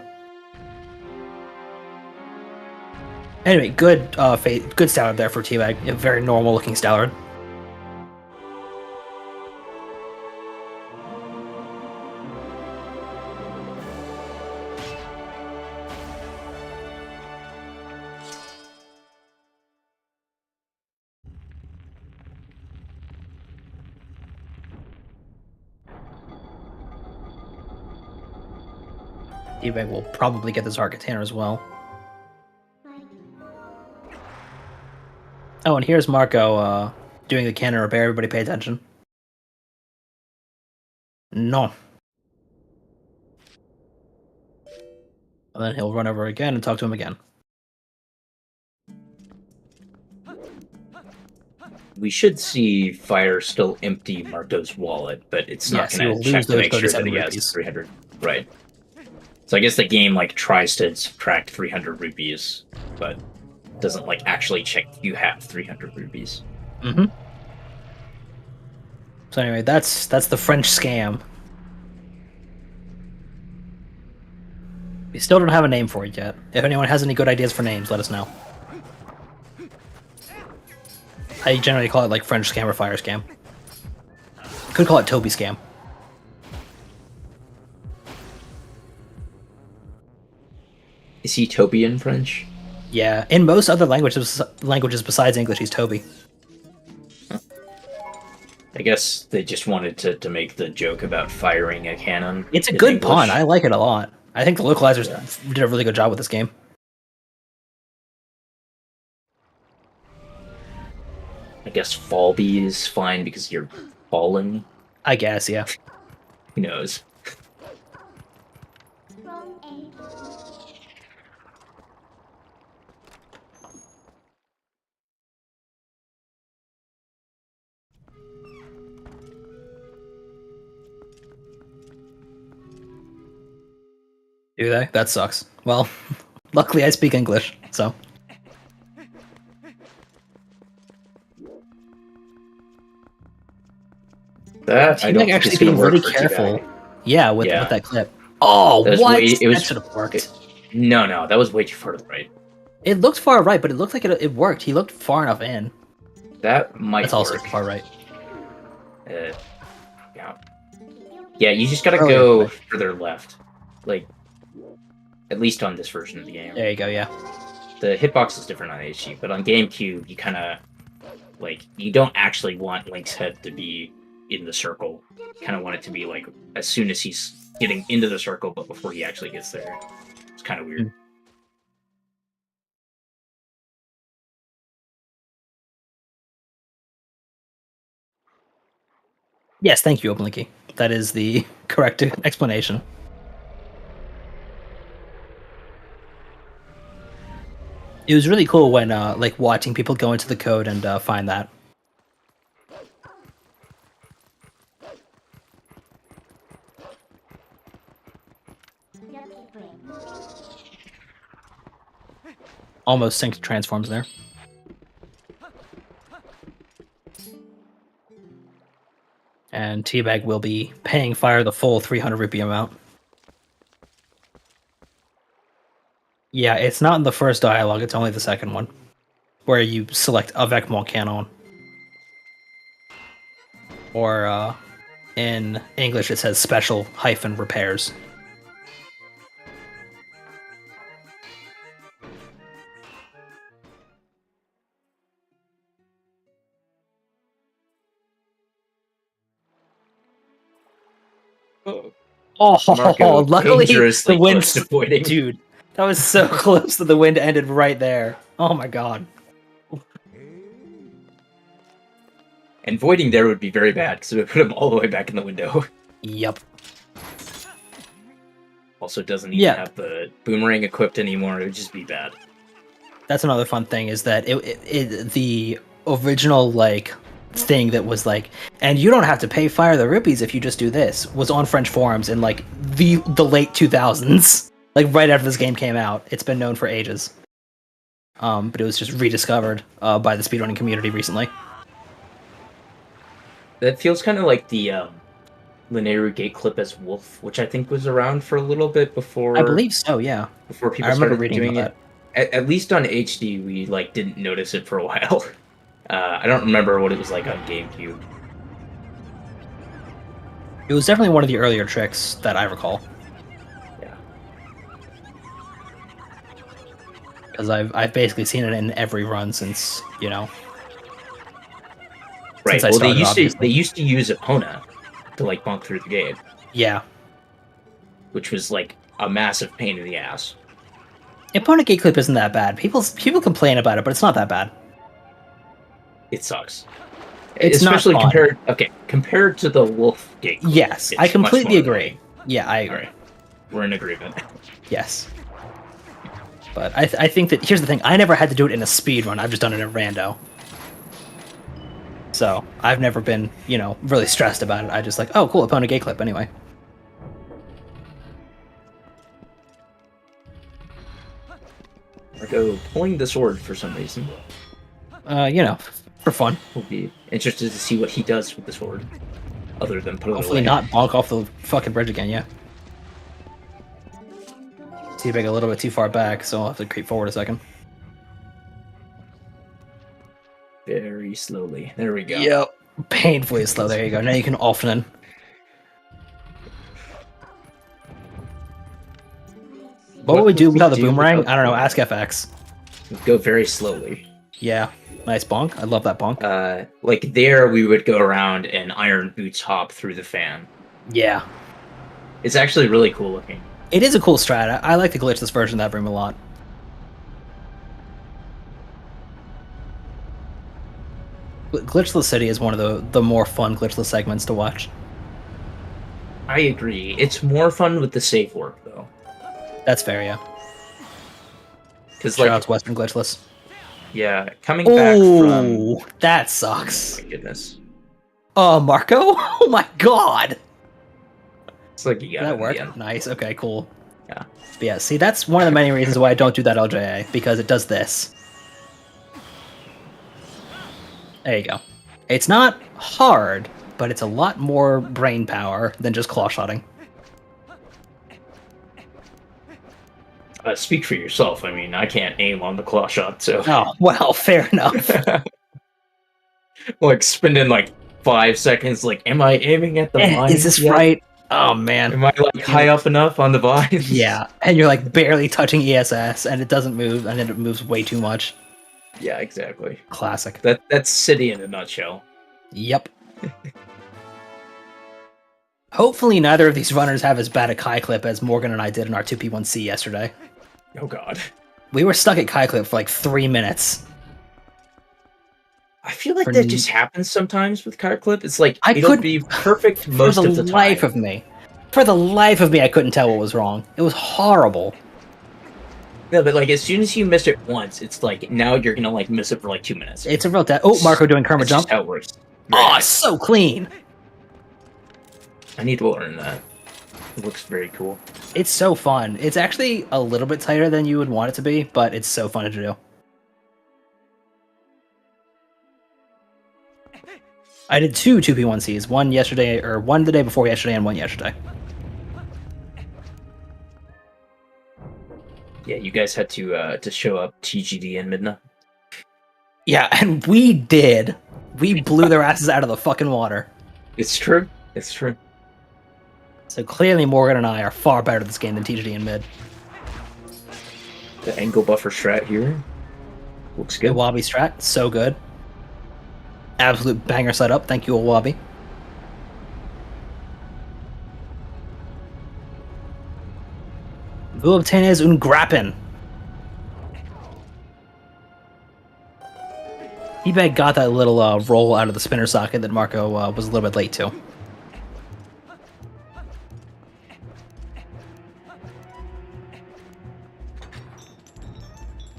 Anyway, good good Stallard there for Teabag. A very normal looking Stallard. Teabag will probably get this heart container as well. Oh, and here's Marco doing the cannon repair. Everybody pay attention. No. And then he'll run over again and talk to him again. We should see Fire still empty Marco's wallet, but it's not going to check to make sure that he has 300. Right. So I guess the game like tries to subtract 300 rupees, but doesn't like actually check if you have 300 rupees. Mm-hmm. So anyway, that's the French scam. We still don't have a name for it yet. If anyone has any good ideas for names, let us know. I generally call it like French scam or fire scam. Could call it Toby scam. Is he Toby in French? Yeah, in most other languages besides English, he's Toby. I guess they just wanted to make the joke about firing a cannon. It's a good pun. I like it a lot. I think the localizers did a really good job with this game. I guess Fallby is fine because you're falling. I guess, yeah. Who knows? Do they? That sucks. Well, luckily I speak English, so. That I don't think actually is going being to work really for careful. Teabag. Yeah, with Yeah. that clip. Oh, That was what? way- it was- that should have worked. No, that was way too far to the right. It looked far right, but it looked like it worked. He looked far enough in. That might That's also work. far right. Yeah. Yeah, you just gotta Earlier, go right. further left. Like, at least on this version of the game. There you go, yeah. The hitbox is different on HD, but on GameCube, you kind of, like, you don't actually want Link's head to be in the circle. You kind of want it to be, like, as soon as he's getting into the circle, but before he actually gets there. It's kind of weird. Yes, thank you, OpenLinky. That is the correct explanation. It was really cool when, like, watching people go into the code and find that. Almost synced transforms there. And Teabag will be paying Fire the full 300 rupee amount. Yeah, it's not in the first dialogue, it's only the second one. Where you select Avec mon canon. Or, in English it says special -repairs. Oh, Marco, luckily dangerously the wind, close to voiding. dude, that was so close that the wind ended right there. Oh my god. And voiding there would be very bad, because it would put him all the way back in the window. Yep. Also doesn't even Yeah. have the boomerang equipped anymore, it would just be bad. That's another fun thing is that the original like thing that was like, and you don't have to pay Fire the rupees if you just do this, was on French forums in like the late 2000s, like right after this game came out. It's been known for ages, but it was just rediscovered by the speedrunning community recently. That feels kind of like the Linearu gate clip as Wolf, which I think was around for a little bit before. I believe so. Yeah, before people I remember started reading doing about it. At least on HD, we like didn't notice it for a while. I don't remember what it was like on GameCube. It was definitely one of the earlier tricks that I recall. Yeah. Because I've basically seen it in every run since, you know. Right. Since I Well, started, they used to use Epona to like bunk through the gate, Yeah. which was like a massive pain in the ass. Opponent gate clip isn't that bad. People complain about it, but it's not that bad. It sucks. It's not Especially fun. compared to the Wolf gate clip, Yes, it's I much completely more agree. annoying. Yeah, I agree. Alright. We're in agreement. Yes. But I think that, here's the thing, I never had to do it in a speed run, I've just done it in rando. So, I've never been, you know, really stressed about it. I just like, oh cool, opponent gate clip anyway. Marco pulling the sword for some reason. You know, for fun. We'll be interested to see what he does with the sword. Other than put it Hopefully away. not bonk off the fucking bridge again, yeah. Teabag a little bit too far back, so I'll have to creep forward a second. Very slowly. There we go. Yep. Painfully slow, there you go. Now you can often. What would we do without the boomerang? I don't know, ask FX. Go very slowly. Yeah. Nice bonk. I love that bonk. Like there, we would go around and iron boots hop through the fan. Yeah. It's actually really cool looking. It is a cool strat. I like the glitchless version of that broom a lot. Glitchless City is one of the more fun glitchless segments to watch. I agree. It's more fun with the safe work though. That's fair, yeah. Because Shout out like, to Western Glitchless. yeah, coming back from. Oh, that sucks. My goodness, Oh, Marco? Oh my god! it's like you got That it in worked. the end. Nice. Okay, cool. Yeah. But yeah, see, that's one of the many reasons why I don't do that LJA, because it does this. There you go. It's not hard, but it's a lot more brain power than just claw shotting. Speak for yourself. I mean, I can't aim on the claw shot, so... Oh, well, fair enough. Like, spending, like, 5 seconds, like, am I aiming at the vines Is this yet? right? Oh, man. Am I, like, high up enough on the vines? Yeah, and you're, like, barely touching ESS, and it doesn't move, and then it moves way too much. Yeah, exactly. Classic. That's City in a nutshell. Yep. Hopefully neither of these runners have as bad a Kai clip as Morgan and I did in our 2P1C yesterday. Oh god. We were stuck at Kai clip for like 3 minutes. I feel like that just happens sometimes with Car Clip. It's like, I it'll could be perfect most of the time. For the life of me, I couldn't tell what was wrong. It was horrible. No, but like, as soon as you miss it once, it's like, now you're gonna like miss it for like 2 minutes. It's a real Oh, Marco doing karma That's jump. just how it works. Oh, so clean. I need to learn that. It looks very cool. It's so fun. It's actually a little bit tighter than you would want it to be, but it's so fun to do. I did 2 2P1Cs, one yesterday, or one the day before yesterday, and one yesterday. Yeah, you guys had to show up TGD in Midna. Yeah, and we did. We blew their asses out of the fucking water. It's true. It's true. So clearly Morgan and I are far better at this game than TGD and mid. The angle buffer strat here looks good. The Wabi strat, so good. Absolute banger setup. Thank you, Wabi. Vous obtenez un grappin. Teabag got that little roll out of the spinner socket that Marco was a little bit late to.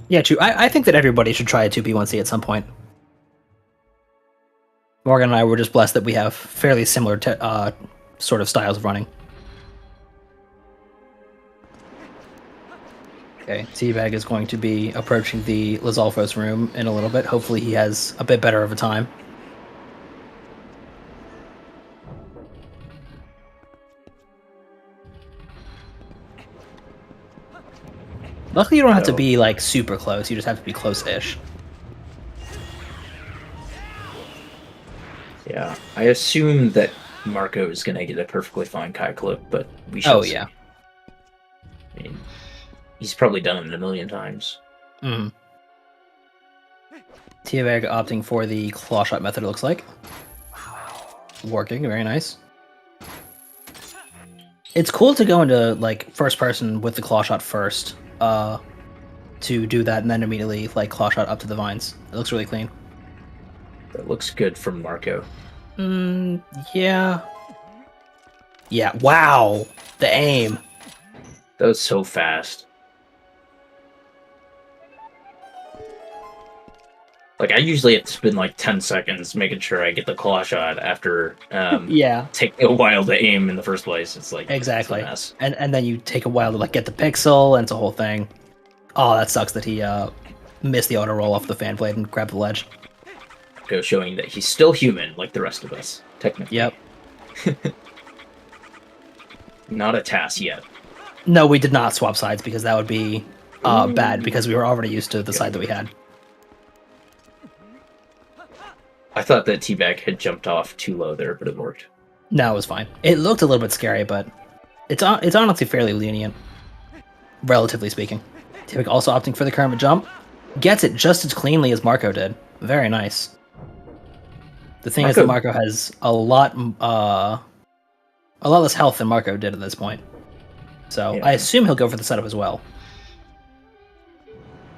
Yeah, true. I think that everybody should try a 2P1C at some point. Morgan and I were just blessed that we have fairly similar sort of styles of running. Okay, Teabag is going to be approaching the Lizalfos room in a little bit. Hopefully he has a bit better of a time. Luckily you don't have to be like super close, you just have to be close-ish. Yeah, I assume that Marco is going to get a perfectly fine Kai clip, but we shall see. Yeah. I mean, he's probably done it a million times. Mm. Teabag opting for the claw shot method, it looks like. Working, very nice. It's cool to go into like first person with the claw shot first, to do that and then immediately like claw shot up to the vines. It looks really clean. That looks good from Marco. Yeah. Yeah, wow! The aim. That was so fast. Like, I usually have to spend like 10 seconds making sure I get the claw shot after yeah. taking a while to aim in the first place. It's like, exactly. It's a mess. And then you take a while to like get the pixel, and it's a whole thing. Oh, that sucks that he missed the auto roll off the fan blade and grabbed the ledge. Showing that he's still human, like the rest of us, technically. Yep. Not a task yet. No, we did not swap sides because that would be bad because we were already used to the side that we had. I thought that Teabag had jumped off too low there, but it worked. No, it was fine. It looked a little bit scary, but it's honestly fairly lenient, relatively speaking. Teabag also opting for the current jump. Gets it just as cleanly as Marco did. Very nice. The thing is that Marco has a lot less health than Marco did at this point. So yeah. I assume he'll go for the setup as well.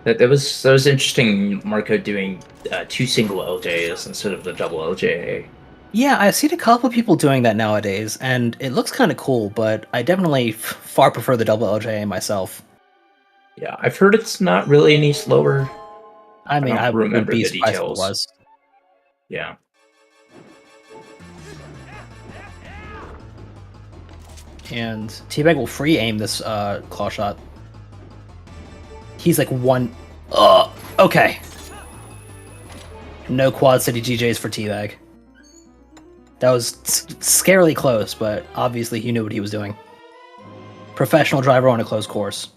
That was interesting, Marco doing 2 single LJs instead of the double LJA. Yeah, I've seen a couple of people doing that nowadays, and it looks kind of cool, but I definitely far prefer the double LJA myself. Yeah, I've heard it's not really any slower. I mean, I would be surprised if it was. Yeah. And Teabag will free aim this claw shot. He's like one. Okay. No Quad City GJs for Teabag. That was scarily close, but obviously he knew what he was doing. Professional driver on a closed course.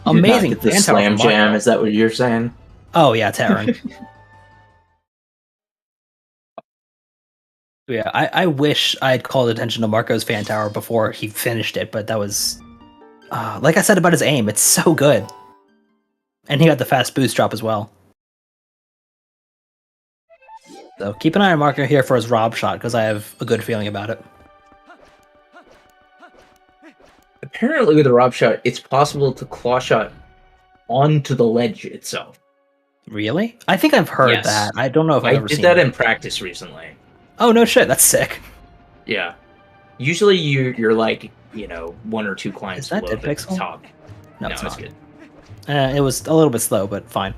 Amazing. Did not get the slam jam, is that what you're saying? Oh yeah, Terran. Yeah, I wish I'd called attention to Marco's fan tower before he finished it, but that was... like I said about his aim, it's so good. And he got the fast boost drop as well. So keep an eye on Marco here for his Rob shot, because I have a good feeling about it. Apparently with the Rob shot, it's possible to claw shot onto the ledge itself. Really? I think I've heard that. I don't know if I've ever seen it. I did that in practice recently. Oh, no shit, that's sick. Yeah. Usually you're like, 1 or 2 climbs below the pixel? top. No, it's not. good. It was a little bit slow, but fine.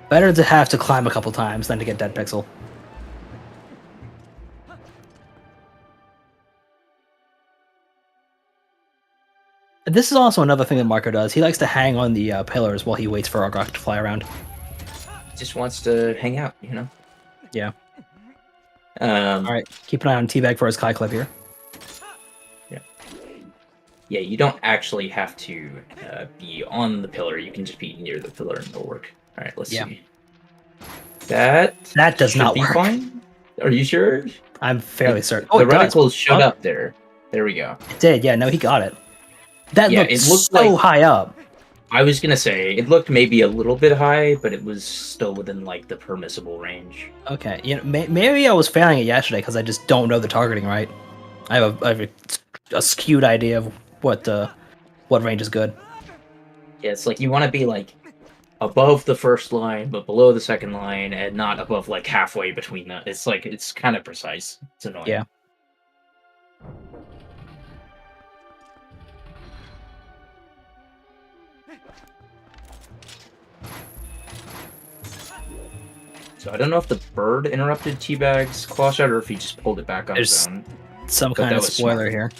Better to have to climb a couple times than to get dead pixel. This is also another thing that Marco does. He likes to hang on the pillars while he waits for Argok to fly around. Just wants to hang out, Yeah. All right, keep an eye on Teabag for his Kai clip here. Yeah, you don't actually have to be on the pillar. You can just be near the pillar and it'll work. All right, let's see. That does not work. Fine? Are you sure? I'm fairly certain. The reticles showed up there. There we go. It did. Yeah, no, he got it. That looked so like, high up. I was gonna say it looked maybe a little bit high, but it was still within like the permissible range. Okay, maybe I was failing it yesterday because I just don't know the targeting right. I have a skewed idea of what range is good. Yeah, it's like you want to be like above the first line, but below the second line, and not above like halfway between that. It's like it's kind of precise. It's annoying. Yeah. So I don't know if the bird interrupted Teabag's claw shot or if he just pulled it back on his own. Some kind of spoiler here.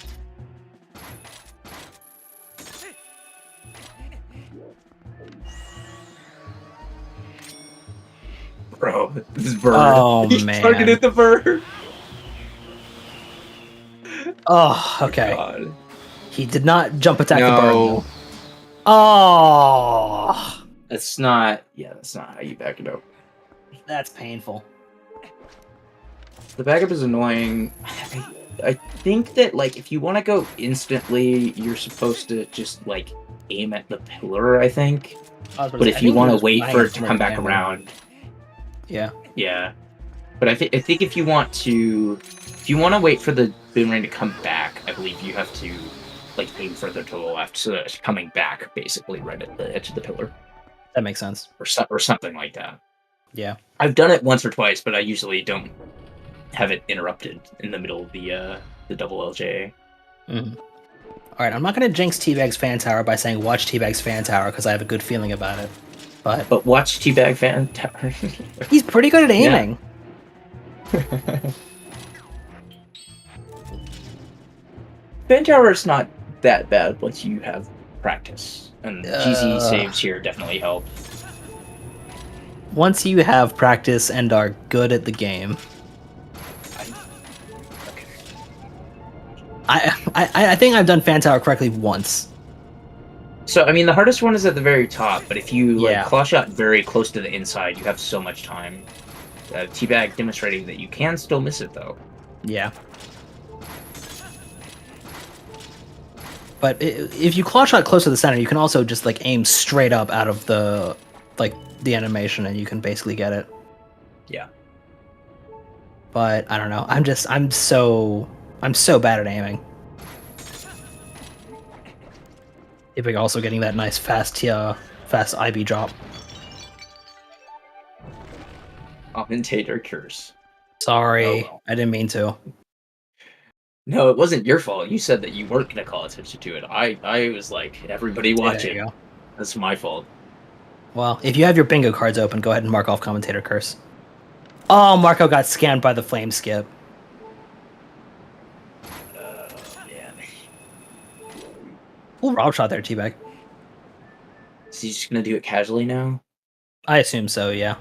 Bro, this bird. Oh, he man. targeted the bird. Oh, okay. God. He did not jump attack the bird. No. Oh. That's not how you back it up. That's painful. The backup is annoying. I think that like if you want to go instantly, you're supposed to just like aim at the pillar, I think. But if you want to wait for it to come back around. Yeah. Yeah. But I think if you want to wait for the boomerang to come back, I believe you have to like aim further to the left so that it's coming back basically right at the edge of the pillar. That makes sense. Or something like that. Yeah. I've done it once or twice, but I usually don't have it interrupted in the middle of the double LJ. Mm-hmm. All right, I'm not going to jinx Teabag's fan tower by saying watch Teabag's fan tower because I have a good feeling about it. But watch Teabag fan tower. He's pretty good at aiming. Yeah. Fan tower is not that bad once you have practice, and GZ saves here definitely help. Once you have practice and are good at the game. I think I've done fan tower correctly once. So, I mean, the hardest one is at the very top, but if you claw shot very close to the inside, you have so much time. Teabag demonstrating that you can still miss it, though. Yeah. But if you claw shot close to the center, you can also just like aim straight up out of the animation, and you can basically get it. Yeah. But I don't know. I'm so bad at aiming. Teabag also getting that nice fast IB drop. Commentator curse. Sorry, I didn't mean to. No, it wasn't your fault. You said that you weren't going to call attention to it. I was like, everybody watch it. That's my fault. Well, if you have your bingo cards open, go ahead and mark off commentator curse. Oh, Marco got scammed by the flame skip. Ooh, Rob shot there, Teabag. Is he just gonna do it casually now? I assume so, yeah.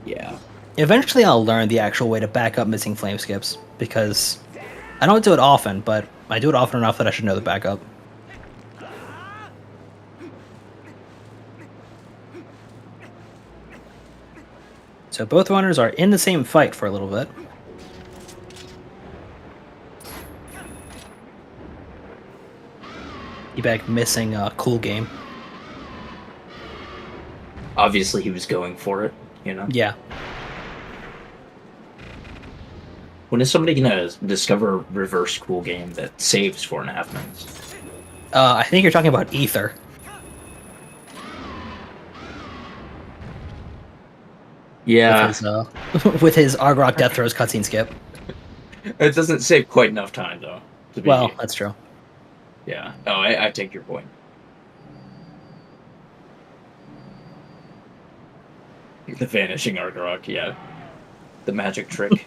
Yeah. Eventually I'll learn the actual way to back up missing flame skips, because I don't do it often, but I do it often enough that I should know the backup. So both runners are in the same fight for a little bit. Teabag missing a cool game. Obviously, he was going for it, you know? Yeah. When is somebody gonna discover a reverse cool game that saves 4.5 minutes? I think you're talking about Ether. Yeah. With his Argrok Death Throws cutscene skip. It doesn't save quite enough time, though. To be, Well, that's true. Yeah. Oh, I take your point. The vanishing Argrok, yeah. The magic trick.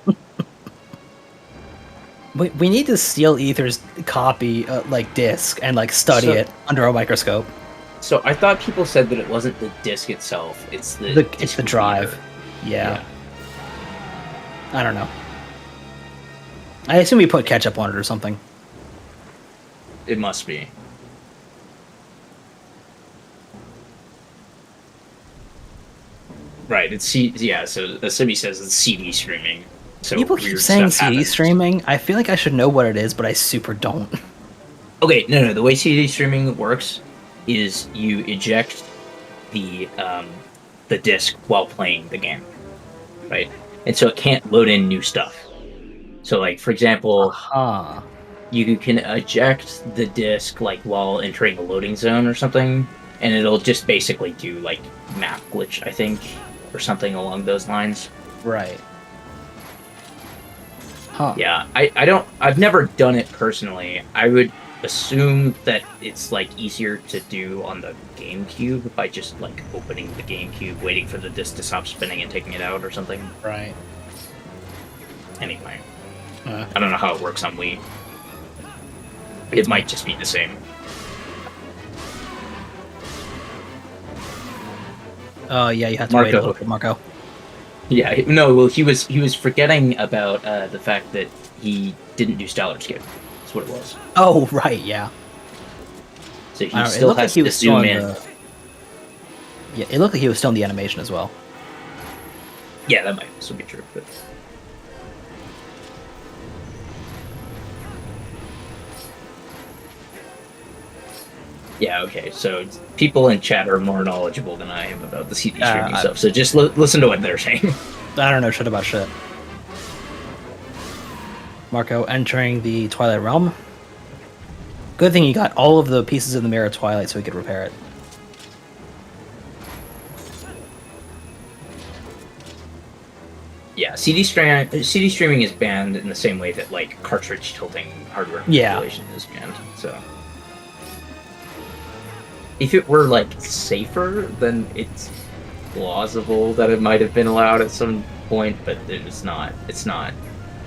We need to steal Ether's copy, disc, and study it under a microscope. So I thought people said that it wasn't the disc itself; it's it's the drive. Yeah. I don't know. I assume we put ketchup on it or something. It must be. Right. So Simi says it's CD streaming. So people keep saying CD streaming. I feel like I should know what it is, but I super don't. Okay, no. The way CD streaming works is you eject the disc while playing the game, right? And so it can't load in new stuff. So, like, for example, you can eject the disc while entering a loading zone or something, and it'll just basically do map glitch, I think, or something along those lines. Right. Huh. Yeah, I've never done it personally. I would assume that it's easier to do on the GameCube by just opening the GameCube, waiting for the disc to stop spinning and taking it out or something. Right. Anyway, I don't know how it works on Wii. It might just be the same. Oh yeah, you have to wait a little bit, Marco. Yeah, no, well, he was forgetting about the fact that he didn't do Stellar Skip. That's what it was. Oh right, yeah. So he still has to zoom in. Yeah, it looked like he was still in the animation as well. Yeah, that might also be true. But... Yeah, okay, so people in chat are more knowledgeable than I am about the CD streaming stuff, so just listen to what they're saying. I don't know shit about shit. Marco entering the Twilight Realm. Good thing you got all of the pieces of the Mirror Twilight so we could repair it. Yeah, CD streaming is banned in the same way that cartridge tilting hardware manipulation is banned, so... If it were safer, then it's plausible that it might have been allowed at some point, but it's not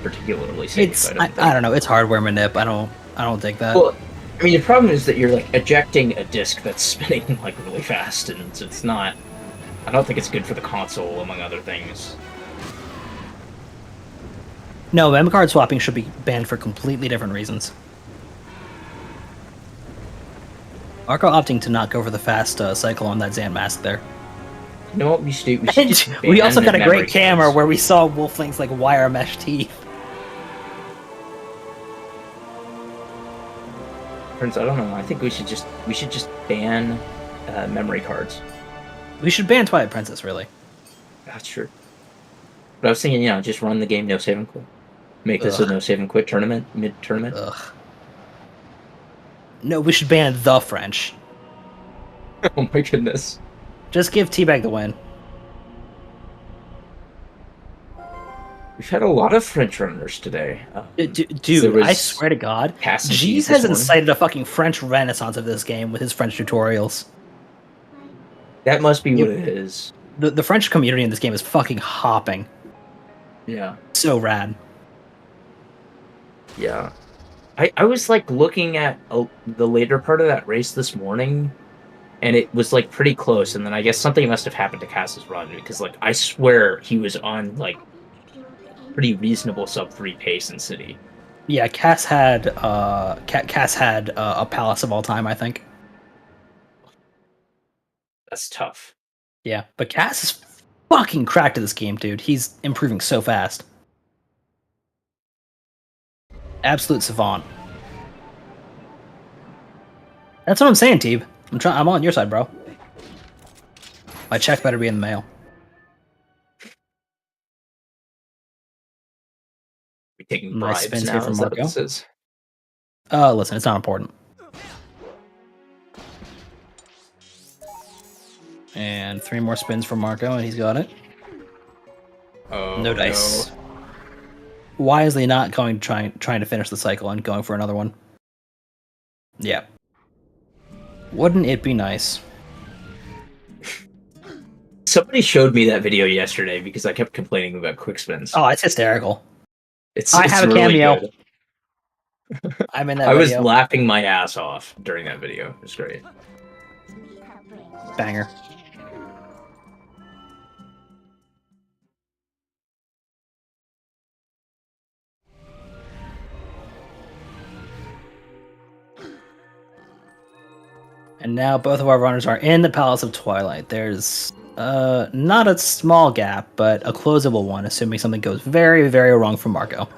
particularly safe. I don't know. It's hardware manip. I don't think that. Well, I mean, the problem is that you're ejecting a disc that's spinning really fast, and it's not. I don't think it's good for the console, among other things. No, memory card swapping should be banned for completely different reasons. Marco opting to not go for the fast cycle on that Zan mask there. You know what we should do? We also got a great camera where we saw Wolfling's wire mesh teeth. Friends, I don't know. I think we should just ban memory cards. We should ban Twilight Princess, really. That's true. But I was thinking, just run the game no save and quit. Make this a no save and quit tournament, mid-tournament. Ugh. No, we should ban the French. Oh my goodness. Just give Teabag the win. We've had a lot of French runners today. Dude, I swear to God, Jeez has incited a fucking French renaissance of this game with his French tutorials. That must be what it is. The French community in this game is fucking hopping. Yeah. So rad. Yeah. I was like looking at the later part of that race this morning, and it was like pretty close. And then I guess something must have happened to Cass's run because like I swear he was on like pretty reasonable sub 3 pace in City. Yeah, Cass had a Palace of all time, I think. That's tough. Yeah, but Cass is fucking cracked at this game, dude. He's improving so fast. Absolute savant. That's what I'm saying, Teeb. I'm on your side, bro. My check better be in the mail. We taking Nice bribes spins now. here from Is that what Marco. this is? Listen, it's not important. And 3 more spins for Marco, and he's got it. Oh, No dice. Wisely not going trying to finish the cycle and going for another one. Yeah. Wouldn't it be nice? Somebody showed me that video yesterday because I kept complaining about quick spins. Oh, it's hysterical. I have a cameo. I'm in that I was video. laughing my ass off during that video. It was great. Banger. And now both of our runners are in the Palace of Twilight. There's not a small gap, but a closable one, assuming something goes very, very wrong for Marco.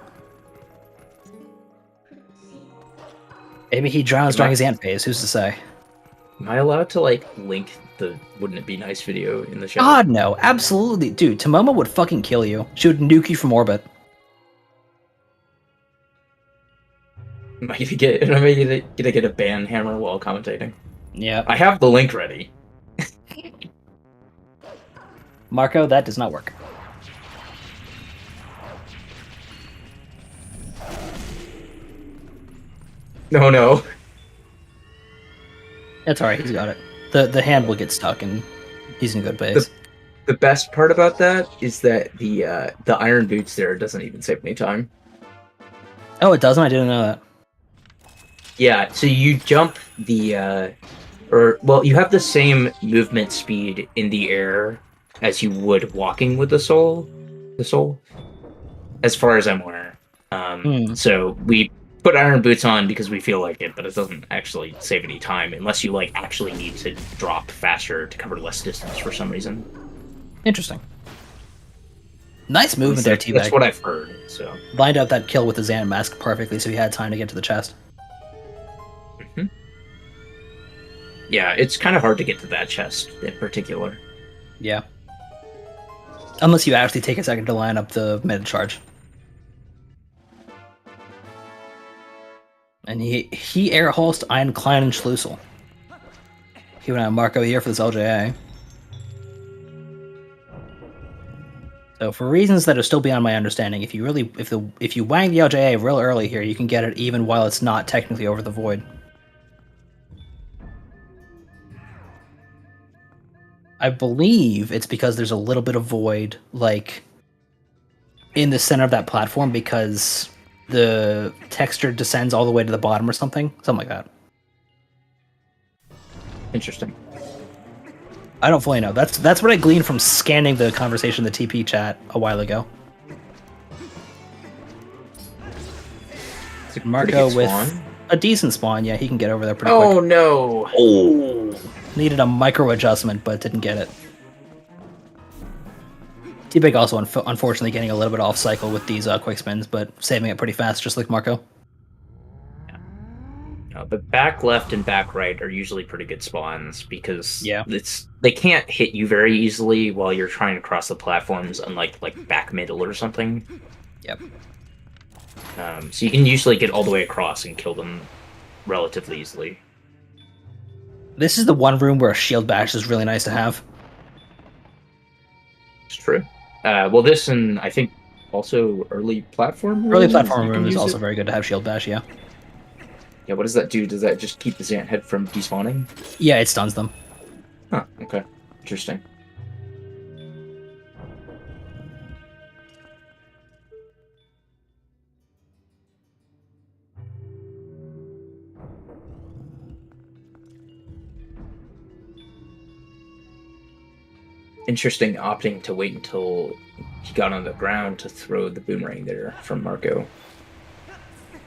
Maybe he drowns during his ant phase, who's to say? Am I allowed to, like, link the Wouldn't It Be Nice video in the chat? God, no. Absolutely. Dude, Tomomo would fucking kill you. She would nuke you from orbit. Am I gonna get a ban hammer while commentating? Yeah. I have the link ready. Marco, that does not work. No. That's alright, he's got it. The hand will get stuck and he's in good pace. The best part about that is that the iron boots there doesn't even save any time. Oh, it doesn't? I didn't know that. Yeah, so you jump you have the same movement speed in the air as you would walking with the soul, as far as I'm aware. So we put iron boots on because we feel like it, but it doesn't actually save any time unless you like actually need to drop faster to cover less distance for some reason. Interesting. Nice movement there, Teabag. That's what I've heard. So lined up that kill with the Xan mask perfectly, so he had time to get to the chest. Yeah, it's kind of hard to get to that chest in particular. Yeah. Unless you actually take a second to line up the mid charge. And he air holst Ein Kleinen Schlüssel. He went out Marco here for this LJA. So for reasons that are still beyond my understanding, if you wang the LJA real early here, you can get it even while it's not technically over the void. I believe it's because there's a little bit of void, like, in the center of that platform because the texture descends all the way to the bottom or something. Something like that. Interesting. I don't fully know. That's what I gleaned from scanning the conversation in the TP chat a while ago. Marco with a decent spawn. Yeah, he can get over there pretty quick. Oh, no. Oh. Needed a micro adjustment, but didn't get it. T-Big also unfortunately getting a little bit off cycle with these quick spins, but saving it pretty fast, just like Marco. Yeah. But back left and back right are usually pretty good spawns because yeah, they can't hit you very easily while you're trying to cross the platforms, unlike like back middle or something. Yep. So you can usually get all the way across and kill them relatively easily. This is the one room where a shield bash is really nice to have. It's true. Well, this and I think also early platform. Early platform room is also very good to have shield bash. Yeah. Yeah. What does that do? Does that just keep the Xant head from despawning? Yeah, it stuns them. Huh. Okay. Interesting. Interesting opting to wait until he got on the ground to throw the boomerang there from Marco.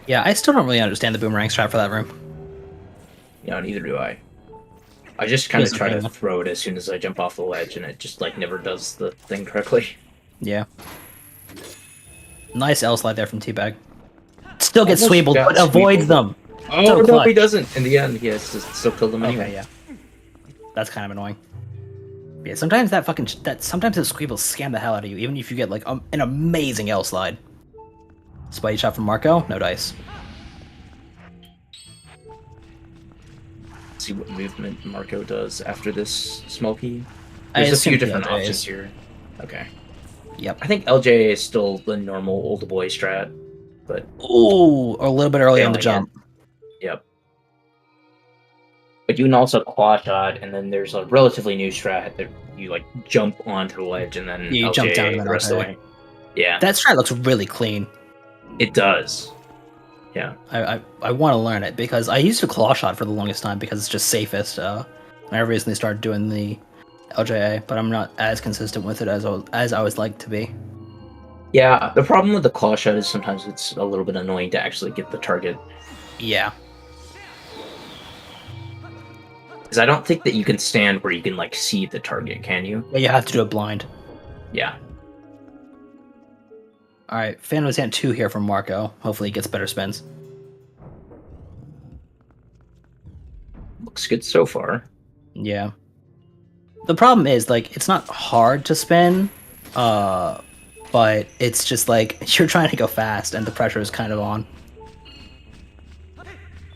Yeah, I still don't really understand the boomerang strat for that room. Neither do I. I just kind of Doesn't try pay to enough. throw it as soon as I jump off the ledge, and it just like never does the thing correctly. Yeah. Nice L slide there from Teabag. Still gets Almost sweebled, got but avoids sweebled. them. Oh So no, clutch. he doesn't. In the end, he has to still kill them anyway. Okay, yeah. That's kind of annoying. Yeah, sometimes sometimes those squeebles scam the hell out of you, even if you get like an amazing L slide. Spidey shot from Marco, no dice. See what movement Marco does after this smoky. I There's a few assume different LJ is. options here. Okay. Yep. I think LJ is still the normal old boy strat, but Ooh, a little bit early on the failing jump. yep. But you can also claw shot, and then there's a relatively new strat that you like jump onto the ledge and then Yeah, you LJ jump down and then the rest of the LJ. way. Yeah, That strat looks really clean. it does. Yeah. I want to learn it because I used to claw shot for the longest time because it's just safest. I recently started doing the LJA, but I'm not as consistent with it as I would like to be. Yeah, the problem with the claw shot is sometimes it's a little bit annoying to actually get the target. Yeah. Because I don't think that you can stand where you can like see the target, can you? Yeah, you have to do it blind. Yeah. All right, Phantom Ant 2 here from Marco. Hopefully he gets better spins. Looks good so far. Yeah. The problem is, like, it's not hard to spin, but it's just like you're trying to go fast and the pressure is kind of on.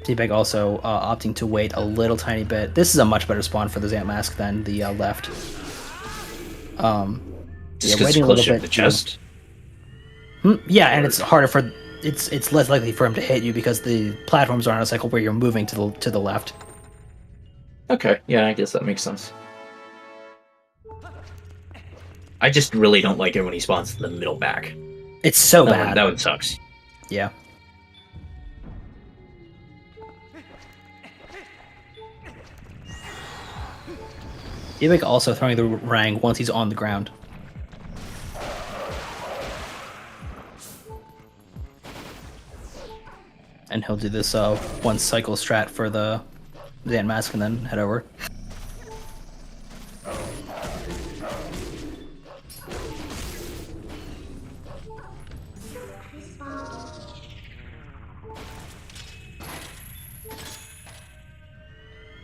Teabag also opting to wait a little tiny bit. This is a much better spawn for the Zant Mask than the left. Just Yeah, because waiting a it's little closer to bit. the chest. Yeah, and it's harder for it's less likely for him to hit you because the platforms are on a cycle where you're moving to the left. Okay, yeah, I guess that makes sense. I just really don't like it when he spawns in the middle back. It's so bad. That one sucks. Yeah. Teabag also throwing the rang once he's on the ground. And he'll do this one cycle strat for the Zant Mask and then head over.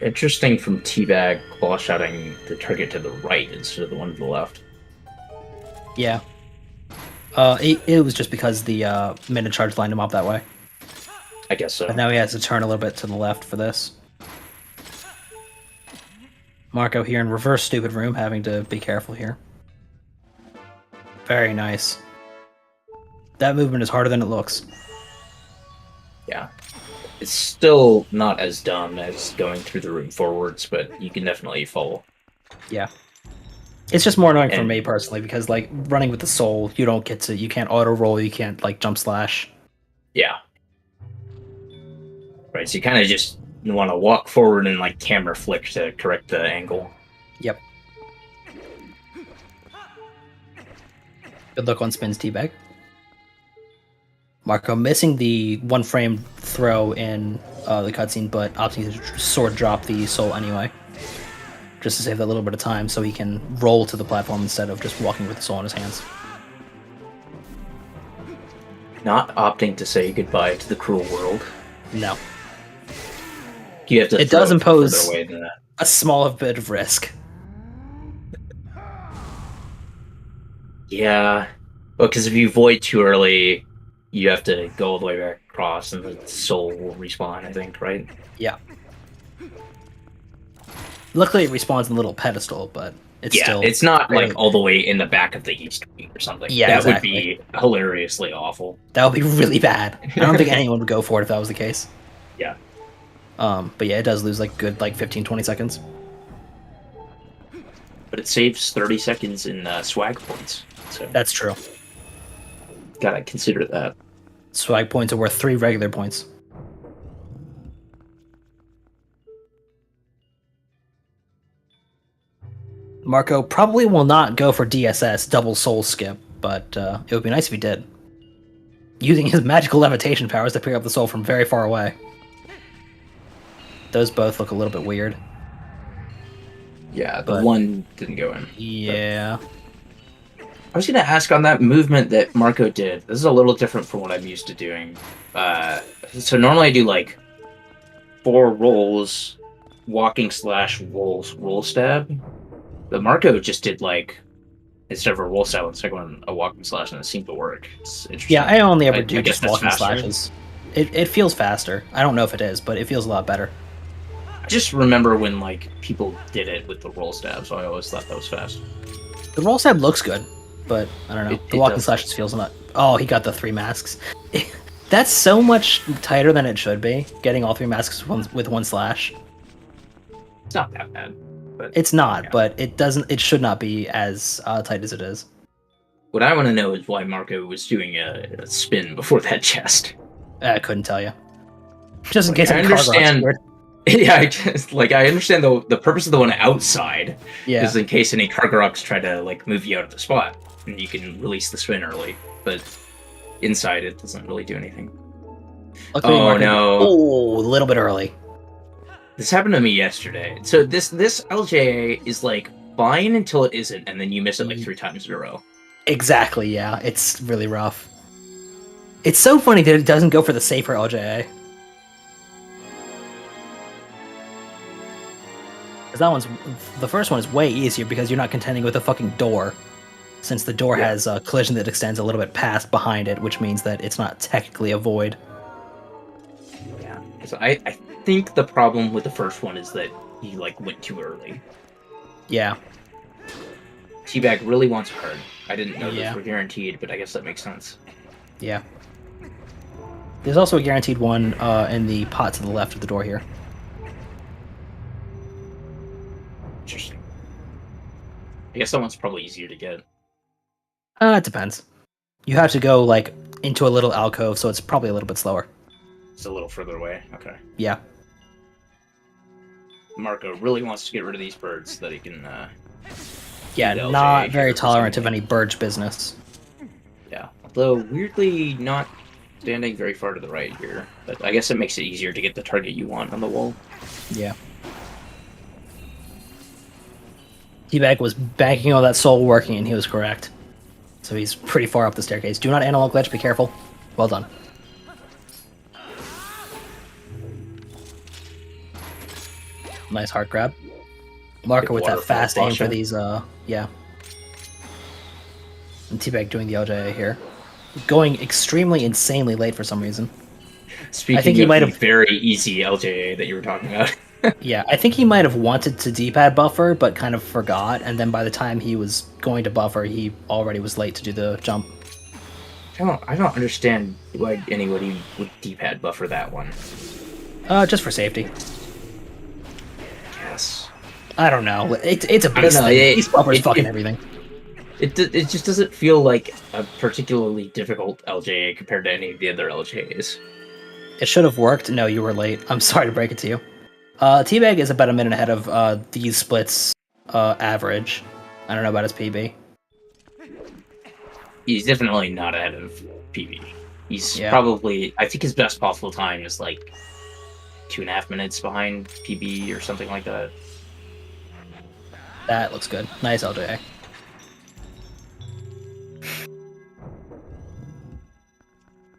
Interesting from Teabag claw shotting the target to the right instead of the one to the left. Yeah. It was just because the minute charge lined him up that way. I guess so. But now he has to turn a little bit to the left for this. Marco here in reverse stupid room, having to be careful here. Very nice. That movement is harder than it looks. Yeah. It's still not as dumb as going through the room forwards, but you can definitely fall. Yeah. It's just more annoying for And- me personally because like running with the soul, you can't auto roll, you can't like jump slash. Yeah. Right, so you kind of just want to walk forward and like camera flick to correct the angle. Yep. Good luck on spins, Teabag. Marco missing the one frame throw in the cutscene, but opting to sword drop the soul anyway. Just to save that little bit of time so he can roll to the platform instead of just walking with the soul in his hands. Not opting to say goodbye to the cruel world. No. You have to It throw does impose further away than that. a small bit of risk. Yeah. Well, because if you void too early, you have to go all the way back across and the soul will respawn, I think, right? Yeah. Luckily, it respawns in a little pedestal, but it's Yeah, still... it's not really- like all the way in the back of the east wing or something. Yeah, that exactly. would be hilariously awful. That would be really bad. I don't think anyone would go for it if that was the case. Yeah. But yeah, it does lose like good 15-20 seconds. But it saves 30 seconds in swag points. So That's true. gotta consider that. Swag points are worth 3 regular points. Marco probably will not go for DSS, double soul skip, but it would be nice if he did. Using his magical levitation powers to pick up the soul from very far away. Those both look a little bit weird. Yeah, the one didn't go in. Yeah. I was going to ask on that movement that Marco did. This is a little different from what I'm used to doing. So normally I do like 4 rolls, walking slash roll stab. But Marco just did like, instead of a roll stab, it's like a walking slash, and it seemed to work. It's interesting. Yeah, I only ever do I guess just that's walking faster. slashes. It feels faster. I don't know if it is, but it feels a lot better. I just remember when like people did it with the roll stab, so I always thought that was fast. The roll stab looks good, but I don't know. The It walking does. slashes feels not. Oh, he got the 3 masks. That's so much tighter than it should be. Getting all 3 masks with one slash. It's not that bad. But It's not, yeah. but it doesn't. It should not be as tight as it is. What I want to know is why Marco was doing a spin before that chest. I couldn't tell you. Just in Like, case I any cards are understand- obscured. Yeah, I understand the purpose of the one outside Yeah. is in case any Kargaroks try to like move you out of the spot, and you can release the spin early. But inside, it doesn't really do anything. Luckily, Oh, Marco- no. Oh, a little bit early. This happened to me yesterday. So this LJA is like fine until it isn't, and then you miss it like 3 times in a row. Exactly. Yeah, it's really rough. It's so funny that it doesn't go for the safer LJA. Because the first one is way easier because you're not contending with a fucking door. Since the door Yeah. has a collision that extends a little bit past behind it, which means that it's not technically a void. Yeah. So I think the problem with the first one is that he like went too early. Yeah. Teabag really wants hard. I didn't know Yeah. those were guaranteed, but I guess that makes sense. Yeah. There's also a guaranteed one in the pot to the left of the door here. Interesting. I guess that one's probably easier to get. It depends. You have to go like into a little alcove, so it's probably a little bit slower. It's a little further away. Okay. Yeah. Marco really wants to get rid of these birds so that he can. Yeah, LJ not very here, tolerant of presumably. any Burge business. Yeah. Although weirdly not standing very far to the right here, but I guess it makes it easier to get the target you want on the wall. Yeah. Teabag was banking all that soul working, and he was correct. So he's pretty far up the staircase. Do not analog glitch, be careful. Well done. Nice heart grab. Marco Good with that waterfall fast aim for posture. these, yeah. And Teabag doing the LJA here. Going extremely insanely late for some reason. Speaking think he of might the have- very easy LJA that you were talking about. Yeah, I think he might have wanted to D-pad buffer, but kind of forgot, and then by the time he was going to buffer, he already was late to do the jump. I don't understand why anybody would D-pad buffer that one. Just for safety. Yes. I don't know. It's a don't base know, thing. These buffers it- fucking it- everything. It just doesn't feel like a particularly difficult LJA compared to any of the other LJAs. It should have worked. No, you were late. I'm sorry to break it to you. Teabag is about a minute ahead of these splits average. I don't know about his PB. He's definitely not ahead of PB. He's Yeah. probably, I think his best possible time is like 2.5 minutes behind PB or something like that. That looks good. Nice LJA.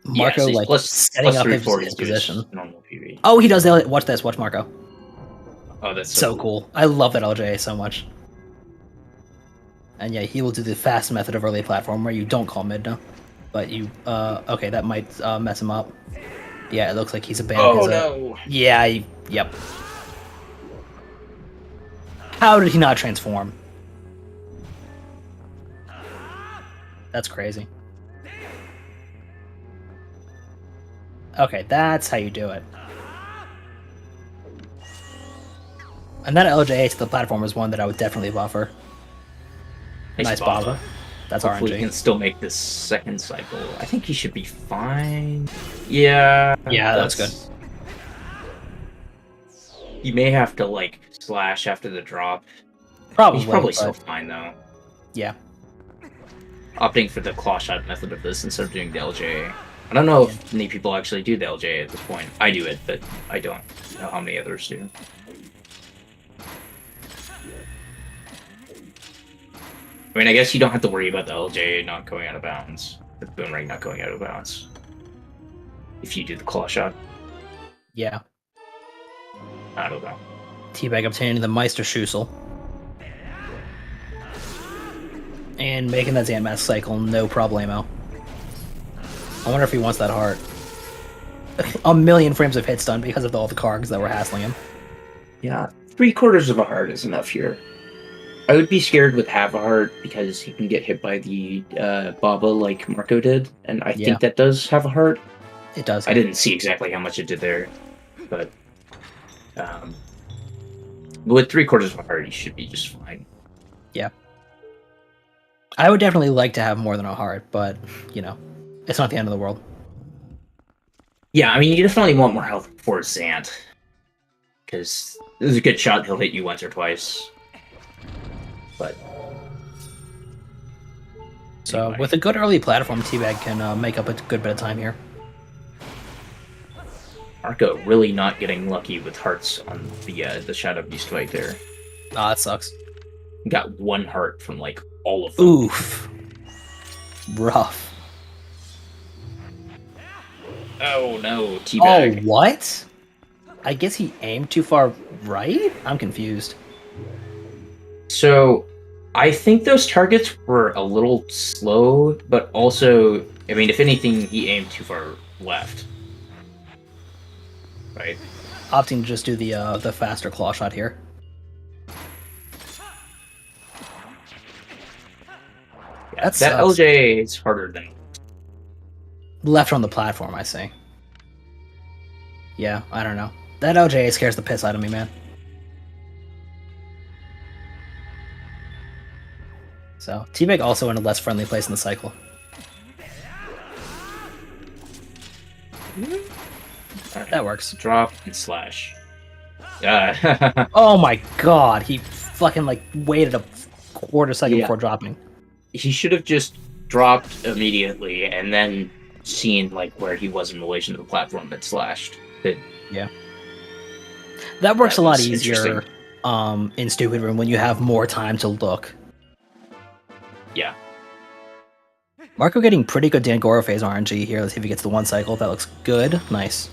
Marco he's like plus setting up his 340 to his position. normal PB. Oh, he does. Watch this. Watch Marco. Oh, that's So cool. I love that LJA so much. And yeah, he will do the fast method of early platform where you don't call mid now. But you, okay, that might mess him up. Yeah, it looks like he's abandoned Oh his, no! yeah, yep. How did he not transform? That's crazy. Okay, that's how you do it. And that LJA to the platform is one that I would definitely buffer. Nice bother. That's Hopefully he can RNG. still make this second cycle. I think he should be fine. Yeah. Yeah, that's good. You may have to like slash after the drop Probably. He's probably but- still fine though. Yeah. Opting for the claw shot method of this instead of doing the LJ. I don't know if many people actually do the LJ at this point. I do it, but I don't know how many others do. I mean, I guess you don't have to worry about the LJ not going out of bounds. The boomerang not going out of bounds. If you do the claw shot. Yeah. I don't know. Teabag obtaining the Meisterschüssel. And making that Zant Mask cycle, no problemo. I wonder if he wants that heart. A million frames of hit stun because of all the cargs that were hassling him. Yeah, 3/4 of a heart is enough here. I would be scared with half a heart because he can get hit by the Baba like Marco did, and I think that does have a heart. It does. I didn't see exactly how much it did there, but with 3/4 of a heart, he should be just fine. Yeah. I would definitely like to have more than a heart, but, you know, it's not the end of the world. Yeah, I mean, you definitely want more health for Zant, because there's a good shot he'll hit you once or twice. But So, anyway. with a good early platform, Teabag can make up a good bit of time here. Marco really not getting lucky with hearts on the Shadow Beast fight there. Ah, that sucks. Got one heart from like all of them. Oof. Rough. Oh no, Oh, Teabag. what? I guess he aimed too far right? I'm confused. So, I think those targets were a little slow, but also, I mean, if anything, he aimed too far left. Right? Opting to just do the faster claw shot here. Yeah, That that sucks. LJ is harder than. Left on the platform, I see. Yeah, I don't know. That LJ scares the piss out of me, man. So, Teabag also in a less friendly place in the cycle. Alright, That works. drop and slash. Oh my god, he fucking like waited a quarter second Yeah. before dropping. He should have just dropped immediately and then seen like where he was in relation to the platform that slashed. But That works That a lot was easier interesting. in Stupid Room when you have more time to look. yeah. Marco getting pretty good Dangoro phase RNG here. Let's see if he gets the one cycle. That looks good. Nice.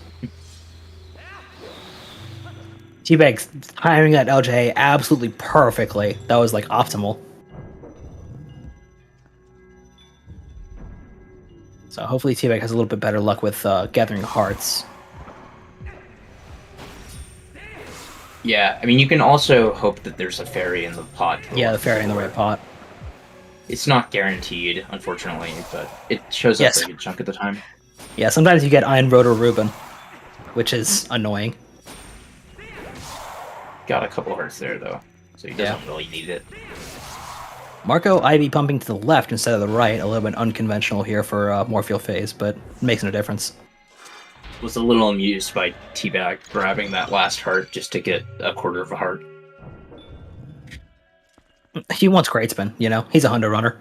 Teabag timing that LJ absolutely perfectly. That was like optimal. So hopefully Teabag has a little bit better luck with gathering hearts. Yeah, I mean, you can also hope that there's a fairy in the pot. for Yeah, the what fairy in the for. right pot. It's not guaranteed, unfortunately, but it shows Yes. up a good chunk of the time. Yeah, sometimes you get Iron Rotor Reuben, which is annoying. Got a couple hearts there, though, so he doesn't really need it. Marco IB pumping to the left instead of the right, a little bit unconventional here for Morpheal phase, but makes no difference. Was a little amused by Teabag grabbing that last heart just to get a quarter of a heart. He wants Great Spin, you know? He's a Hundo runner.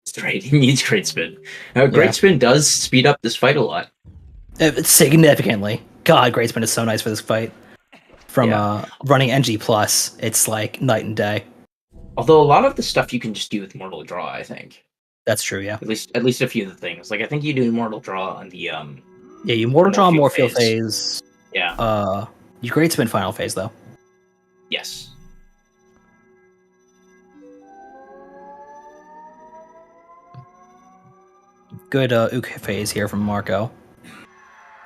That's right, he needs Great Spin. Now, Great Spin does speed up this fight a lot. Significantly. God, Great Spin is so nice for this fight. From Yeah. running NG+, it's like night and day. Although a lot of the stuff you can just do with Mortal Draw, I think. That's true, yeah. At least a few of the things. Like I think you do Mortal Draw on the Yeah, you Mortal Draw Morpheal Morpheal phase. yeah. You Great Spin final phase, though. Yes. Good Ook phase here from Marco.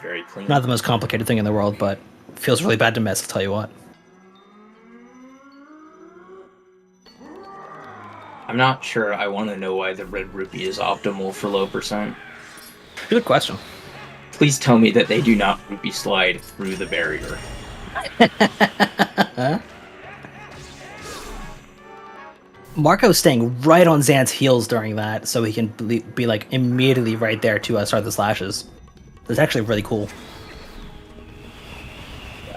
Very clean. Not the most complicated thing in the world, but feels really bad to miss, I'll tell you what. I'm not sure I want to know why the red rupee is optimal for low percent. Good question. Please tell me that they do not rupee slide through the barrier. Marco's staying right on Zant's heels during that, so he can be like immediately right there to start the slashes. That's actually really cool.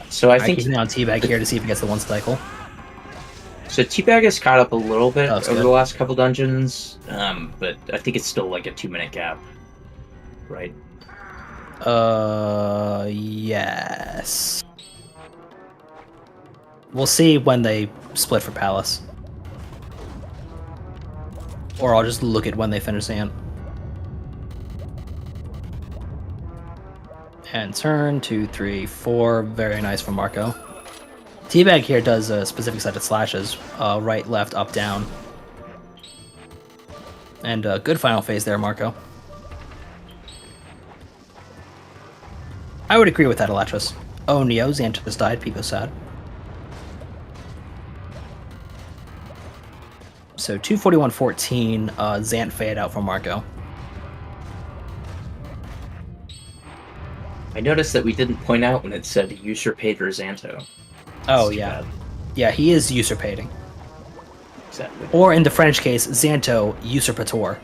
So I I think keep an eye on Teabag here to see if he gets the one cycle. so So Teabag has caught up a little bit That's over good. the last couple dungeons, but I think it's still like a 2-minute gap, right? Yes. We'll see when they split for Palace. Or I'll just look at when they finish Ant. And turn, 2, 3, 4. Very nice from Marco. Teabag here does a specific set of slashes. Right, left, up, down. And good final phase there, Marco. I would agree with that, Elatris. Oh, Neo, Xant just died. Pico sad. So 241.14, Xant fade out for Marco. I noticed that we didn't point out when it said usurpator Xanto. Oh, That's too yeah. bad. Yeah, he is usurpating. Exactly. Or in the French case, Xanto usurpator.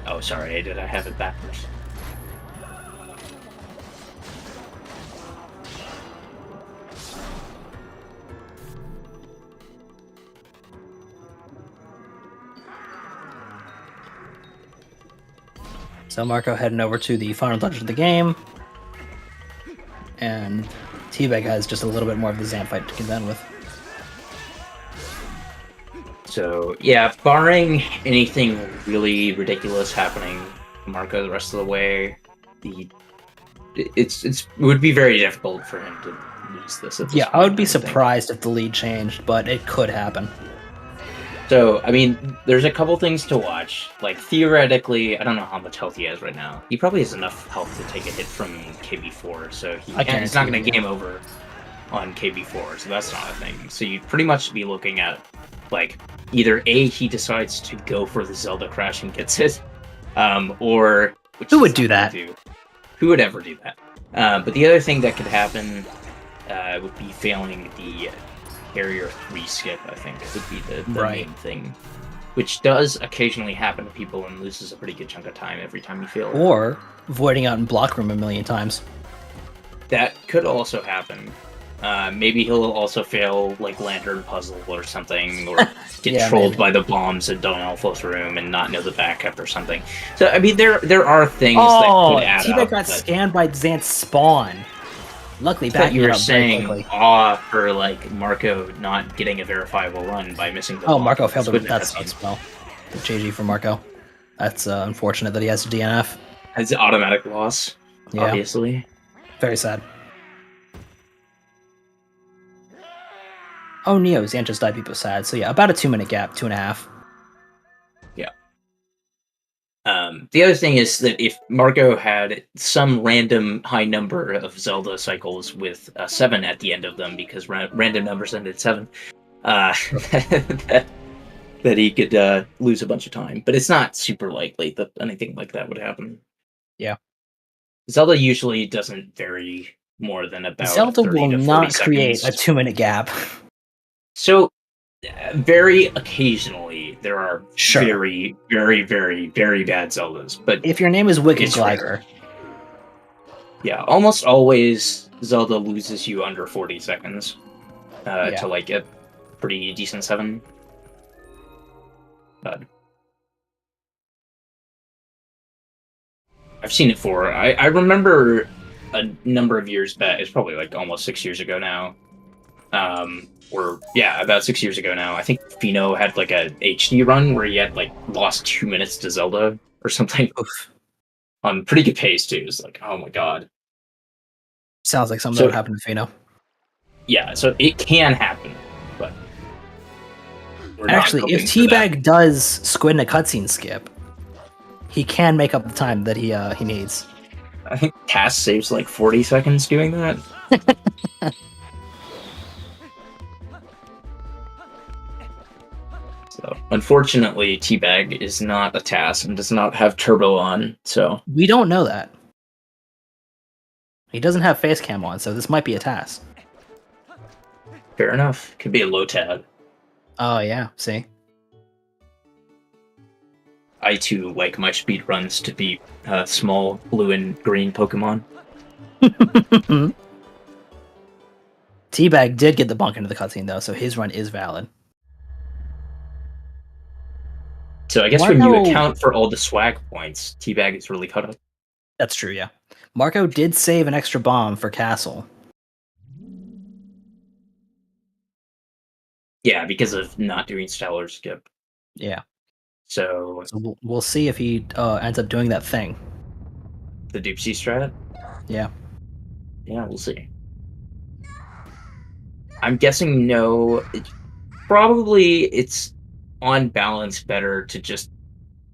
Oh, sorry, I have it backwards. So Marco heading over to the final dungeon of the game. And Teabag has just a little bit more of the Xant fight to contend with. So, yeah, barring anything really ridiculous happening to Marco the rest of the way, it would be very difficult for him to lose this at this Yeah, point, I would be think. surprised if the lead changed, but it could happen. So, I mean, there's a couple things to watch. Like, theoretically, I don't know how much health he has right now. He probably has enough health to take a hit from KB4, so he's not going to guarantee, game over on KB4, so that's not a thing. So you'd pretty much be looking at, like, either A, he decides to go for the Zelda crash and gets it, or... Who would do that? Who would ever do that? But the other thing that could happen would be failing the Carrier 3 skip, I think, would be the Right. main thing. Which does occasionally happen to people and loses a pretty good chunk of time every time you fail it. Or voiding out in block room a million times. That could also happen. Maybe he'll also fail, like, Lantern Puzzle or something, or get Yeah, trolled maybe. by the bombs at Don Alpha's room and not know the backup or something. So, I mean, there are things that could add Teabag up. got but scanned by Xant's spawn. Luckily, I thought backing you it were up very saying quickly. for, like, Marco not getting a verifiable run by missing the Oh, bomb. Marco failed Squid it. That Net cutscene. sucks, well. GG for Marco. That's unfortunate that he has to DNF. Has automatic loss, Yeah, obviously. very sad. Oh, Neo, Xant just died, people sad. So yeah, about a 2-minute gap, 2.5. The other thing is that if Marco had some random high number of Zelda cycles with 7 at the end of them, because random numbers end at 7, that he could lose a bunch of time. But it's not super likely that anything like that would happen. Yeah. Zelda usually doesn't vary more than about Zelda 30 will to 40 not create a seconds. 2-minute gap. So, very occasionally, there are Sure. very, very, very, very bad Zeldas. But If your name is Wicked It's Glider, yeah, almost always Zelda loses you under 40 seconds Yeah. to, like, a pretty decent 7. But I've seen it for... I remember a number of years back, it's probably like almost 6 years ago now, about 6 years ago now, I think Fino had like a HD run where he had like lost 2 minutes to Zelda or something. oof. On pretty good pace too. It's like, oh my god. Sounds like something So- that would happen to Fino. Yeah, so it can happen, but we're not Actually, if hoping for that. Teabag does squid in a cutscene skip, he can make up the time that he needs. I think Cass saves like 40 seconds doing that. So, unfortunately, Teabag is not a TAS and does not have turbo on, so We don't know that. He doesn't have face cam on, so this might be a task. fair enough. Could be a low tab. Oh yeah, see? I too like my speed runs to be small blue and green Pokemon. Teabag did get the bunk into the cutscene though, so his run is valid. So I guess when you account for all the swag points, Teabag is really cut up. That's true, yeah. Marco did save an extra bomb for Castle. Yeah, because of not doing Stellar Skip. Yeah. So we'll see if he ends up doing that thing. The Doopsie strat? Yeah. Yeah, we'll see. I'm guessing no. Probably it's on balance better to just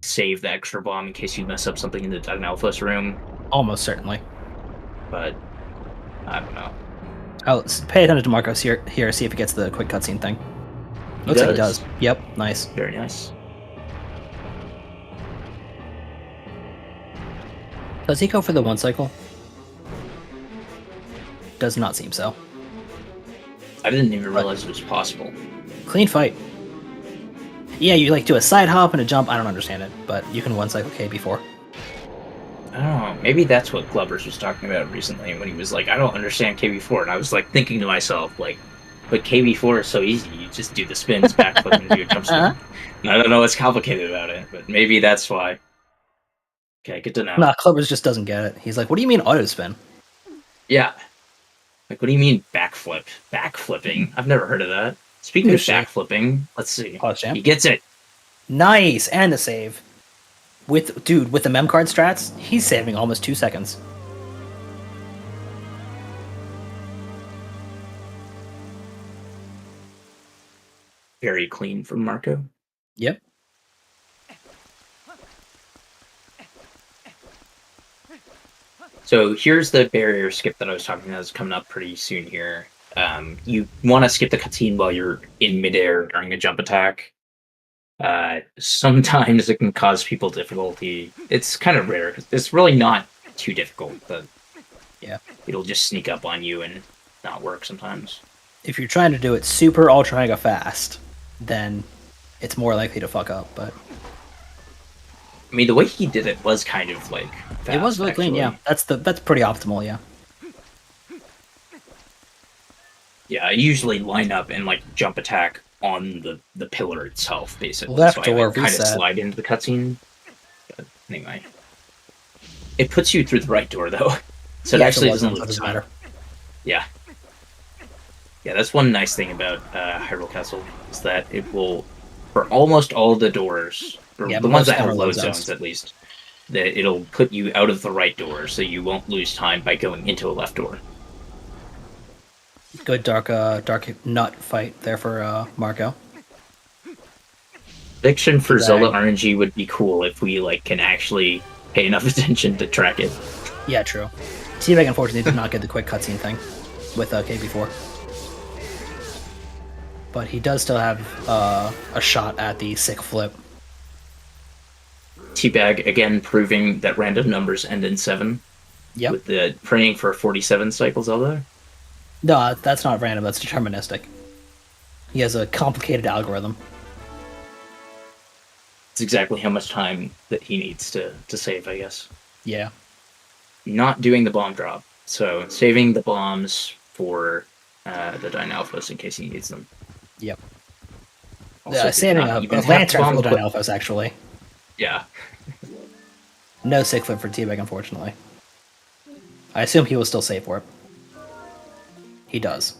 save the extra bomb in case you mess up something in the Dianalphos room. Almost certainly. But I don't know. Oh, pay attention to Marcos here. See if he gets the quick cutscene thing. Looks like he does. Yep, nice. Very nice. Does he go for the one cycle? Does not seem so. I didn't even realize it was possible. Clean fight. Yeah, you like do a side hop and a jump. I don't understand it, but you can one cycle KB4. I don't know. Maybe that's what Clubbers was talking about recently when he was like, I don't understand KB4. And I was like thinking to myself, like, but KB4 is so easy. You just do the spins, backflip, and do a jump spin. And I don't know what's complicated about it, but maybe that's why. Okay, good to know. Nah, Clubbers just doesn't get it. He's like, what do you mean auto spin? Yeah. Like, what do you mean backflip? Backflipping? I've never heard of that. Speaking of backflipping, let's see. He gets it. Nice, and the save. With the mem card strats, he's saving almost 2 seconds. Very clean from Marco. Yep. So here's the barrier skip that I was talking about. It's coming up pretty soon here. You want to skip the cutscene while you're in midair during a jump attack. Sometimes it can cause people difficulty. It's kind of rare. It's really not too difficult, but yeah, it'll just sneak up on you and not work sometimes. If you're trying to do it super ultra mega fast, then it's more likely to fuck up. But I mean, the way he did it was kind of like fast, it was really clean. Yeah, that's pretty optimal. Yeah. Yeah, I usually line up and like jump attack on the pillar itself, basically. Left so I or kind of slide into the cutscene. But anyway, it puts you through the right door though, so it actually doesn't matter. Yeah, yeah, that's one nice thing about Hyrule Castle is that it will, for almost all the doors, or the ones that have load zones at least, that it'll put you out of the right door, so you won't lose time by going into a left door. Good dark nut fight there for Marco. Prediction for Zelda RNG would be cool if we like can actually pay enough attention to track it. Yeah, true. Teabag unfortunately did not get the quick cutscene thing with KB4, but he does still have a shot at the sick flip. Teabag again proving that random numbers end in 7. Yep. With the praying for 47 cycle Zelda. No, that's not random, that's deterministic. He has a complicated algorithm. It's exactly how much time that he needs to save, I guess. Yeah. Not doing the bomb drop. So, saving the bombs for the Dianalphos in case he needs them. Yep. Also, saving a lantern for the Dianalphos, actually. Yeah. No sick flip for Teabag, unfortunately. I assume he will still save for it. He does.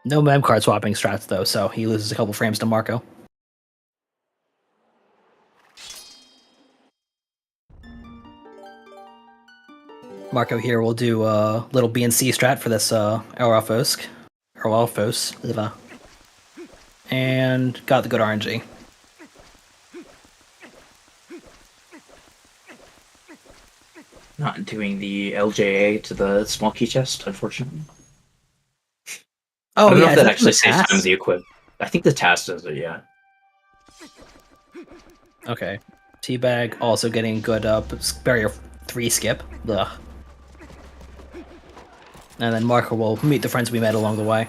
No mem card swapping strats though, so he loses a couple frames to Marco. Marco here will do a little B and C strat for this Erwalfos, and got the good RNG. Not doing the LJA to the small key chest, unfortunately. Oh, I don't know yeah, if that actually saves time of the equip. I think the task does it, yeah. Okay. Teabag also getting good barrier 3 skip. Ugh. And then Marco will meet the friends we met along the way.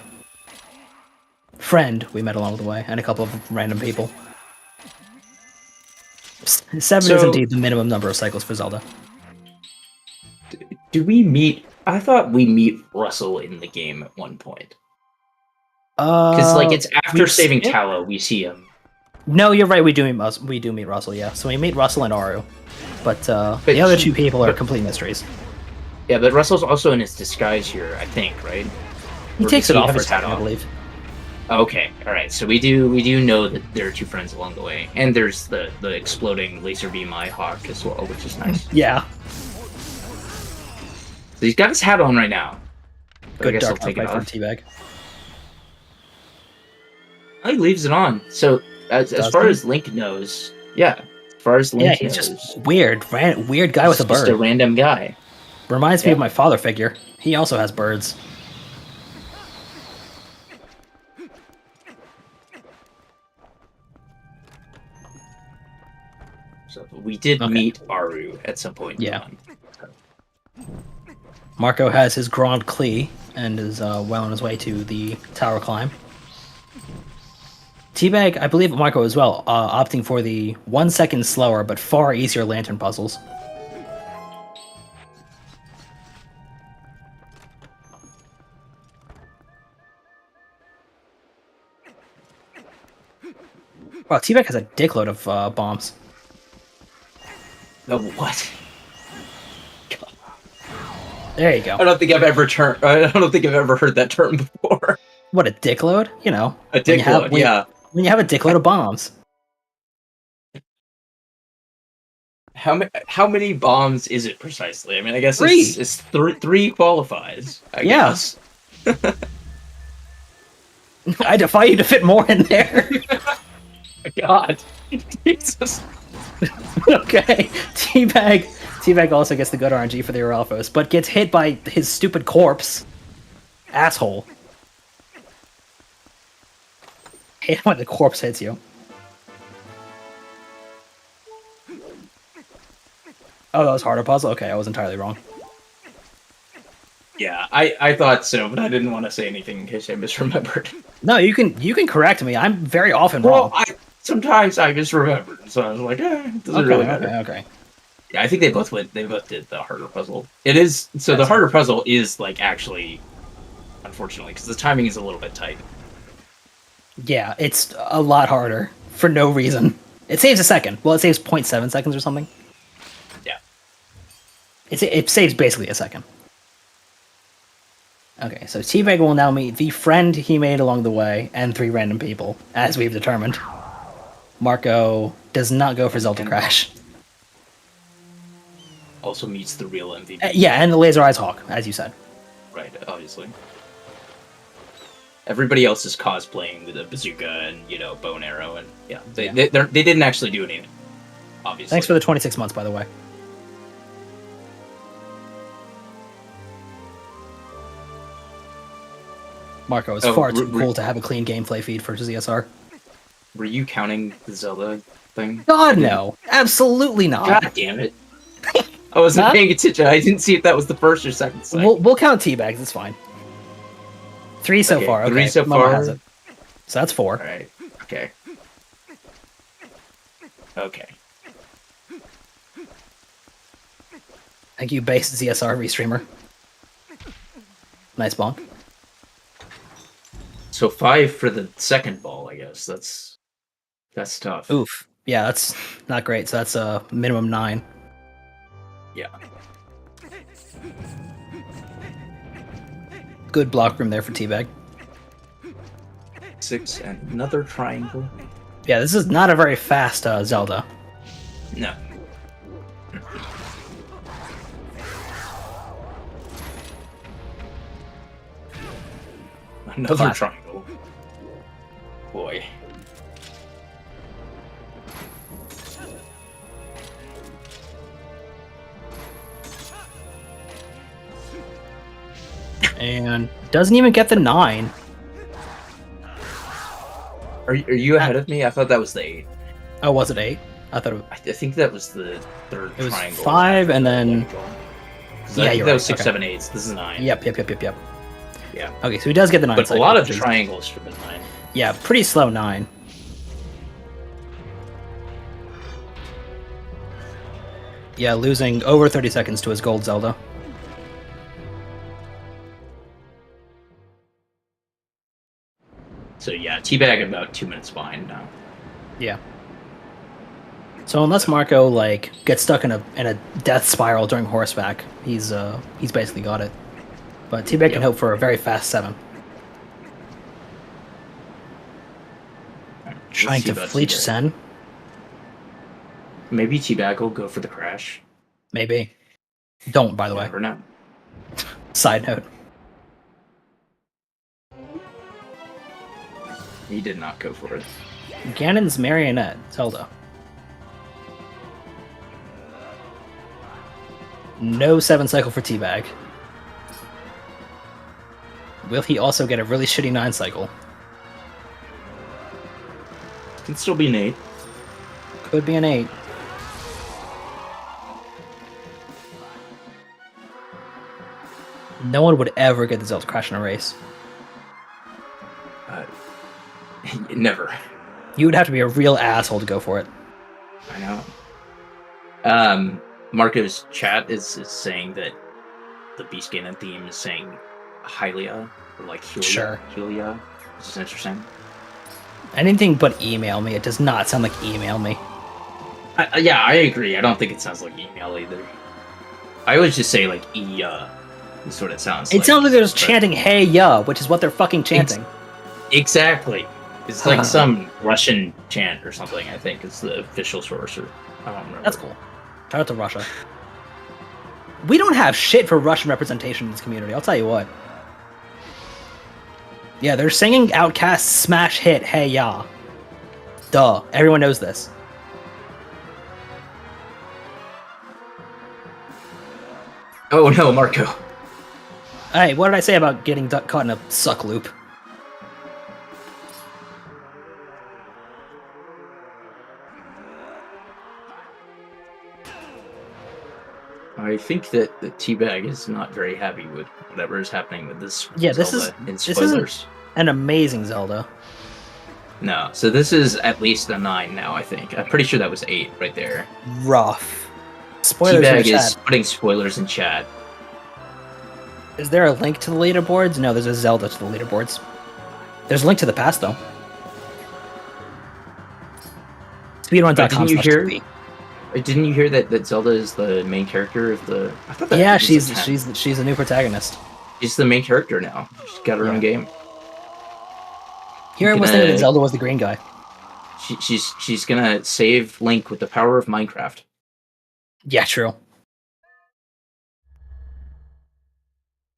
Friend we met along the way, and a couple of random people. 7 is indeed the minimum number of cycles for Zelda. Do we meet I thought we meet Russell in the game at one point. Because like it's after saving Tallow, we see him. No, you're right. We do meet Russell. Yeah, so we meet Russell and Aru, but the other two people are complete mysteries. Yeah, but Russell's also in his disguise here, I think, right? He takes it off for a second, I believe. Okay, all right. So we do know that there are two friends along the way, and there's the exploding laser beam eye hawk as well, which is nice. Yeah. So he's got his hat on right now. Good, I guess I'll take it off. Teabag. Oh, he leaves it on. So as far as Link knows, yeah. As far as Link he's knows, just weird guy with a bird. Just a random guy. Reminds me of my father figure. He also has birds. So we did meet Aru at some point. Yeah. Marco has his Grand Clee and is well on his way to the tower climb. Teabag, I believe Marco as well, opting for the 1 second slower but far easier lantern puzzles. Wow, Teabag has a dickload of bombs. No, what? God. There you go. I don't think I've ever heard that term before. What, a dickload? You know, a dickload. Yeah. When you have a dickload of bombs. How many bombs is it precisely? I mean, I guess 3. It's three qualifies. I guess. I defy you to fit more in there. God, Jesus. Okay, Teabag also gets the good RNG for the Aralphos, but gets hit by his stupid corpse. Asshole. Hate when the corpse hits you. Oh, that was harder puzzle? Okay, I was entirely wrong. Yeah, I thought so, but I didn't want to say anything in case I misremembered. No, you can correct me. I'm very often wrong. Sometimes I misremembered, so I was like, it doesn't really matter. Okay. Yeah, I think they both did the harder puzzle. It is so the harder puzzle is like actually, unfortunately, because the timing is a little bit tight. Yeah, it's a lot harder for no reason. It saves a second. Well, it saves 0.7 seconds or something. Yeah. It saves basically a second. Okay, so Teabag will now meet the friend he made along the way and 3 random people, as we've determined. Marco does not go for Zelda Crash. Also meets the real MVP. Yeah, and the Laser Eyes Hawk, as you said. Right, obviously. Everybody else is cosplaying with a bazooka and, bow and arrow, and they didn't actually do anything, obviously. Thanks for the 26 months, by the way. Marco is far too cool to have a clean gameplay feed for ZSR. Were you counting the Zelda thing? God, no. Absolutely not. God damn it. I wasn't paying attention. I didn't see if that was the first or second thing. We'll count Teabags. It's fine. 3 so far. Okay. 3 so Mama far. has it. So that's 4. All right. Okay. Okay. Thank you, base ZSR restreamer. Nice bonk. So 5 for the second ball, I guess. That's tough. Oof. Yeah, that's not great. So that's a minimum 9. Yeah. Good block room there for Teabag. 6 and another triangle. Yeah, this is not a very fast Zelda. No. Another triangle. Boy. And doesn't even get the 9. Are you ahead of me? I thought that was the 8. Oh, was it 8? I thought I think that was the third it was triangle. 5 and then... Yeah, that was 6, 7, 8. This is 9. Yep. Yeah. Okay, so he does get the 9. But a lot of triangles for the 9. Yeah, pretty slow 9. Yeah, losing over 30 seconds to his gold Zelda. So yeah, Teabag about 2 minutes behind now. Yeah. So unless Marco like gets stuck in a death spiral during horseback, he's basically got it. But Teabag can hope for a very fast 7. Trying to fleech Sen. Maybe Teabag will go for the crash. Maybe. Don't, by the way. Never know. Side note. He did not go for it. Ganon's marionette, Zelda. No 7 cycle for Teabag. Will he also get a really shitty 9 cycle? Can still be an 8. Could be an 8. No one would ever get the Zelda crash in a race. Never. You would have to be a real asshole to go for it. I know. Marco's chat is saying that the Beast Ganon theme is saying Hylia, or like Helia. Sure. Helia. This is interesting. Anything but email me. It does not sound like email me. Yeah, I agree. I don't think it sounds like email either. I always just say like is what it sounds like. It sounds like they're just chanting "Hey ya," which is what they're fucking chanting. Exactly. It's like some Russian chant or something, I think, is the official source, or I don't remember. That's cool. Shout out to Russia. We don't have shit for Russian representation in this community, I'll tell you what. Yeah, they're singing Outkast's smash hit, Hey Ya. Duh, everyone knows this. Oh no, Marco. Hey, what did I say about getting caught in a suck loop? I think that the Teabag is not very happy with whatever is happening with this. Yeah, Zelda this spoilers. is an amazing Zelda. No, so this is at least a 9 now, I think. I'm pretty sure that was 8 right there. Rough. Spoilers in the Teabag chat. is putting spoilers in chat. Is there a link to the leaderboards? No, there's a Zelda to the leaderboards. There's a link to the past, though. Speedrun.com. Didn't you hear that Zelda is the main character of the? I thought that yeah, was she's a new protagonist. She's the main character now. She's got her own game. Here I was thinking that Zelda was the green guy. She's gonna save Link with the power of Minecraft. Yeah, true.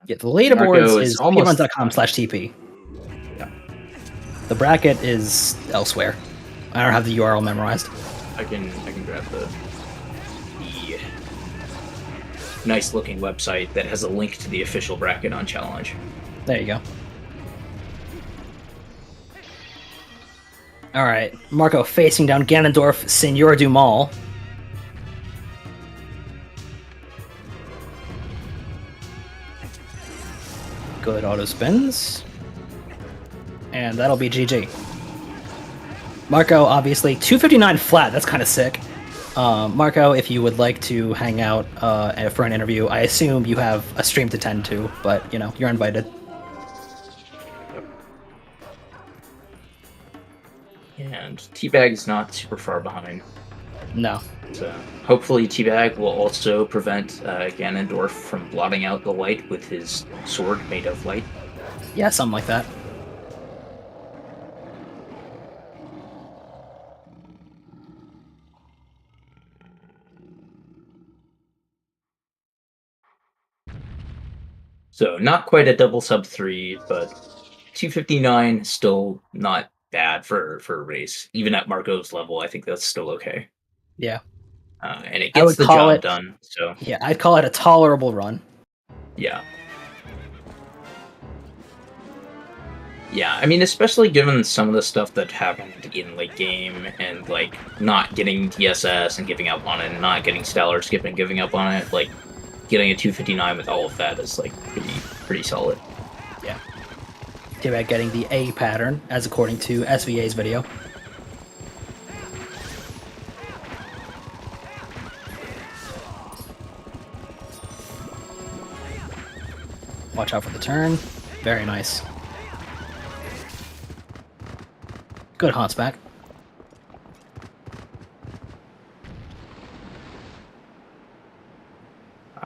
Yeah, the leaderboards is speedrun.com/TP. Yeah. The bracket is elsewhere. I don't have the URL memorized. I can grab the nice looking website that has a link to the official bracket on Challenge. There you go. Alright, Marco facing down Ganondorf, Senor Dumal. Good auto spins. And that'll be GG. Marco, obviously, 259 flat, that's kind of sick. Marco, if you would like to hang out for an interview, I assume you have a stream to tend to, but, you know, you're invited. And Teabag is not super far behind. No. So hopefully Teabag will also prevent Ganondorf from blotting out the light with his sword made of light. Yeah, something like that. So not quite a double sub 3, but 259 still not bad for a race. Even at Marco's level, I think that's still okay. Yeah. And it gets the job done. So yeah, I'd call it a tolerable run. Yeah. Yeah, I mean, especially given some of the stuff that happened in late game and like not getting DSS and giving up on it, and not getting Stellar Skip and giving up on it, like getting a 259 with all of that is like pretty solid. Yeah. Teabag getting the A pattern, as according to SVA's video. Watch out for the turn. Very nice. Good Hansback.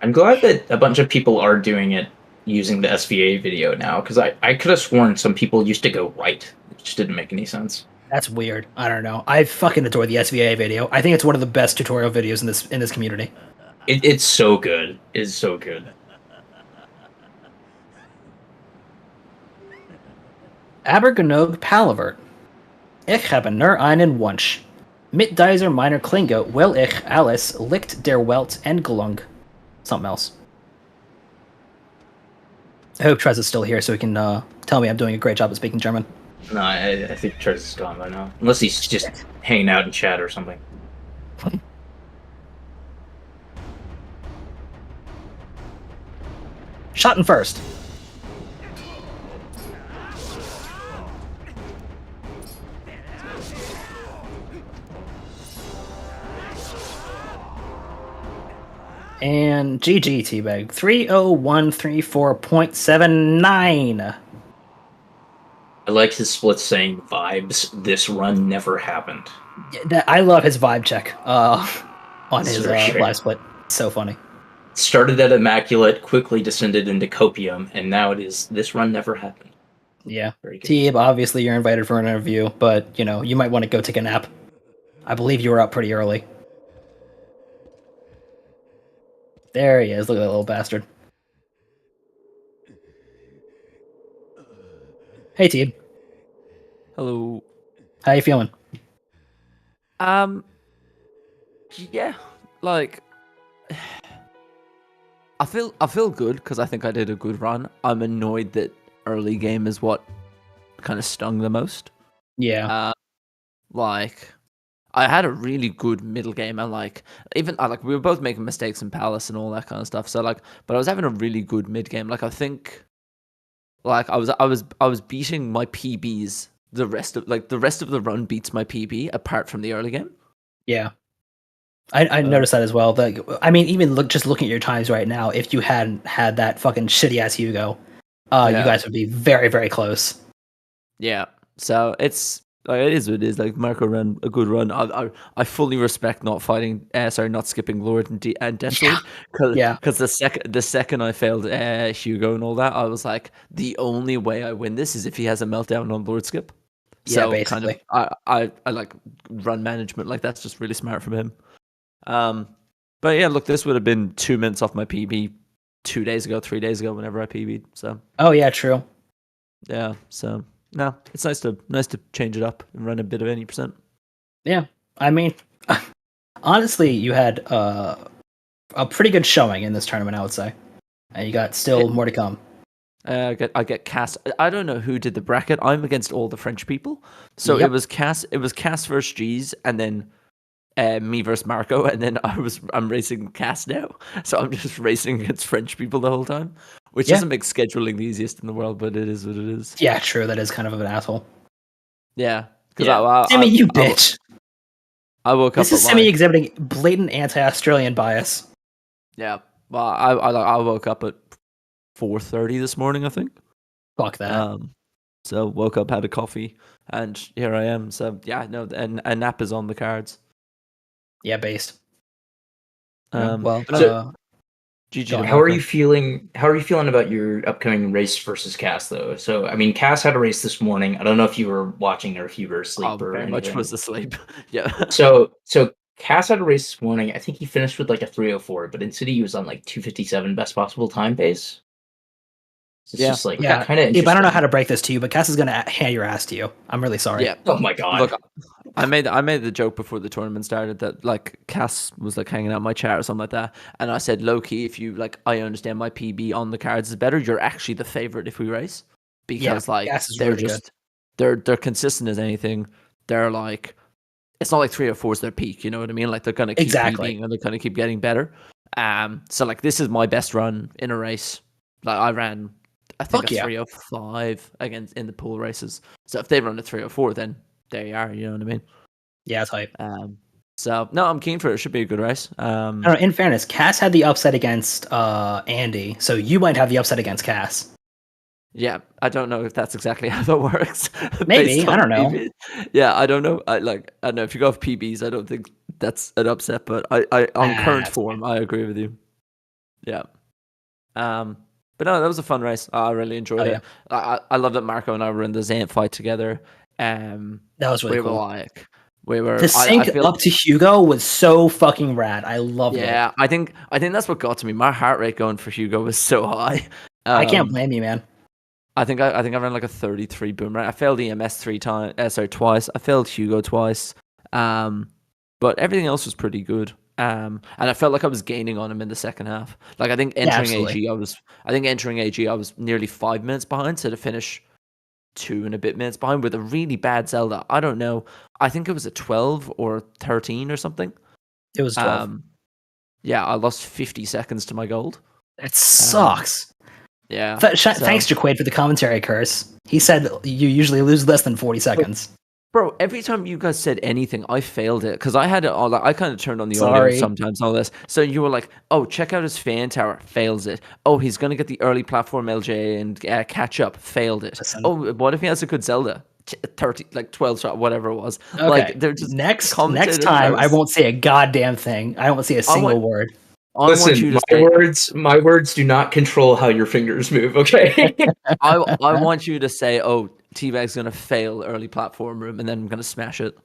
I'm glad that a bunch of people are doing it using the SVA video now, because I could have sworn some people used to go right. It just didn't make any sense. That's weird. I don't know. I fucking adore the SVA video. I think it's one of the best tutorial videos in this community. It's so good. It's so good. Abergenog Palavert. Ich habe nur einen Wunsch. Mit dieser meiner Klinge will ich alles Licht der Welt entgelung. Something else. I hope Trez is still here so he can tell me I'm doing a great job at speaking German. No, I think Trez is gone by now. Unless he's just hanging out in chat or something. Shot in first. And GG Teabag 30134.79. I like his split saying vibes. This run never happened. I love his vibe check on his Sure. live split. So funny. Started at Immaculate, quickly descended into Copium, and now it is this run never happened. Yeah. Very good. Teeb, obviously you're invited for an interview, but you might want to go take a nap. I believe you were up pretty early. There he is. Look at that little bastard. Hey, Teeb. Hello. How you feeling? Yeah, like I feel good because I think I did a good run. I'm annoyed that early game is what kind of stung the most. Yeah. Like I had a really good middle game, and we were both making mistakes in Palace and all that kind of stuff. So but I was having a really good mid game. Like I think, I was beating my PBs. The rest of the run beats my PB apart from the early game. Yeah. I noticed that as well. I mean, even just looking at your times right now, if you hadn't had that fucking shitty ass Hugo, you guys would be very, very close. Yeah. So it is what it is. Like Marco ran a good run. I fully respect not skipping Lord and Deathloop because the second I failed Hugo and all that, I was like, the only way I win this is if he has a meltdown on Lord skip. Yeah, So basically. I like run management. Like that's just really smart from him. But yeah, look, this would have been 2 minutes off my PB 3 days ago, whenever I PB'd. So. Oh yeah, true. Yeah. So. No, it's nice to change it up and run a bit of any percent. Yeah, I mean, honestly, you had a pretty good showing in this tournament, I would say, and you got still more to come. I get Cass. I don't know who did the bracket. I'm against all the French people, so it was Cass. It was Cass versus G's, and then me versus Marco, and then I'm racing Cass now. So I'm just racing against French people the whole time. Which doesn't make scheduling the easiest in the world, but it is what it is. Yeah, true. That is kind of an asshole. Yeah. Because Sammy, you bitch. I woke up. This is Sammy exhibiting blatant anti-Australian bias. Yeah. Well, I woke up at 4:30 this morning, I think. Fuck that. So woke up, had a coffee, and here I am. So yeah, no, and a nap is on the cards. Yeah, based. GG. How are you feeling? How are you feeling about your upcoming race versus Cass, though? So, I mean, Cass had a race this morning. I don't know if you were watching or if you were asleep or very anything. much was asleep. Yeah. So Cass had a race this morning. I think he finished with like a 3:04, but in City he was on like 2:57 best possible time pace. So it's just like kind of interesting. I don't know how to break this to you, but Cass is gonna hand your ass to you. I'm really sorry. Yeah. Oh my god. Look, I made the joke before the tournament started that like Cass was like hanging out in my chat or something like that, and I said, low key, if you I understand my PB on the cards is better, you're actually the favorite if we race, because they're really just they're consistent as anything. They're like, it's not like 304 is their peak, you know what I mean? Like they're gonna keep PBing and they're gonna keep getting better. So like this is my best run in a race. Like I ran, I think, a 305 against in the pool races. So if they run a 304, then there you are, you know what I mean? Yeah, it's hype. So no, I'm keen for it. It should be a good race. In fairness, Cass had the upset against Andy, so you might have the upset against Cass. Yeah, I don't know if that's exactly how that works. Maybe, I don't know. PB. Yeah, I don't know. I don't know if you go off PBs. I don't think that's an upset, but I on current form, I agree with you. Yeah. But no, that was a fun race. I really enjoyed it. I love that Marco and I were in the Zant fight together. That was really cool. The sync up to Hugo was so fucking rad. I loved it. Yeah, I think that's what got to me. My heart rate going for Hugo was so high. I can't blame you, man. I think I ran like a 33 boomerang. I failed EMS twice. I failed Hugo twice. But everything else was pretty good. And I felt like I was gaining on him in the second half. Like I think entering AG, I was nearly 5 minutes behind, so to finish 2 and a bit minutes behind with a really bad Zelda. I don't know. I think it was a 12 or 13 or something. It was 12. Yeah, I lost 50 seconds to my gold. It sucks. Yeah. Thanks, Jaquaid, for the commentary curse. He said you usually lose less than 40 seconds. Bro, every time you guys said anything, I failed it because I had it all. I kind of turned on the audio sometimes, all this. So you were like, "Oh, check out his fan tower," fails it. Oh, he's gonna get the early platform LJ and catch up, failed it. Listen. Oh, what if he has a good Zelda? 12 shot, whatever it was. Okay. Like they're just next time, I won't say a goddamn thing. I won't say a single word. Listen, my words do not control how your fingers move. Okay. I want you to say, "Oh, Teabag's gonna fail early platform room, and then I'm gonna smash it."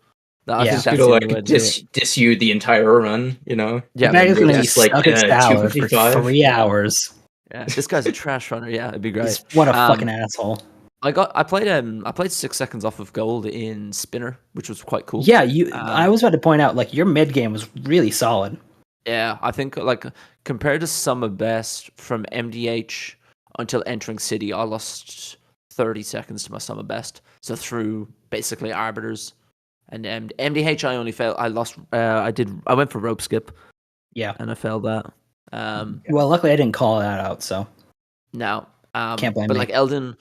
I think that's gonna diss you the entire run. You know. Yeah, Teabag is gonna be stuck its tower for 3 hours. Yeah, this guy's a trash runner. Yeah, it'd be great. What a fucking asshole. I played 6 seconds off of gold in Spinner, which was quite cool. Yeah, I was about to point out, like, your mid game was really solid. Yeah, I think like compared to Summer Best from MDH until entering City, I lost 30 seconds to my Summer Best. So through basically Arbiters and MDH, I went for rope skip. Yeah, and I failed that. Well, luckily I didn't call that out, so no. Can't blame me. But like Eldon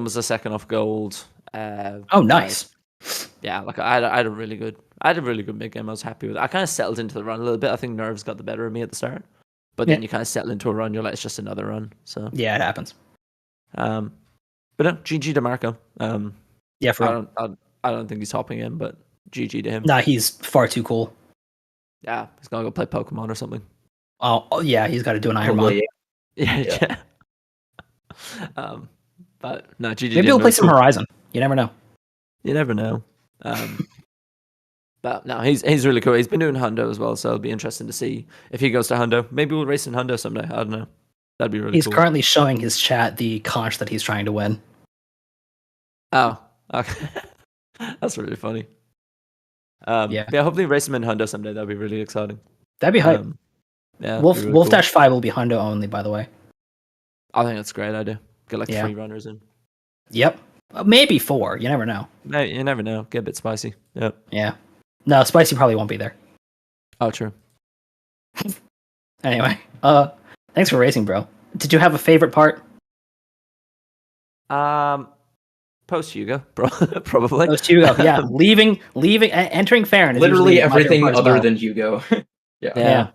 was a second off gold. Oh, nice. Yeah, like I had a really good mid game. I was happy with it. I kind of settled into the run a little bit. I think nerves got the better of me at the start, but then you kind of settle into a run. You're like, it's just another run. So yeah, it happens. But no, GG to Marco. Yeah, for I don't think he's hopping in, but GG to him. Nah, he's far too cool. Yeah, he's gonna go play Pokemon or something. Oh yeah, he's got to do an Ironman. Yeah. But no, GG. Maybe he'll play some Horizon. You never know. You never know. But no, he's really cool. He's been doing Hundo as well, so it'll be interesting to see if he goes to Hundo. Maybe we'll race in Hundo someday. I don't know. That'd be really cool. He's currently showing his chat the conch that he's trying to win. Oh, okay. That's really funny. Yeah, hopefully race him in Hundo someday. That'd be really exciting. That'd be hype. Yeah, Wolfdash 5 will be Hundo only, by the way. I think that's a great idea. Get like 3 runners in. Yep. Maybe 4. You never know. No, you never know. Get a bit spicy. Yep. Yeah. No, spicy probably won't be there. Oh, true. Anyway, thanks for racing, bro. Did you have a favorite part? Post Hugo, probably. Post Hugo, yeah. leaving, entering Farron. Literally everything other than Hugo. Yeah.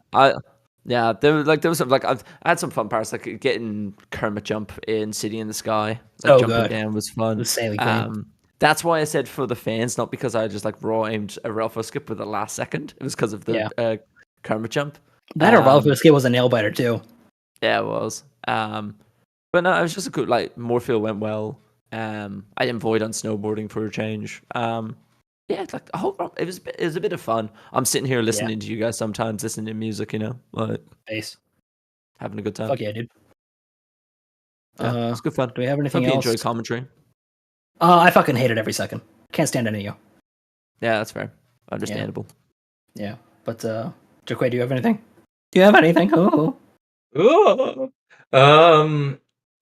There was some, like I had some fun parts, like getting Kermit jump in City in the Sky. Like jumping down was fun. The sailing game. That's why I said for the fans, not because I just like raw aimed a Ralpho skip with the last second. It was because of the Kermit jump. That Ralpho skip was a nail biter too. Yeah, it was. But no, it was just a good, like, Moorfield went well. I didn't void on snowboarding for a change. Yeah, like a whole, it was a bit of fun. I'm sitting here listening to you guys sometimes, listening to music, you know, like bass, having a good time. Fuck yeah, dude. It's good fun. Do we have anything else? else? Enjoy commentary. I fucking hate it every second. Can't stand any of you. Yeah, that's fair. Understandable. Yeah. But Jaquay, do you have anything? Do you have anything?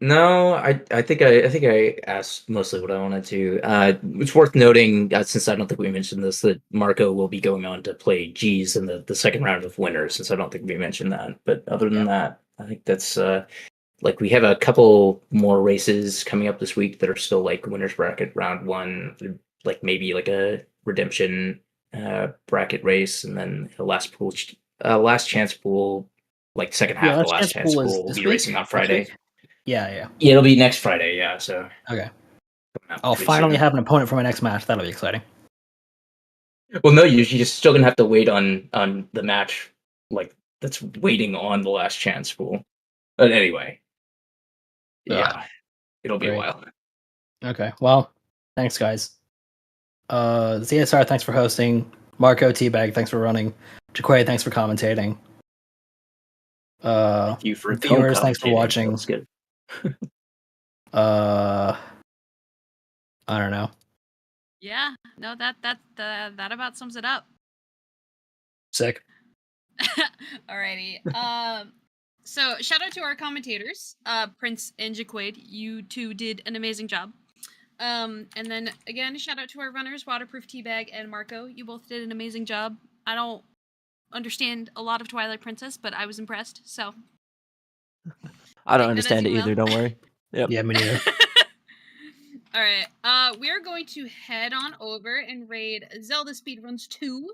No, I think I asked mostly what I wanted to. It's worth noting, since I don't think we mentioned this, that Marco will be going on to play G's in the second round of winners, since I don't think we mentioned that. But other than that, I think that's like we have a couple more races coming up this week that are still like winners bracket round 1, like maybe like a redemption bracket race, and then a last chance pool, like second half of the last chance pool will be racing on Friday. Yeah. Yeah, it'll be next Friday. Yeah, so Okay. coming out I'll pretty finally soon. have an opponent for my next match. That'll be exciting. Well, no, you're just still gonna have to wait on the match like that's waiting on the last chance pool. But anyway, yeah, it'll be a Great. while. Okay. Well, thanks, guys. ZSR, thanks for hosting. Marco, Teabag, thanks for running. Jaquay, thanks for commentating. Thank you for Viewers, thanks for commentating. watching. That's good. I don't know. Yeah, no, that about sums it up. Sick. Alrighty. So shout out to our commentators, Prince and Jaquade. You two did an amazing job. And then again, shout out to our runners, WaterproofTeabag and Marco. You both did an amazing job. I don't understand a lot of Twilight Princess, but I was impressed. So I don't understand it either. Don't worry. Yep. Yeah, me neither. All right. We are going to head on over and raid Zelda Speedruns 2.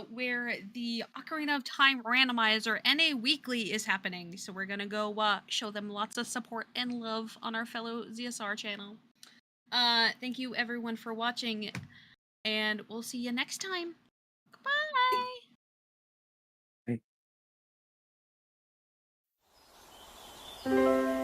Where the Ocarina of Time randomizer NA Weekly is happening. So we're gonna go show them lots of support and love on our fellow ZSR channel. Thank you everyone for watching, and we'll see you next time. Bye.